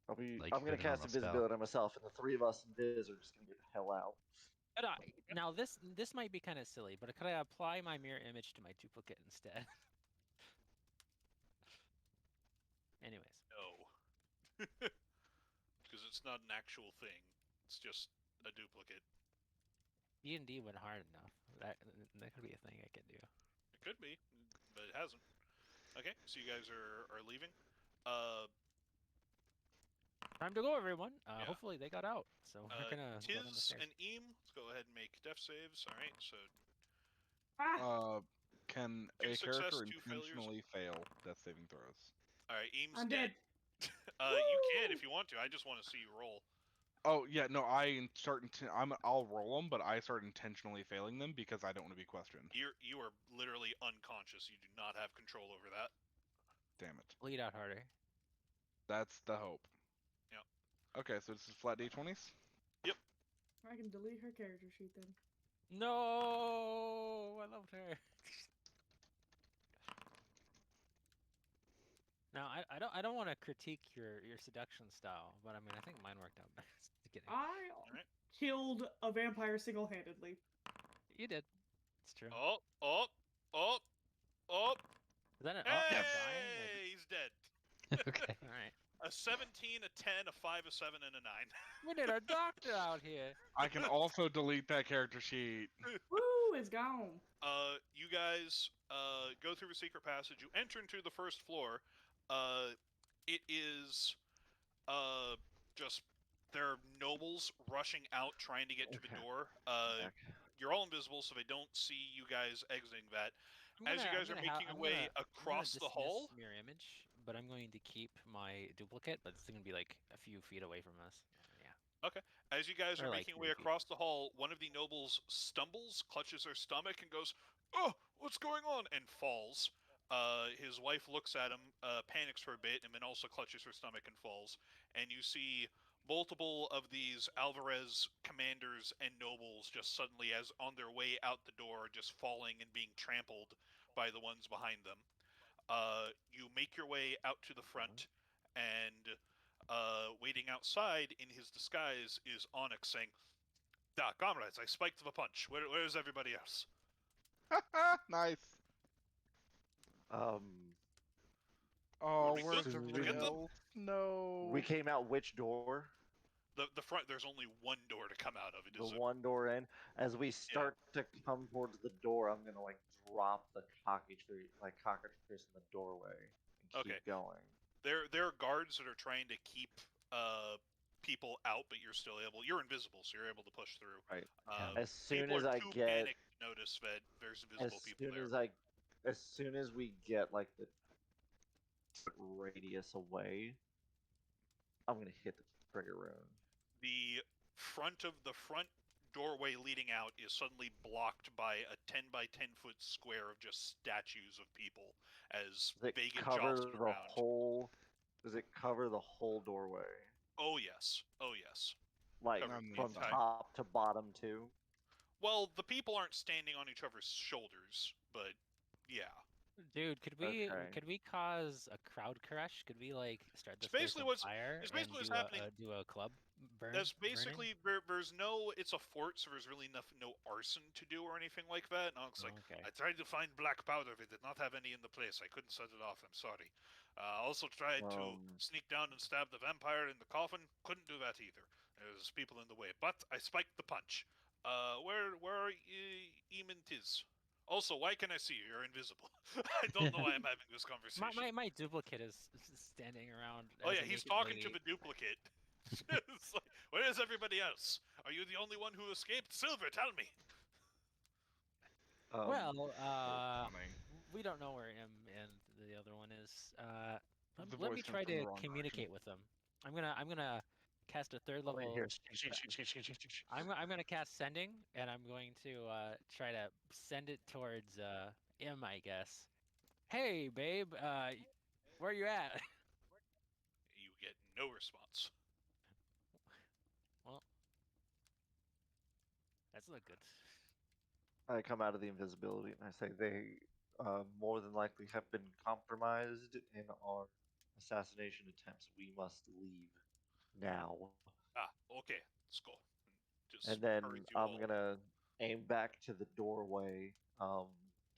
like I'm gonna with a cast normal spell. invisibility on myself, and the three of us invis are just gonna get the hell out. But now this might be kind of silly, but could I apply my mirror image to my duplicate instead? Anyways, No. Because it's not an actual thing. It's just a duplicate. D&D went hard enough. That could be a thing I could do. It could be, but it hasn't. Okay, so you guys are leaving. Time to go, everyone. Yeah. Hopefully they got out. So we're gonna go down the Tiz stairs. and Eam, let's go ahead and make death saves. All right, so Can Two a success, character two failures. intentionally fail death saving throws? all right, Eam's I'm dead. dead. You can if you want to. I just want to see you roll. Oh yeah, no, I'll roll them, but I start intentionally failing them because I don't want to be questioned. You are literally unconscious. You do not have control over that. Damn it. Bleed out harder. That's the hope. Yep. Okay, so this is flat d20s. I can delete her character sheet then. No, I loved her. Now I don't want to critique your seduction style, but I mean I think mine worked out best. Just kidding. I Alright. killed a vampire single-handedly. You did. It's true. Oh, oh, oh, oh. Is that an Hey, dying? he's dead. Okay. All right. A 17, a 10, a 5, a 7, and a 9. We need a doctor out here. I can also delete that character sheet. Woo, it's gone. You guys go through a secret passage. You enter into the first floor. It is just there are nobles rushing out trying to get to the Okay. door. Back. You're all invisible, so they don't see you guys exiting that. I'm As you gonna- guys I'm are gonna ha- making your I'm way gonna- I'm gonna across the hall, dismiss mirror image, but I'm going to keep my duplicate, but it's gonna be like a few feet away from us. Yeah. as you guys Or are like making your way 3 feet. across the hall, one of the nobles stumbles, clutches their stomach, and goes, "Oh, what's going on?" and falls. His wife looks at him, panics for a bit, and then also clutches her stomach and falls. And you see multiple of these Alvarez commanders and nobles just suddenly, as on their way out the door, just falling and being trampled by the ones behind them. You make your way out to the front, and waiting outside in his disguise is Onyx saying, comrades, I spiked the punch. Where's everybody else?" Nice. Oh, we where's good? Did we everybody get them? else? No. We came out which door? The front, there's only one door to come out of. It The is a, one door in. As we start to come towards the door, I'm gonna like drop the cockatrice in the doorway and keep Okay. going. there are guards that are trying to keep people out, but you're still able. You're invisible, so you're able to push through. Right. Uh, As soon people as are I too get, panicked to notice that there's invisible people there. as soon as we get like the radius away, I'm gonna hit the trigger rune. The front doorway leading out is suddenly blocked by a 10 by 10 foot square of just statues of people as Does it they get cover jostled the around. whole? Does it cover the whole doorway? Oh yes, oh yes. Like Cover the from inside. top to bottom too? Well, the people aren't standing on each other's shoulders, but yeah. Dude, could we cause a crowd crush? Could we like start this place basically on what's- fire it's and basically what's do happening. do a club burn? That's burning? basically there's no. It's a fort, so there's really no arson to do or anything like that. And I was like, Okay. I tried to find black powder. We did not have any in the place. I couldn't set it off. I'm sorry. I also tried to sneak down and stab the vampire in the coffin. Couldn't do that either. There's people in the way. But I spiked the punch. Where are Eamon Tiz? Also, why can I see you? You're invisible. I don't know why I'm having this conversation. My duplicate is standing around. Oh as yeah, a he's naked talking lady. to the duplicate. It's like, where is everybody else? Are you the only one who escaped? Silver, tell me. Well, Funny. we don't know where him and the other one is. The Let voice me comes try from the to wrong communicate with them. I'm gonna cast a third Wait, level. here. I'm gonna cast sending, and I'm going to try to send it towards M, I guess. Hey, babe, where you at? You get no response. Well, that's not good. I come out of the invisibility and I say they more than likely have been compromised in our assassination attempts. We must leave now. Okay, let's go. Just And then hurries you I'm all. gonna aim back to the doorway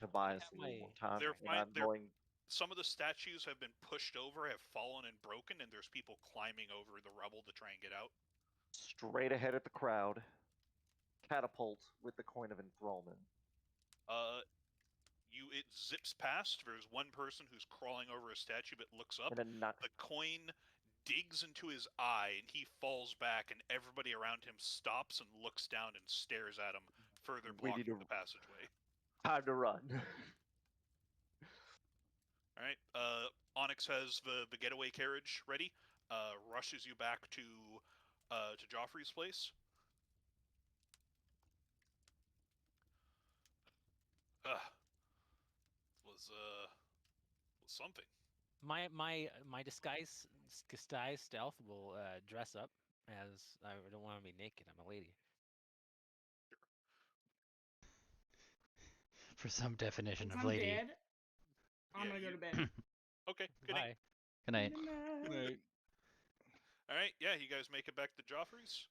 Tobias have a little my- more time. They're And fine- I'm they're- going Some of the statues have been pushed over, have fallen and broken, and there's people climbing over the rubble to try and get out. straight ahead at the crowd. Catapult with the coin of enthrallment. It zips past. There's one person who's crawling over a statue, but looks up. And then not The coin digs into his eye, and he falls back, and everybody around him stops and looks down and stares at him, further We need blocking to- the passageway. time to run. All right. Onyx has the getaway carriage ready. Rushes you back to Joffrey's place. Was something. My disguise stealth will dress up as I don't want to be naked. I'm a lady. For some definition Since of I'm lady. dead, I'm Yeah, gonna go you. to bed. Okay, good night. Bye. Good night. Good Good night. night. All right, yeah, you guys make it back to Joffrey's.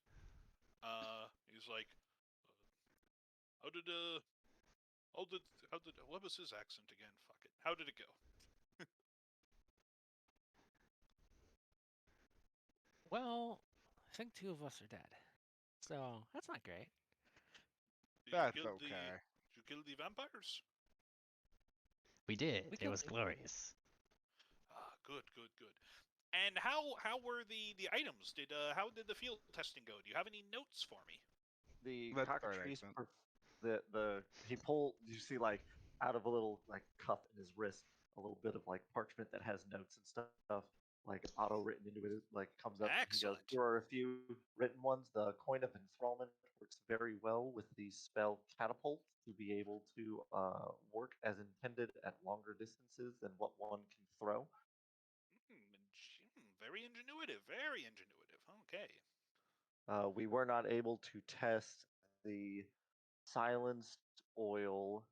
He's like, how did how did what was his accent again? Fuck it. How did it go? Well, I think two of us are dead, so that's not great. Did you That's kill okay. Did you kill the vampires? We did. We It was killed. glorious. Ah, good, good, good. And how were the items? Did how did the field testing go? Do you have any notes for me? The That's our cockatrice, accent. the he pulled. You see, like out of a little like cuff in his wrist, a little bit of like parchment that has notes and stuff, like auto written into it. Like comes up. He goes, Excellent. "Here are a few written ones. The coin of enthrallment works very well with the spell catapult to be able to work as intended at longer distances than what one can throw." Very ingenuitive. Very ingenuitive. Okay. We were not able to test the silenced oil,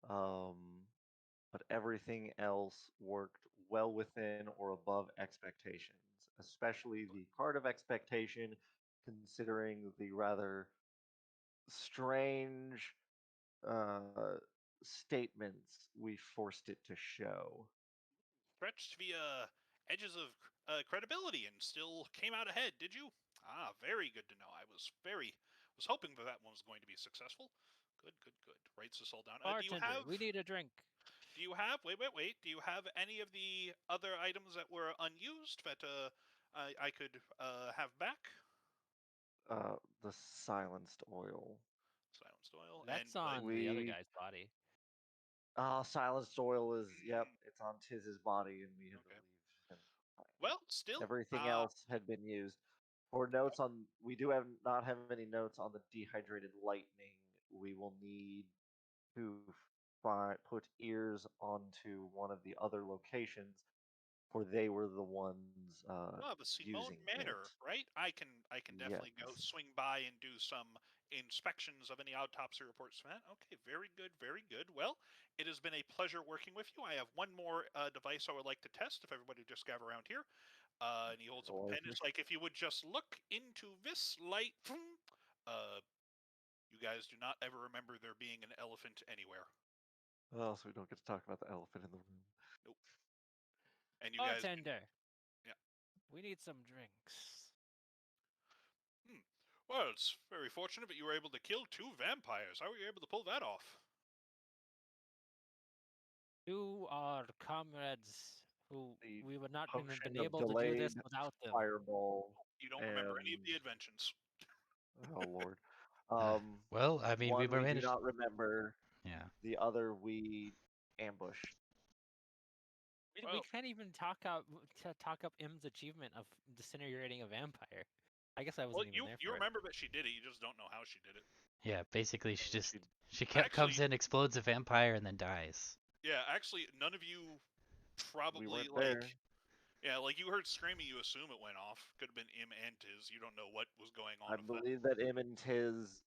but everything else worked well within or above expectations, especially the card of expectation, considering the rather strange statements we forced it to show. Stretched via edges of credibility and still came out ahead. Did you? Ah, very good to know. I was hoping that one was going to be successful. Good, good, good. Writes this all down. Bartender, we need a drink. Do you have? Wait. Do you have any of the other items that were unused that I could have back? The silenced oil. Silenced oil and That's like. on the other We guy's body. silenced oil is, yep, it's on Tiz's body, and we had to Okay. leave him behind. Well, still. Everything else had been used. For notes on, we do have not have any notes on the dehydrated lightning. We will need to put ears onto one of the other locations, for they were the ones Oh, the Simone using Manor, it. right? I can Yes. definitely go swing by and do some inspections of any autopsy reports from that. Okay, very good, very good. Well, it has been a pleasure working with you. I have one more device I would like to test. If everybody just gather around here, and he holds up a pen. It's like if you would just look into this light. Uh, you guys do not ever remember there being an elephant anywhere. Oh, so we don't get to talk about the elephant in the room. Nope. And you guys, Bartender, yeah. we need some drinks. Hmm. Well, it's very fortunate that you were able to kill 2 vampires. How were you able to pull that off? To our comrades who The we would not even potion been of able to do this delayed without them. fireball, You don't remember any of and the inventions. oh lord. Well, I mean, we One we do managed. not remember. Yeah. The other we ambushed. We Well, can't even talk up Im's achievement of disintegrating a vampire. I guess I well, wasn't even there you for it. remember that she did it. You just don't know how she did it. Yeah, basically, She comes Actually, in, explodes a vampire, and then dies. yeah. Actually, none of you we probably weren't there. Yeah, like you heard screaming. You assume it went off. Could have been Im and Tiz. You don't know what was going on I with that. believe that Im and Tiz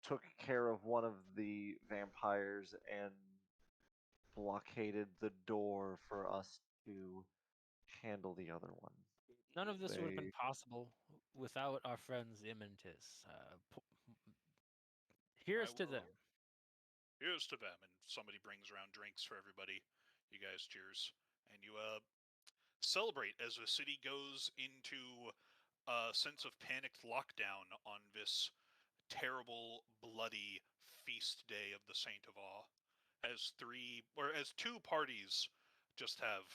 took care of one of the vampires and blockaded the door for us to handle the other one. None of this would have been They possible without our friends Im and Tis. I Here's to them. will. Here's to them, and somebody brings around drinks for everybody. You guys cheers, and you celebrate as the city goes into a sense of panicked lockdown on this terrible, bloody feast day of the Saint of Awe. As two parties just have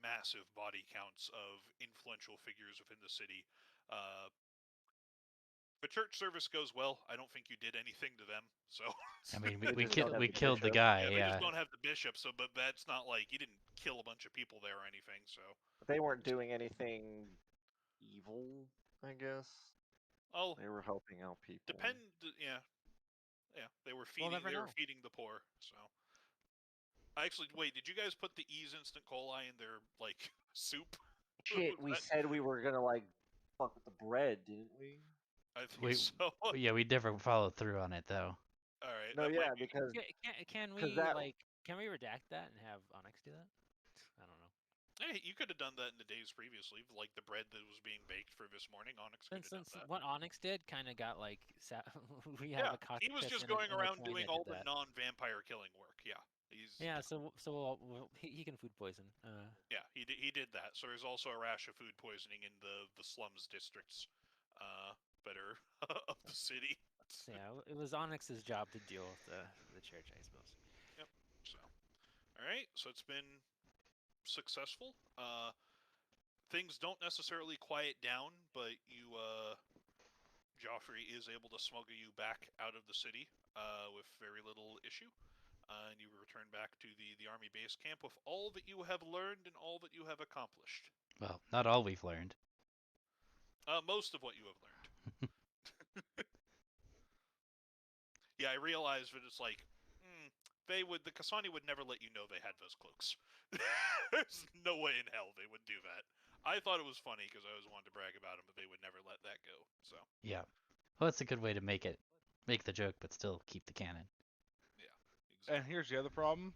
massive body counts of influential figures within the city. Uh, the church service goes well. I don't think you did anything to them, so. I mean, They just don't have we the killed the bishop. guy. Yeah, they Yeah. just don't have the bishop, so but that's not like you didn't kill a bunch of people there or anything, so. They weren't doing anything evil, I guess. Oh, They were helping out people. yeah. Yeah, they were We'll feeding never they were know. feeding the poor, so. Actually, wait, did you guys put the Ease Instant Coli in their, like, soup? Shit, we That- said we were gonna like fuck with the bread, didn't we? I think We, so. yeah, we never followed through on it though. Alright, No, that yeah, might be... because Can because we that can we redact that and have Onyx do that? I don't know. Hey, you could have done that in the days previously, like the bread that was being baked for this morning. Onyx could have done Since that. what Onyx did kind of got like we Yeah, have a cockpit he was just and a, going and a around plane doing that all did the that. non-vampire killing work. Yeah, Yeah, so he can food poison. yeah, he did that. So there's also a rash of food poisoning in the slums districts, that are of the city. So yeah, it was Onyx's job to deal with the church, I suppose. Yep. So, all right. So it's been successful. Things don't necessarily quiet down, but Joffrey is able to smuggle you back out of the city with very little issue. And you return back to the army base camp with all that you have learned and all that you have accomplished. Well, not all we've learned. Most of what you have learned. Yeah, I realized that it's like, the Kasani would never let you know they had those cloaks. There's no way in hell they would do that. I thought it was funny because I always wanted to brag about them, but they would never let that go. So Yeah. Well, it's a good way to make the joke, but still keep the canon. yeah, And exactly. here's the other problem.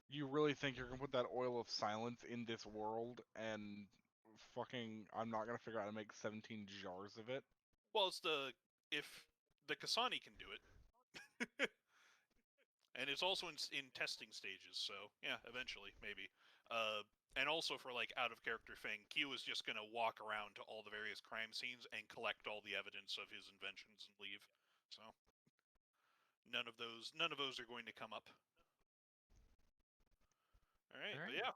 You really think you're gonna put that oil of silence in this world and fucking I'm not gonna figure out how to make 17 jars of it? Well, if the Kasani can do it, and it's also in testing stages. So yeah, eventually maybe. And also for like out of character thing, Q is just gonna walk around to all the various crime scenes and collect all the evidence of his inventions and leave. So none of those are going to come up. All right, All but right. yeah.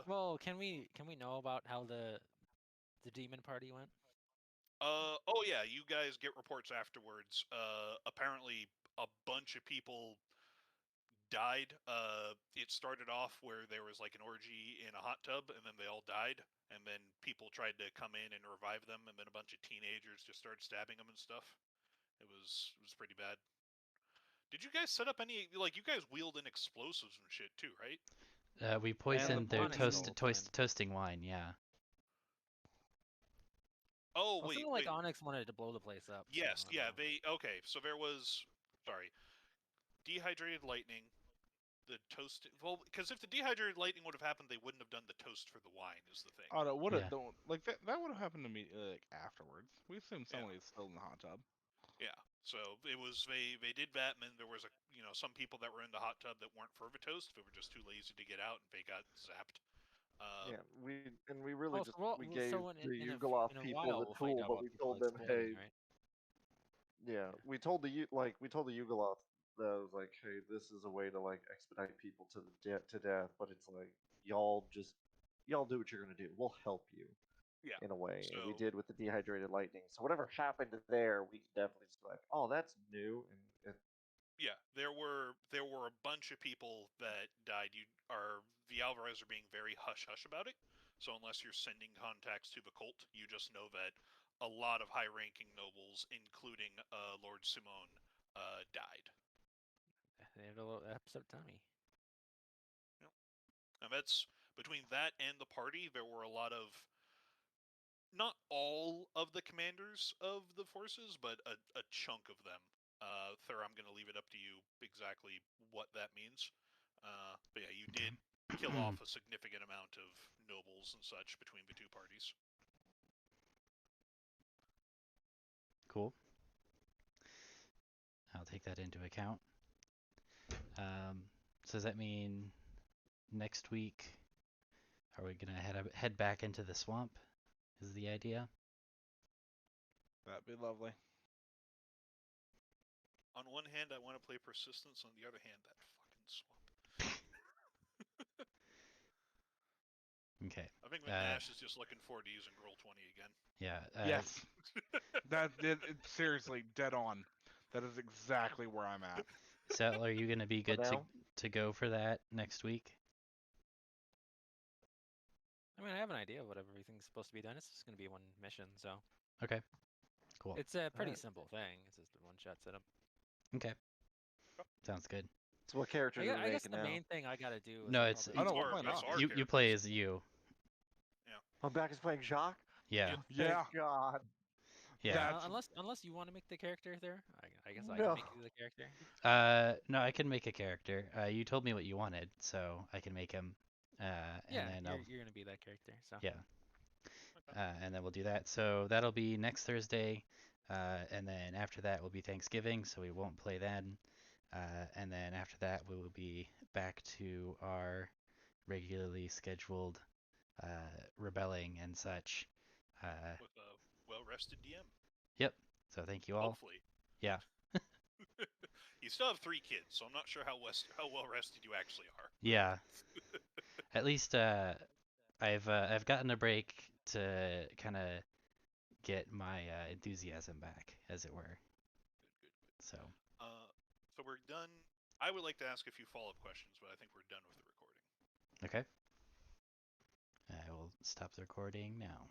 Well, can we know about how the demon party went? Oh yeah, you guys get reports afterwards. Apparently a bunch of people died. It started off where there was like an orgy in a hot tub, and then they all died. And then people tried to come in and revive them, and then a bunch of teenagers just started stabbing them and stuff. It was pretty bad. Did you guys set up any like you guys wheeled in explosives and shit too, right? We And the poisoned their Onyx poison. the whole time. toasting wine. Yeah. Oh Well, wait, something like wait. Onyx wanted to blow the place up. So, Yes, I don't yeah. know. Okay. So there was sorry, dehydrated lightning. The toast. Well, because if the dehydrated lightning would have happened, they wouldn't have done the toast for the wine. Is the thing. Oh no, would Yeah. have don't like that would have happened to me like afterwards. We assumed Yeah. someone is still in the hot tub. Yeah. So it was they did that, and then there was some people that were in the hot tub that weren't for the toast, but were just too lazy to get out, and they got zapped. yeah, we really Oh, just so we gave in, the in a Yugoslav in a people while the we'll find tool, out but about we people told them, exploding, hey, right? yeah, we told the Yugoslav that was like, hey, this is a way to like expedite people to to death, but it's like y'all do what you're gonna do. We'll help you Yeah. in a way, and we So did with the dehydrated lightning. So whatever happened there, we can definitely just be like, oh, that's new, and yeah, there were a bunch of people that died. The Alvarez are being very hush hush about it. So unless you're sending contacts to the cult, you just know that a lot of high ranking nobles, including Lord Simone, died. They had a little episode of Tommy. Yep. And that's between that and the party. There were a lot of not all of the commanders of the forces, but a chunk of them. Thur, I'm going to leave it up to you exactly what that means. But yeah, you did kill off a significant amount of nobles and such between the two parties. Cool. I'll take that into account. So does that mean next week are we gonna head back into the swamp? Is the idea? That'd be lovely. On one hand, I want to play Persistence. On the other hand, that fucking swamp. Okay. I think that Nash is just looking forward to using Roll20 again. Yeah. Yes. Seriously dead on. That is exactly where I'm at. So are you gonna be for good now, to go for that next week? I mean, I have an idea of what everything's supposed to be done. It's just going to be one mission, so Okay. Cool. it's a pretty Alright. simple thing. It's just a one-shot setup. Okay. Sounds good. So what characters are we I guess making the now? main thing I gotta do is No, I'll it's probably- Oh, no, Or why that's not? our you play characters. as you. I'm back as playing Jacques. Yeah. Yeah. Thank God. Yeah. That's- unless you want to make the character there, I guess I No. can make you the character. No, I can make a character. You told me what you wanted, so I can make him. Yeah, And then you're gonna be that character. So yeah. And then we'll do that. So that'll be next Thursday. And then after that will be Thanksgiving, so we won't play then. And then after that we will be back to our regularly scheduled rebelling and such. With a well-rested DM. Yep. So thank you all. Hopefully. Yeah. You still have 3 kids, so I'm not sure how well-rested you actually are. Yeah. At least I've gotten a break to kind of get my enthusiasm back, as it were. Good. So So we're done. I would like to ask a few follow-up questions, but I think we're done with the recording. okay. I will stop the recording now.